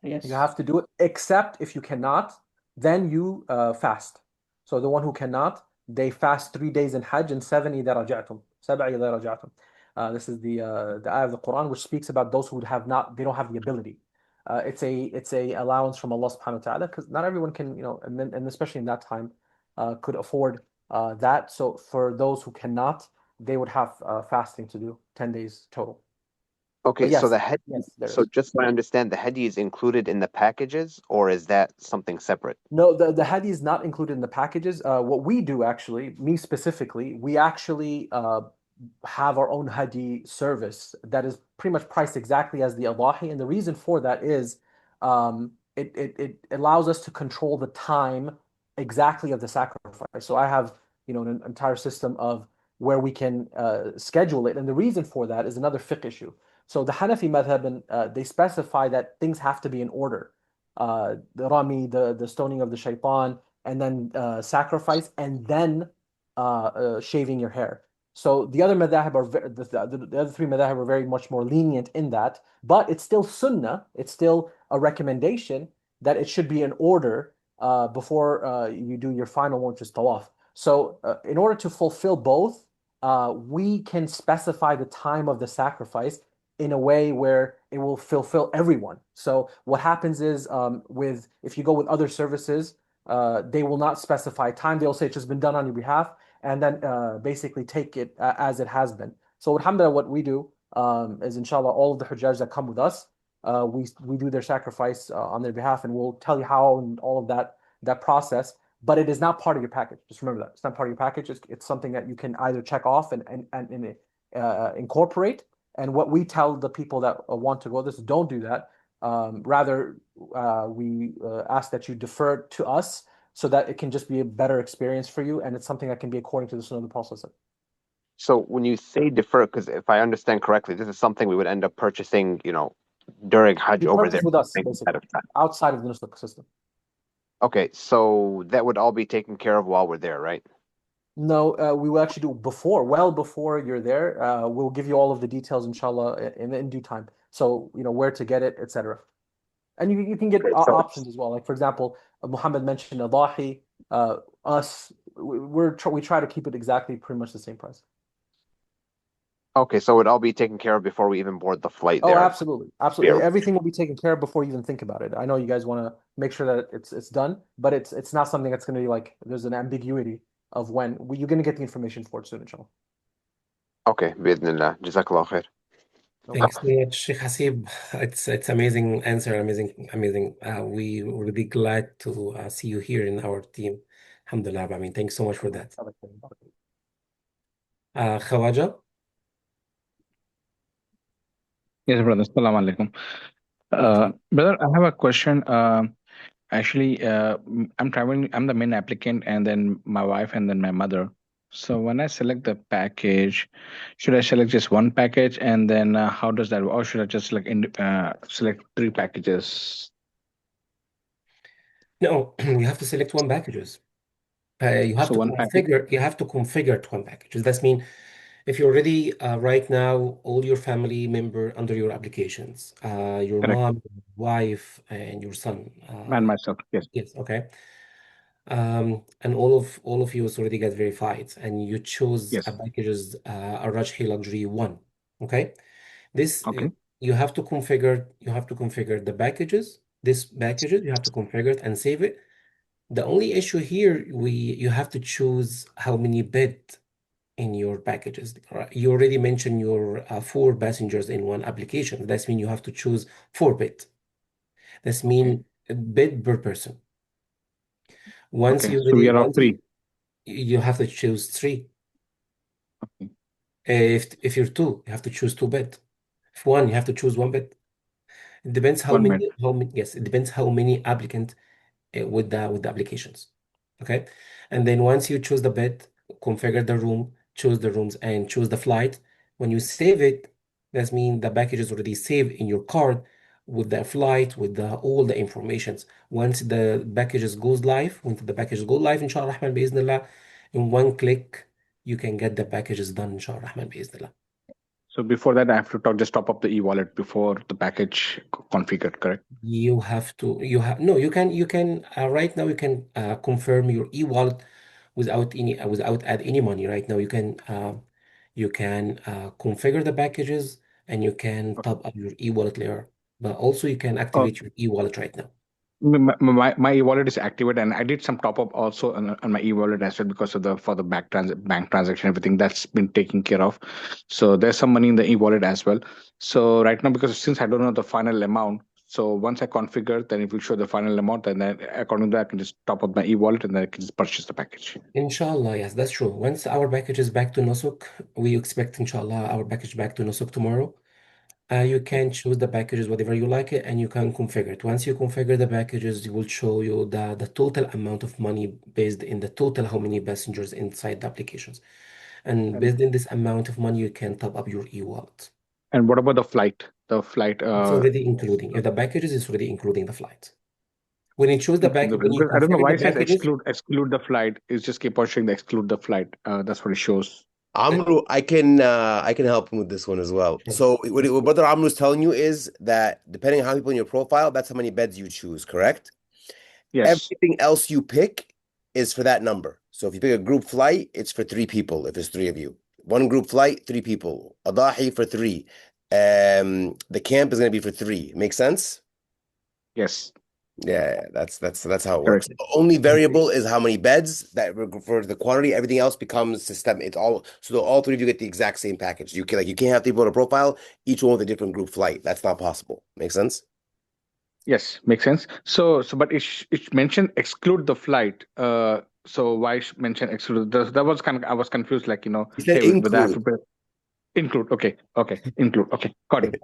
Yes. You have to do it, except if you cannot, then you fast. So the one who cannot, they fast 3 days in Hajj and seven إذا رجعتم. سبع إذا رجعتم. This is the ayah of the Quran which speaks about those who have not, they don't have the ability. It's a allowance from Allah subhanahu wa ta'ala because not everyone can, and especially in that time, could afford that. So for those who cannot, they would have fasting to do, 10 days total. Okay, But so yes, the head, yes, there so is. just so I understand, the hedi is included in the packages, or is that something separate? No, the hadi is not included in the packages. What we do actually, me specifically, we actually have our own hadi service that is pretty much priced exactly as the Adahi. And the reason for that is it allows us to control the time exactly of the sacrifice. So I have, an entire system of where we can schedule it. And the reason for that is another fiqh issue. So the Hanafi madhab, they specify that things have to be in order. The rami, the stoning of the shaitan, and then sacrifice, and then shaving your hair. So the other madhahib are the other three madhahib are very much more lenient in that, but it's still sunnah. It's still a recommendation that it should be in order before you do your final one, which is tawaf. So in order to fulfill both, we can specify the time of the sacrifice in a way where it will fulfill everyone. So what happens is if you go with other services, they will not specify time. They'll say it's just been done on your behalf, and then basically take it as it has been. So alhamdulillah, what we do is inshallah all of the hujjaj that come with us, we do their sacrifice on their behalf, and we'll tell you how and all of that process. But it is not part of your package. Just remember that it's not part of your package. It's something that you can either check off and incorporate. And what we tell the people that want to go this, don't do that. Rather, we ask that you defer to us so that it can just be a better experience for you, and it's something that can be according to the Sunnah of the Prophet. So when you say defer, because if I understand correctly, this is something we would end up purchasing, during Hajj You over purchase there with us, ahead basically, of time. outside of the Nusuk system. Okay, so that would all be taken care of while we're there, right? No, we will actually do well before you're there. We'll give you all of the details, inshallah, in due time. So, where to get it, etc. And you can get Okay, so options as well. Like, for example, Muhammad mentioned Adahi. Us, we try to keep it exactly pretty much the same price. okay, so it would all be taken care of before we even board the flight Oh, there. absolutely. Absolutely. Everything will be taken care of before you even think about it. I know you guys want to make sure that it's done, but it's not something that's going to be like there's an ambiguity of when you're going to get the information for it soon, inshallah. Okay, بإذن Jazakallah khair. No Thanks problem. so much, Sheikh Hasib. It's amazing answer, amazing. We will be glad to see you here in our team. Alhamdulillah. I mean, thanks so much for that. Khawaja? Yes, brother. Assalamu alaikum. Brother, I have a question. Actually, I'm traveling. I'm the main applicant, and then my wife, and then my mother. So when I select the package, should I select just one package, and then how does that work? Or should I just select three packages? No, you have to select one packages. You have So to one package. configure one packages. That means if you're already right now all your family member under your applications, your Correct. mom, wife, and your son. And myself. Yes. Yes, okay. And all of you has already got verified, and you chose a Yes. packages a Rajhi Luxury 1. Okay. This Okay. you have to configure the packages. This packages you have to configure it and save it. The only issue here you have to choose how many bed in your packages. Right? You already mentioned your 4 passengers in one application. That means you have to choose 4 bed. That Okay. means a bed per person. Once Okay. you So we already are all once three. you have to choose 3. Okay. If you're 2, you have to choose 2 bed. If 1, you have to choose 1 bed. It depends One minute. yes, it depends how many applicant with the applications. Okay. And then once you choose the bed, configure the room, choose the rooms, and choose the flight. When you save it, that means the package is already saved in your card with the flight, with all the informations. Once the packages goes live, inshallah rahman biiznillah, in one click, you can get the packages done, inshallah rahman biiznillah. So before that, I have to just top up the e-wallet before the package configured, correct? You have to, no, you can, right now you can confirm your e-wallet without add any money. Right now you can configure the packages and you can top up your e-wallet layer, but also you can activate your e-wallet right now. My e-wallet is activated, and I did some top up also on my e-wallet as well because of the bank transaction, everything that's been taken care of. So there's some money in the e-wallet as well. So right now, because since I don't know the final amount, so once I configure, then it will show the final amount, and then according to that, I can just top up my e-wallet, and then I can just purchase the package. Inshallah, yes, that's true. Once our package is back to Nusuk, we expect inshallah our package back to Nusuk tomorrow. You can choose the packages whatever you like it, and you can configure it. Once you configure the packages, it will show you the total amount of money based in the total how many passengers inside the applications. And And based in this amount of money, you can top up your e-wallet. and what about the flight? The flight. It's already including. If the packages is already including the flight. When you choose the pack, when you Because I don't know configure why the it says packages, exclude the flight. It's just keep on showing the exclude the flight. That's what it shows. Amru, I can help him with this one as well. sure. So what Brother Amru is telling you is that depending on how many people in your profile, that's how many beds you choose, correct? Yes. Everything else you pick is for that number. So if you pick a group flight, it's for 3 people if there's 3 of you. One group flight, 3 people. Adahi for 3. The camp is going to be for 3. Make sense? Yes. Yeah, that's how it Correct. works. The only variable is how many beds that for the quantity. Everything else becomes systemic. It's all so all 3 of you get the exact same package. You can't have 3 people in a profile, each one with a different group flight. That's not possible. Make sense? Yes, makes sense. But it mentioned exclude the flight. So why mention exclude? That was kind of, I was confused. Like, He said hey, with that, include. include. Okay, include. Okay, got it.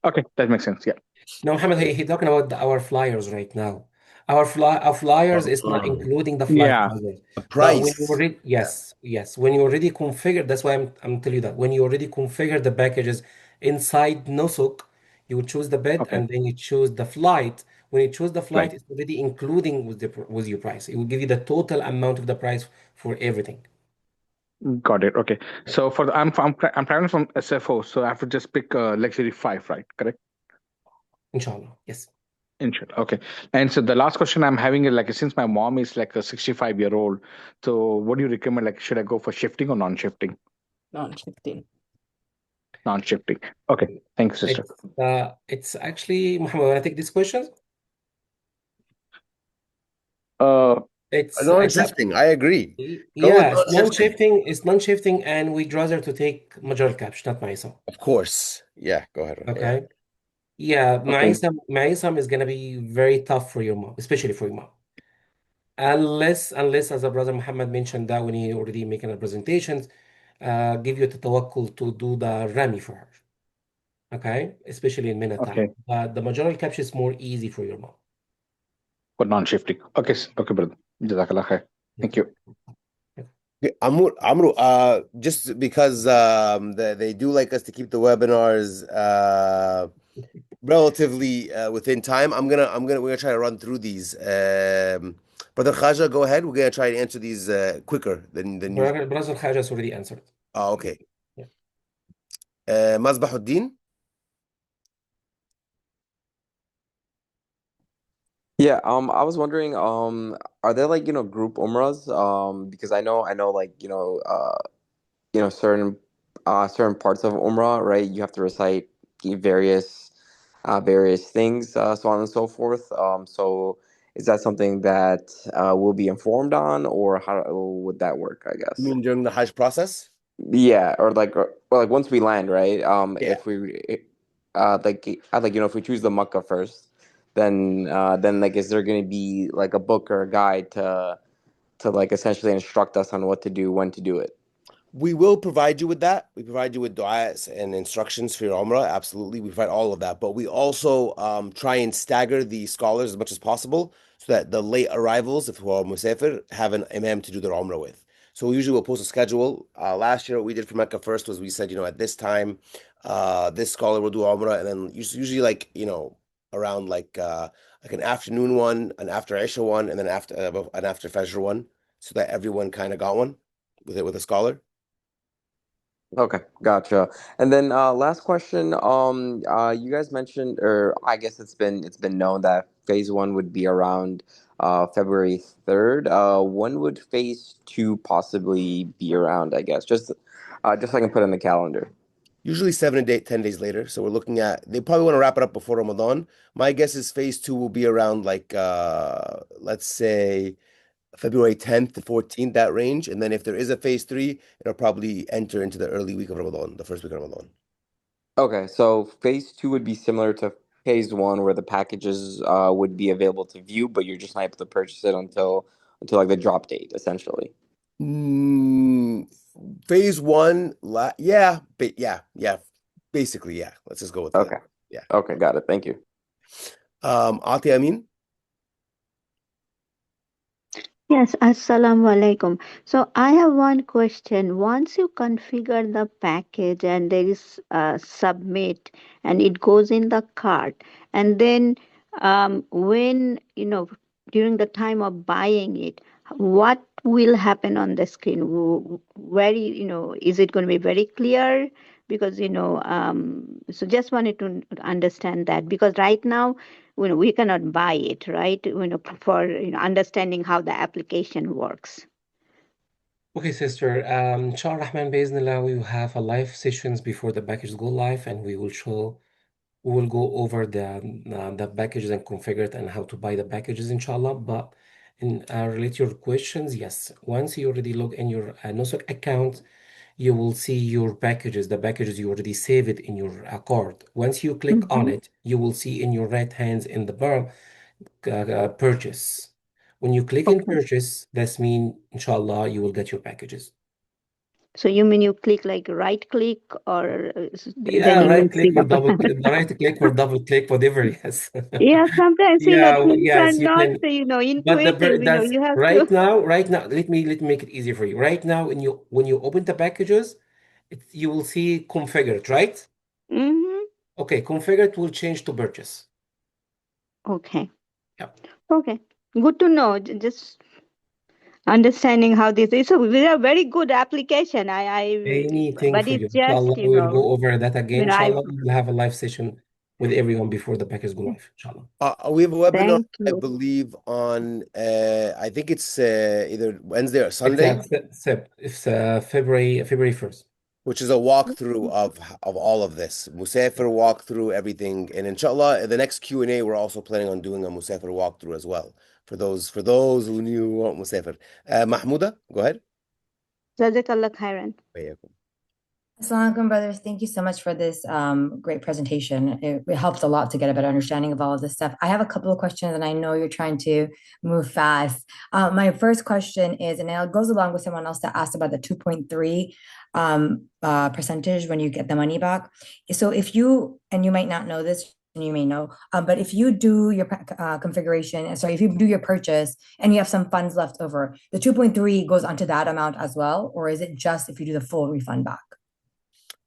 Okay, that makes sense. Yeah. No, Muhammad, he talking about our flyers right now. Our flyers is not including the flight Yeah. charges. The But when you price. already, yes, when you already configure, that's why I'm telling you that when you already configure the packages inside Nusuk, you will choose the bed Okay. and then you choose the flight. When you choose the Right. flight, it's already including with your price. It will give you the total amount of the price for everything. Got it. Okay. So I'm traveling from SFO, so I have to just pick luxury 5, right? Correct. Inshallah, yes. Inshallah. Okay. And so the last question I'm having is like, since my mom is like a 65-year-old, so what do you recommend? Like, should I go for shifting or non-shifting? Non-shifting. Non-shifting. Okay. Thank you, sister. It's actually Muhammad. Wanna take these questions? Uh, It's Non-shifting. I agree. Go with yeah, it's non-shifting. non-shifting. It's non-shifting, and we'd rather to take major caps, not MySum. Of course. Yeah, go ahead. Yeah. Okay. Yeah, okay. MySum is gonna be very tough for your mom, especially for your mom. Unless as a brother Muhammad mentioned that when he already making a presentations, give you the tawakkul to do the Rami for her. Okay, especially in Mina Okay. time. The majority caps is more easy for your mom. For non-shifting. Okay. Okay, brother. Jazakallah khair. Thank you. Okay, Amru, just because they do like us to keep the webinars relatively within time, we're gonna try to run through these. Brother Khaja, go ahead. We're gonna try to answer these quicker than usual. Brother Khaja has already answered. Oh, okay. Yeah. Mazbahuddin. Yeah, I was wondering, are there like, group umras? Because I know like, certain parts of umrah, right? You have to recite the various things, so on and so forth. So is that something that we'll be informed on, or how would that work, I You guess? mean during the Hajj process? Yeah, or like once we land, right? Yeah. If if we choose the Makkah first, then like is there going to be like a book or a guide to like essentially instruct us on what to do, when to do it? We will provide you with that. We provide you with du'as and instructions for your Umrah. Absolutely. We provide all of that. But we also try and stagger the scholars as much as possible so that the late arrivals, if who are Musafir, have an imam to do their Umrah with. So we usually will post a schedule. Last year, what we did for Mecca first was we said, at this time, this scholar will do Umrah. And then usually like, around like an afternoon one, an after Isha one, and then an after Fajr one, so that everyone kind of got one with a scholar. Okay, gotcha. And then last question. You guys mentioned, or I guess it's been known that phase one would be around February 3rd. When would phase two possibly be around, I guess? Just so I can put in the calendar. Usually 10 days later. So we're looking at, they probably want to wrap it up before Ramadan. My guess is phase two will be around like, let's say February 10th to 14th, that range. And then if there is a phase three, it'll probably enter into the early week of Ramadan, the first week of Ramadan. Okay, so phase two would be similar to phase one, where the packages would be available to view, but you're just not able to purchase it until like the drop date, essentially. Mm, phase one, yeah, but yeah, basically, yeah. Let's just go with that. Okay. Yeah. Okay, got it. Thank you. Ati Amin. Yes, Assalamu alaikum. So I have one question. Once you configure the package and there is submit and it goes in the cart, and then when during the time of buying it, what will happen on the screen? Very, is it going to be very clear? Because so just wanted to understand that because right now we cannot buy it, right? For understanding how the application works. Okay, sister. Inshallah Rahman, Bismillah, we will have a live sessions before the package go live, and we will go over the packages and configure it and how to buy the packages, inshallah. But in relate to your questions, yes, once you already log in your Nusuk account, you will see your packages, the packages you already saved in your card. Once you click on it, you will see in your right hands in the bar purchase. When you click in purchase, that's mean, inshallah, you will get your packages. So you mean you click like right click or then Yeah, you will right see click or the double click, right click or double click, whatever, yes. yeah, sometimes things are Yes, you not can. But intuitive, that's you have to right now, let me make it easy for you. Right now, when you open the packages, you will see configured, right? hmm Okay, configured will change to purchase. okay. Yeah. Okay, good to know. Just understanding how this is. So it's a very good application. Anything But for you. it's just, Inshallah, we will go over that again. I Inshallah, we will have a live session with everyone before the package go live. Inshallah. We have a webinar, thank I you. believe, on I think it's either Wednesday or It's Sunday, February 1st. which is a walkthrough of all of this. Musafir walkthrough, everything. And inshallah, the next Q&A, we're also planning on doing a Musafir walkthrough as well. For those who knew what Musafir. Mahmouda, go ahead. Jazakallah khairan. Assalamu alaikum, brothers. Thank you so much for this great presentation. It helped a lot to get a better understanding of all of this stuff. I have a couple of questions, and I know you're trying to move fast. My first question is, and it goes along with someone else that asked about the 2.3 percentage when you get the money back. So if you, and you might not know this, and you may know, but if you do your configuration, sorry, if you do your purchase and you have some funds left over, the 2.3 goes onto that amount as well, or is it just if you do the full refund back?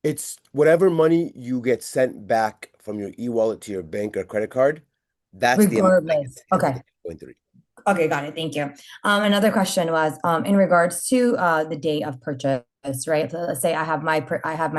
It's whatever money you get sent back from your e-wallet to your bank or credit card, that's the amount that Regardless. gets hit with Okay. the 2.3. Okay, got it. Thank you. Another question was in regards to the day of purchase, right? So let's say I have my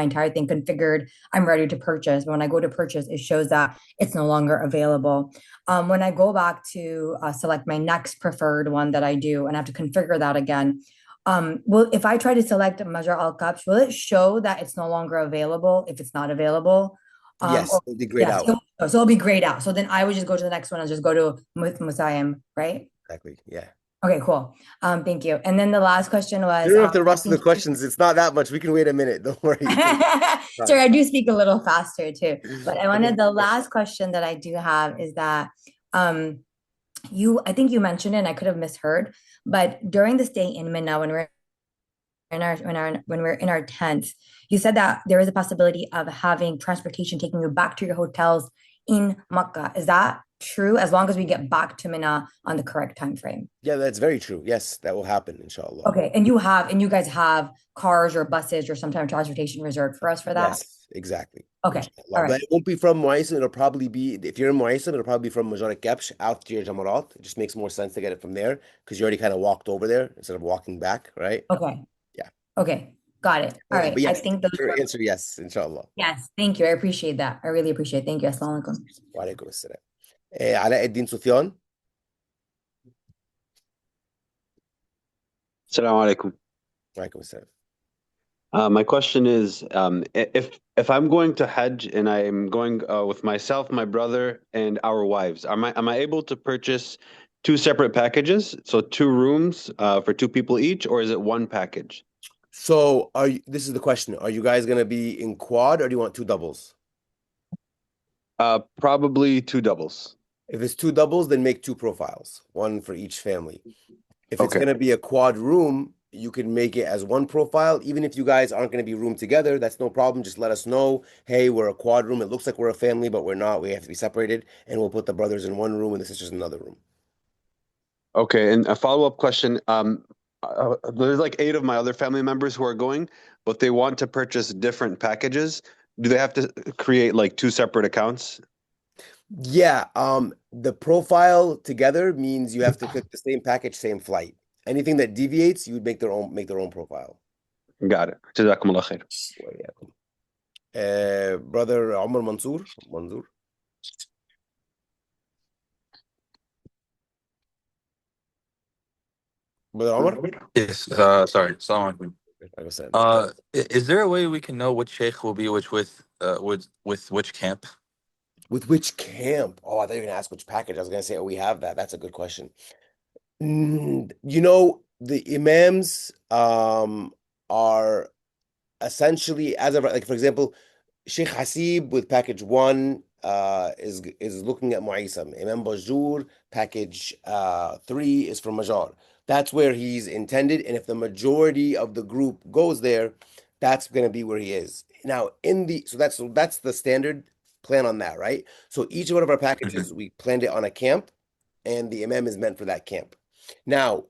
entire thing configured. I'm ready to purchase. But when I go to purchase, it shows that it's no longer available. When I go back to select my next preferred one that I do and I have to configure that again, if I try to select Major Al Kapsh, will it show that it's no longer available if it's not available? Yes, it'll be grayed out. So it'll be grayed out. So then I would just go to the next one and just go to Musayim, right? Exactly. Yeah. Okay, cool. Thank you. And then the last question was You don't have to rush to the questions. It's not that much. We can wait a minute. Don't worry. sorry, I do speak a little faster too. But the last question that I do have is that I think you mentioned it and I could have misheard, but during the stay in Mina when we're in our tents, you said that there is a possibility of having transportation taking you back to your hotels in Makkah. Is that true? As long as we get back to Mina on the correct time frame. Yeah, that's very true. Yes, that will happen, inshallah. Okay, and you guys have cars or buses or some type of transportation reserved for us for that? Yes, exactly. Okay, all right. But it won't be from Muaysim. It'll probably be, if you're in Muaysim, it'll probably be from Major Kapsh out to your Jamarat. It just makes more sense to get it from there because you already kind of walked over there instead of walking back, right? Okay. Yeah. Okay. Got it. All right. But I yes, think those your were, answer, yes, inshallah. yes. Thank you. I appreciate that. I really appreciate it. Thank you. Assalamu alaikum. وعليكم السلام. علاء الدين سفيان. Assalamu alaikum. وعليكم السلام. My question is, if I'm going to Hajj and I'm going with myself, my brother, and our wives, am I able to purchase two separate packages? So two rooms for two people each, or is it one package? So this is the question. Are you guys gonna be in quad or do you want two doubles? Probably two doubles. If it's two doubles, then make two profiles, one for each family. If it's Okay. gonna be a quad room, you can make it as one profile. Even if you guys aren't gonna be roomed together, that's no problem. Just let us know. Hey, we're a quad room. It looks like we're a family, but we're not. We have to be separated, and we'll put the brothers in one room and the sisters in another room. Okay, and a follow-up question. There's like 8 of my other family members who are going, but they want to purchase different packages. Do they have to create like two separate accounts? Yeah, the profile together means you have to click the same package, same flight. Anything that deviates, you would make their own profile. Got it. Jazakumullah khair. Brother Omar Mansour. Brother Omar? Yes, sorry. Assalamu alaikum. Is there a way we can know which sheikh will be with which camp? With which camp? Oh, I thought you were gonna ask which package. I was gonna say, oh, we have that. That's a good question. You know, the imams are essentially as of like, for example, Sheikh Hasib with package 1 is looking at Mu'aysam. Imam Bajur package 3 is from Majar. That's where he's intended, and if the majority of the group goes there, that's going to be where he is. Now, so that's the standard plan on that, right? So each one of our packages, we planned it on a camp, and the imam is meant for that camp. Now,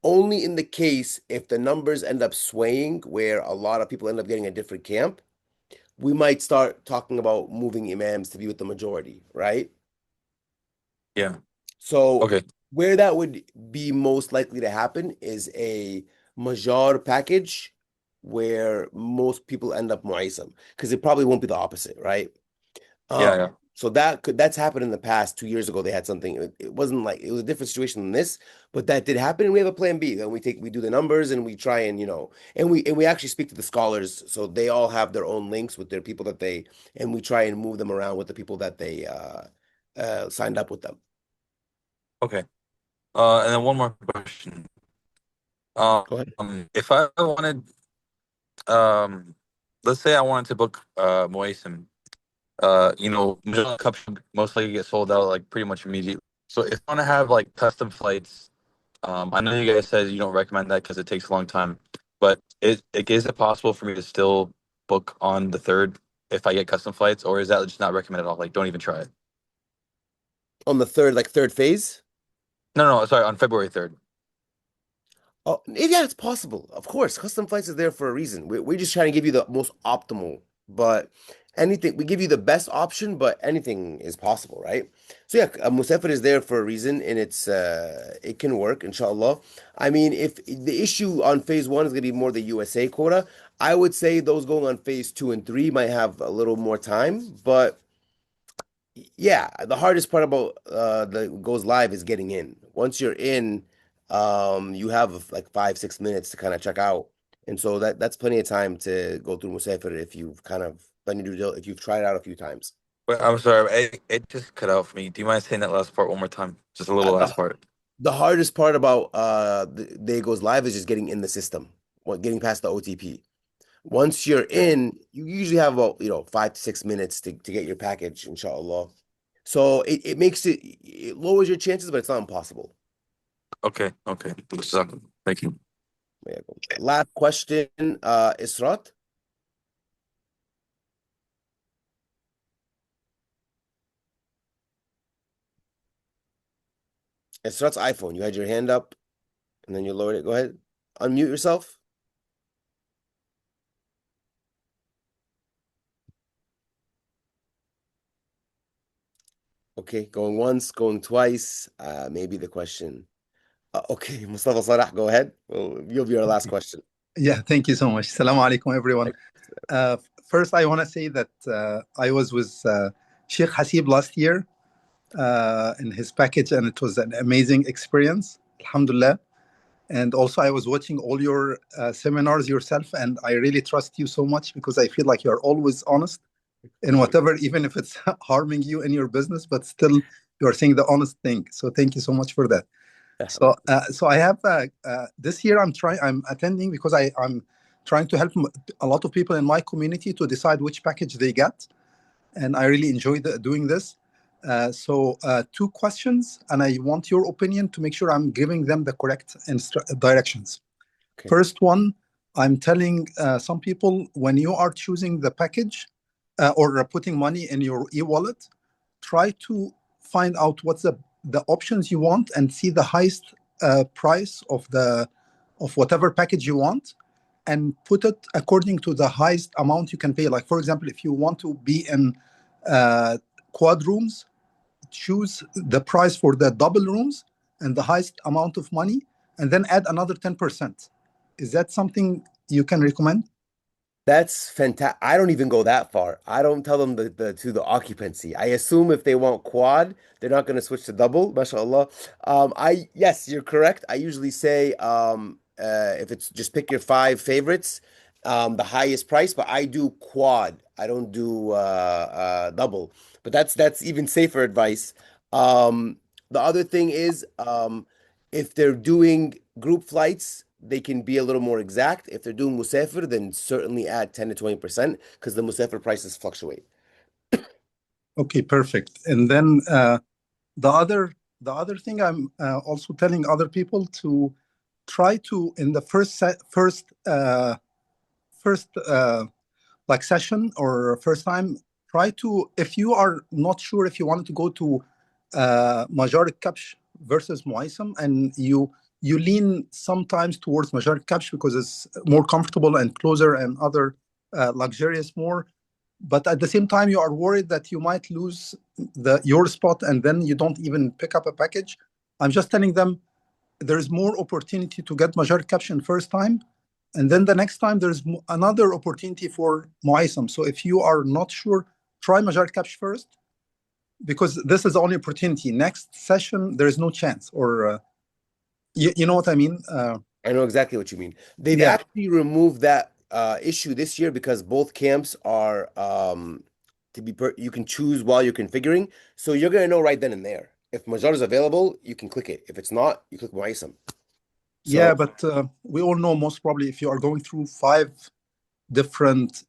only in the case if the numbers end up swaying, where a lot of people end up getting a different camp, we might start talking about moving imams to be with the majority, right? Yeah. So okay, where that would be most likely to happen is a Majar package where most people end up Mu'aysam, because it probably won't be the opposite, right? yeah. So that's happened in the past. 2 years ago, they had something. It wasn't like it was a different situation than this, but that did happen. And we have a plan B. Then we do the numbers and we try and and we actually speak to the scholars, so they all have their own links with their people and we try and move them around with the people that they signed up with them. Okay. And then one more question. Go ahead. If I wanted, let's say I wanted to book Moisim, Magellan Cup should most likely get sold out like pretty much immediately. So if I want to have like custom flights, I know you guys said you don't recommend that because it takes a long time, but is it possible for me to still book on the 3rd if I get custom flights, or is that just not recommended at all? Like, don't even try it. On the third phase? No, sorry, on February 3rd. Oh, yeah, it's possible. Of course, custom flights is there for a reason. We're just trying to give you the most optimal, but we give you the best option, but anything is possible, right? So yeah, Musafir is there for a reason, and it can work, inshallah. I mean, if the issue on phase 1 is going to be more the USA quota, I would say those going on phase 2 and 3 might have a little more time, but yeah, the hardest part about the goes live is getting in. Once you're in, you have like 5-6 minutes to kind of check out, and so that's plenty of time to go through Musafir if you've kind of done your if you've tried it out a few times. Wait, I'm sorry, it just cut out for me. Do you mind saying that last part one more time? Just a little last part. The hardest part about the day it goes live is just getting in the system, getting past the OTP. Once you're in, you usually have about 5 to 6 minutes to get your package, inshallah. So it lowers your chances, but it's not impossible. Okay. Thank you. Last question, Israt. Israt's iPhone. You had your hand up, and then you lowered it. Go ahead. Unmute yourself. Okay, going once, going twice. Maybe the question. Okay, Mustafa Sarah, go ahead. You'll be our last question. Yeah, thank you so much. Assalamu alaikum, everyone. First, I want to say that I was with Sheikh Hasib last year in his package, and it was an amazing experience. Alhamdulillah. And also, I was watching all your seminars yourself, and I really trust you so much because I feel like you're always honest in whatever, even if it's harming you in your business, but still you're saying the honest thing. So thank you so much for that. So I have this year I'm attending because I'm trying to help a lot of people in my community to decide which package they get, and I really enjoy doing this. So two questions, and I want your opinion to make sure I'm giving them the correct directions. Okay. First one, I'm telling some people when you are choosing the package or putting money in your e-wallet, try to find out what's the options you want and see the highest price of whatever package you want, and put it according to the highest amount you can pay. Like, for example, if you want to be in quad rooms, choose the price for the double rooms and the highest amount of money, and then add another 10%. Is that something you can recommend? That's fantastic. I don't even go that far. I don't tell them the occupancy. I assume if they want quad, they're not going to switch to double, mashallah. Yes, you're correct. I usually say if it's just pick your five favorites, the highest price, but I do quad. I don't do double. But that's even safer advice. The other thing is if they're doing group flights, they can be a little more exact. If they're doing Musafir, then certainly add 10 to 20% because the Musafir prices fluctuate. Okay, perfect. And then the other thing I'm also telling other people to try to in the first like session or first time, try to, if you are not sure if you wanted to go to Majority Kapsh versus Muaysam, and you lean sometimes towards Majority Kapsh because it's more comfortable and closer and other luxurious more, but at the same time you are worried that you might lose your spot and then you don't even pick up a package. I'm just telling them there's more opportunity to get Majority Caption first time, and then the next time there's another opportunity for Muaysam. So if you are not sure, try Majority Caption first, because this is the only opportunity. Next session, there is no chance. Or you know what I mean? I know exactly what you mean. They've Yeah. actually removed that issue this year because both camps are you can choose while you're configuring. So you're gonna know right then and there. If Major is available, you can click it. If it's not, you click Muaysam. Yeah, but we all know most probably if you are going through 5 different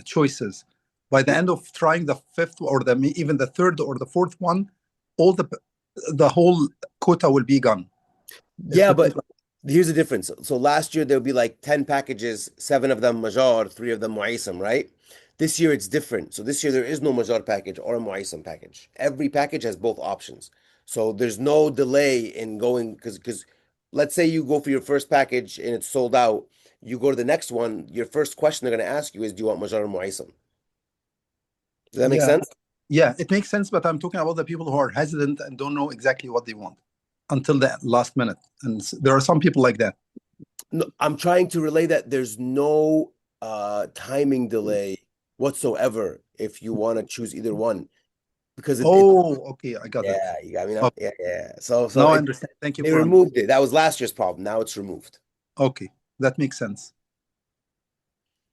choices, by the end of trying the 5th or even the 3rd or the 4th one, all the whole quota will be gone. Yeah, but here's the difference. So last year there'll be like 10 packages, 7 of them Major, 3 of them Muaysam, right? This year it's different. So this year there is no Major package or a Muaysam package. Every package has both options. So there's no delay in going because let's say you go for your first package and it's sold out, you go to the next one, your first question they're going to ask you is, do you want Major or Muaysam? Does that make sense? Yeah, it makes sense, but I'm talking about the people who are hesitant and don't know exactly what they want until the last minute. And there are some people like that. No, I'm trying to relay that there's no timing delay whatsoever if you want to choose either one. Because okay, I got it. Yeah, you got me now. Okay. Yeah. So Now I understand. Thank you they for removed it. That was last year's problem. Now it's removed. Okay, that makes sense.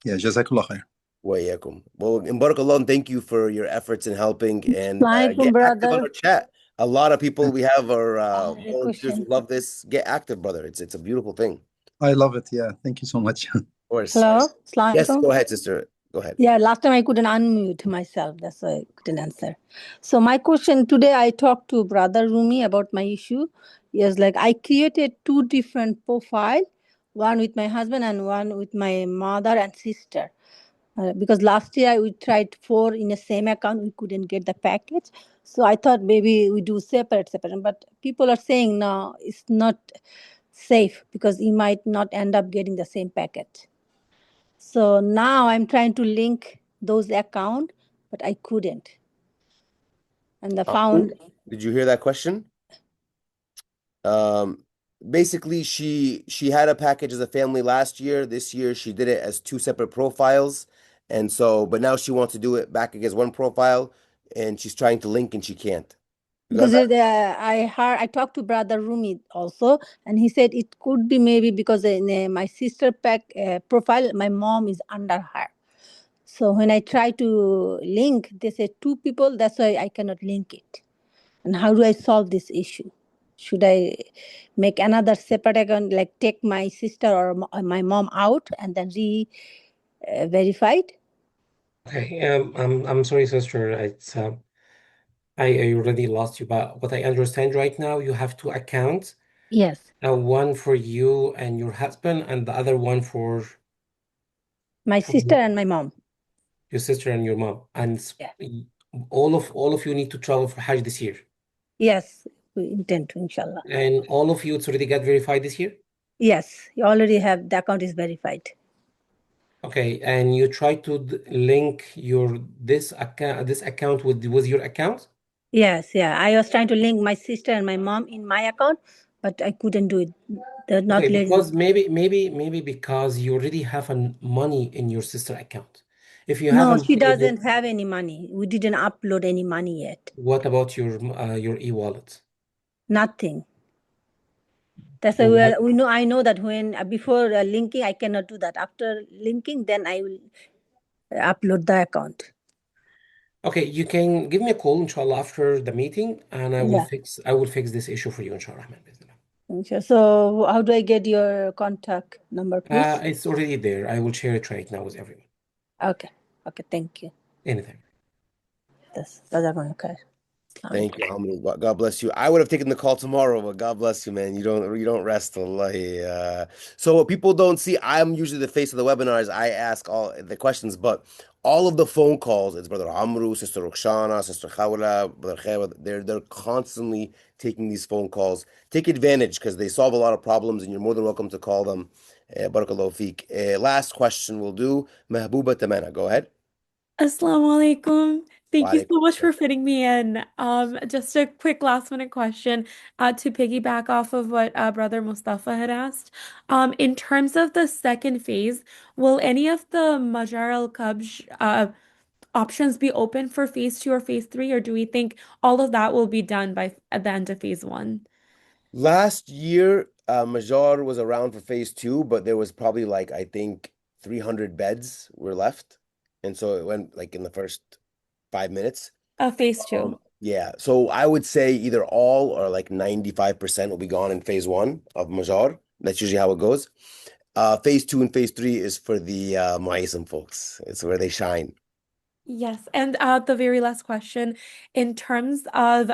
Yeah, Jazakallah khair. Wayakum. Well, in Barakallah, and thank you for your efforts in helping and Assalamualaikum, get active on brother. our chat. A lot of people we have are have a volunteers who question. love this. Get active, brother. It's a beautiful thing. I love it. Yeah, thank you so much. Of course. Hello? Yes, Assalamualaikum. go ahead, sister. Go ahead. Yeah, last time I couldn't unmute myself. That's why I couldn't answer. So my question today, I talked to Brother Rumi about my issue. Yes, like I created 2 different profile, one with my husband and one with my mother and sister. Because last year we tried 4 in the same account, we couldn't get the package. So I thought maybe we do separate. But people are saying no, it's not safe because you might not end up getting the same packet. So now I'm trying to link those accounts, but I couldn't. And I found. Did you hear that question? basically she had a package as a family last year. This year she did it as two separate profiles. And so, but now she wants to do it back against one profile and she's trying to link and she can't. You got Because that? I talked to brother Rumi also, and he said it could be maybe because in my sister pack profile, my mom is under her. So when I try to link, they say two people. That's why I cannot link it. And how do I solve this issue? Should I make another separate account, like take my sister or my mom out and then verified? Okay, I'm sorry, sister. I already lost you, but what I understand right now, you have two accounts. Yes. One for you and your husband, and the other one for My sister and my mom. your sister and your mom. And Yeah. all of you need to travel for Hajj this year. Yes, we intend to, inshallah. And all of you, it's already got verified this year? Yes, you already have the account is verified. Okay, and you try to link this account with your account? Yes, yeah. I was trying to link my sister and my mom in my account, but I couldn't do it. They're not Okay, letting. because maybe because you already have money in your sister account. If you No, haven't, she doesn't have any money. We didn't upload any money yet. what about your e-wallet? Nothing. That's why What? we know. I know that when before linking, I cannot do that. After linking, then I will upload the account. Okay, you can give me a call, inshallah, after the meeting, and Yeah. I will fix this issue for you, inshallah. Sure. So how do I get your contact number, please? It's already there. I will share it right now with everyone. Okay. Okay. Thank you. Anything. That's okay. Thank you, Hamid. God bless you. I would have taken the call tomorrow, but God bless you, man. You don't rest, wallahi. So what people don't see, I'm usually the face of the webinars. I ask all the questions, but all of the phone calls, it's Brother Amru, Sister Roxana, Sister Khawla, Brother Khawa, they're constantly taking these phone calls. Take advantage because they solve a lot of problems, and you're more than welcome to call them. Barakallahu feek. Last question we'll do. Mahbooba Tamana, go ahead. Assalamu alaikum. Thank you so Walaikum much for fitting me in. Just a quick last minute question to piggyback off of what Brother Mustafa had asked. In terms of the second phase, will any of the Majar al-Kabj options be open for phase two or phase three, or do we think all of that will be done by at the end of phase one? Last year, Majar was around for phase two, but there was probably like I think 300 beds were left, and so it went like in the first 5 minutes. Phase two. Yeah, so I would say either all or like 95% will be gone in phase one of Majar. That's usually how it goes. Phase two and phase three is for the Muaysim folks. It's where they shine. Yes, and the very last question, in terms of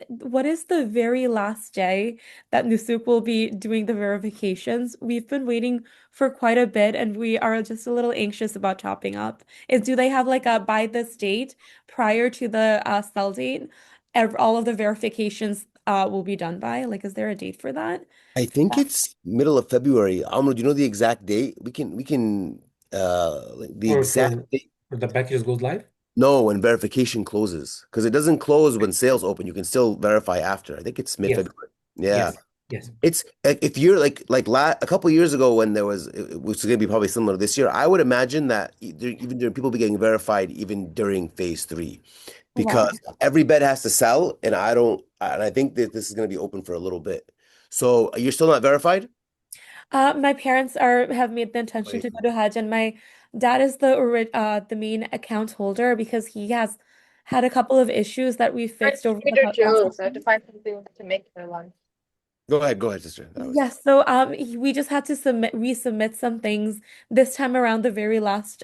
what is the very last day that Nusuk will be doing the verifications? We've been waiting for quite a bit, and we are just a little anxious about topping up. Do they have like a by this date prior to the sell date? All of the verifications will be done by? Like, is there a date for that? I think it's middle of February. Amr, do you know the exact date? We can like the Or exact date. for the packages goes live? No, when verification closes, because it doesn't close when sales open. You can still verify after. I think it's Yes. mid-February. Yeah, Yes. it's if you're like a couple years ago when there was, which is going to be probably similar to this year. I would imagine that even during people be getting verified even during phase three, Wow. because every bed has to sell, and I think that this is going to be open for a little bit. So you're still not verified? My parents have made the intention to go to Hajj, and my dad is the main account holder because he has had a couple of issues that we fixed over the Trader last. Joe's. I have to find something to make their lunch. Go ahead, sister. Yes, so we just had to resubmit some things this time around. The very last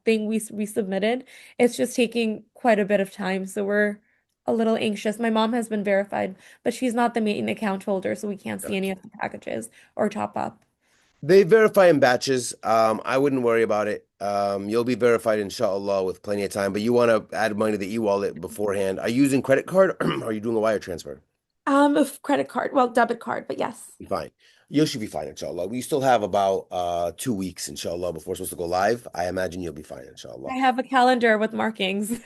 thing we resubmitted, it's just taking quite a bit of time, so we're a little anxious. My mom has been verified, but she's not the main account holder, so we can't see any of the packages or top up. They verify in batches. I wouldn't worry about it. You'll be verified, inshallah, with plenty of time. But you want to add money to the e-wallet beforehand. Are you using credit card or are you doing a wire transfer? Credit card, well, debit card, but yes. Fine. You should be fine, inshallah. We still have about 2 weeks, inshallah, before we're supposed to go live. I imagine you'll be fine, inshallah. I have a calendar with markings.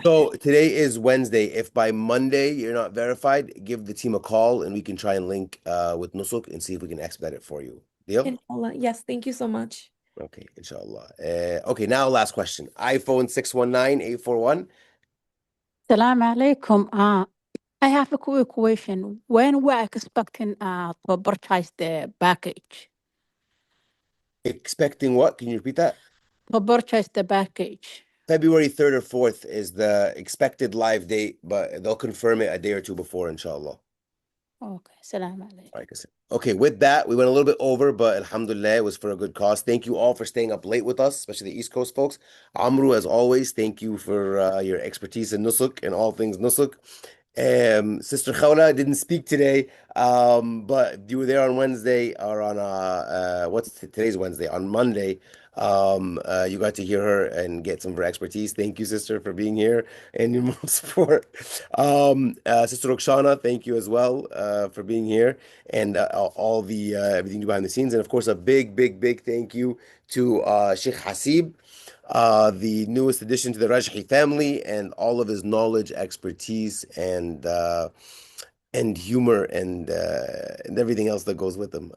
So today is Wednesday. If by Monday you're not verified, give the team a call and we can try and link with Nusuk and see if we can expedite it for you. Deal? Inshallah. Yes, thank you so much. Okay, inshallah. Okay, now last question. iPhone 619-841. Salam alaikum. I have a quick question. When we're expecting to purchase the package? Expecting what? Can you repeat that? To purchase the package. February 3rd or 4th is the expected live date, but they'll confirm it a day or two before, inshallah. Okay, salam alaikum. Like I said. Okay, with that, we went a little bit over, but alhamdulillah, it was for a good cause. Thank you all for staying up late with us, especially the East Coast folks. Amru, as always, thank you for your expertise in Nusuk and all things Nusuk. Sister Khawla didn't speak today, but you were there on Wednesday or on today's Wednesday, on Monday. You got to hear her and get some of her expertise. Thank you, sister, for being here and your mom support. Sister Roxana, thank you as well for being here and all the everything you do behind the scenes. And of course, a big, big, big thank you to Sheikh Hasib, the newest addition to the Rajhi family, and all of his knowledge, expertise, and humor and everything else that goes with them.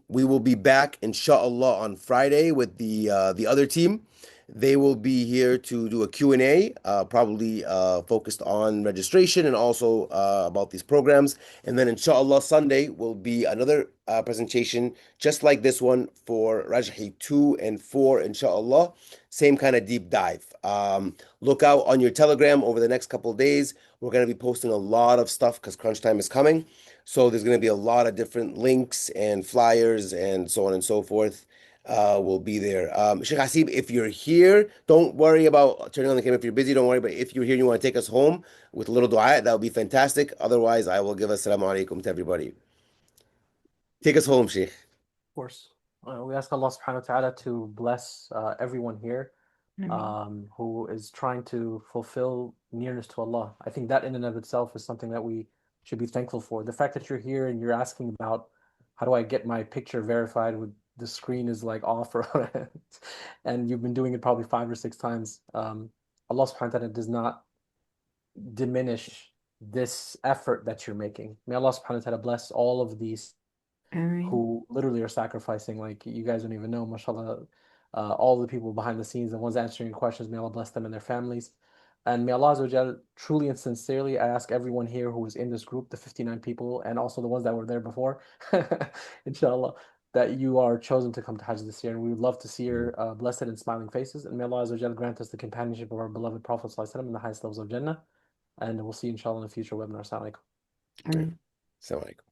We will be back, inshallah, on Friday with the other team. They will be here to do a Q&A, probably focused on registration and also about these programs. And then, inshallah, Sunday will be another presentation just like this one for Rajhi 2 and 4, inshallah. Same kind of deep dive. Look out on your Telegram over the next couple of days. We're going to be posting a lot of stuff because crunch time is coming. So there's going to be a lot of different links and flyers and so on and so forth. Will be there. Sheikh Hasib, if you're here, don't worry about turning on the camera. If you're busy, don't worry. But if you're here and you want to take us home with a little dua, that would be fantastic. Otherwise, I will give assalamu alaikum to everybody. Take us home, Sheikh. Of course. We ask Allah subhanahu wa ta'ala to bless everyone here who is trying to fulfill nearness to Allah. I think that in and of itself is something that we should be thankful for. The fact that you're here and you're asking about how do I get my picture verified with the screen is like off or and you've been doing it probably 5 or 6 times. Allah subhanahu wa ta'ala does not diminish this effort that you're making. May Allah subhanahu wa ta'ala bless all of these who literally are sacrificing, like you guys don't even know, mashallah, all the people behind the scenes, the ones answering your questions, may Allah bless them and their families. And may Allah Azza wa Jal, truly and sincerely, I ask everyone here who is in this group, the 59 people, and also the ones that were there before, inshallah, that you are chosen to come to Hajj this year. And we would love to see your blessed and smiling faces. And may Allah Azza wa Jal grant us the companionship of our beloved Prophet Sallallahu Alaihi Wasallam in the highest levels of Jannah. And we'll see you, inshallah, in a future webinar. Assalamu alaikum. Assalamu alaikum.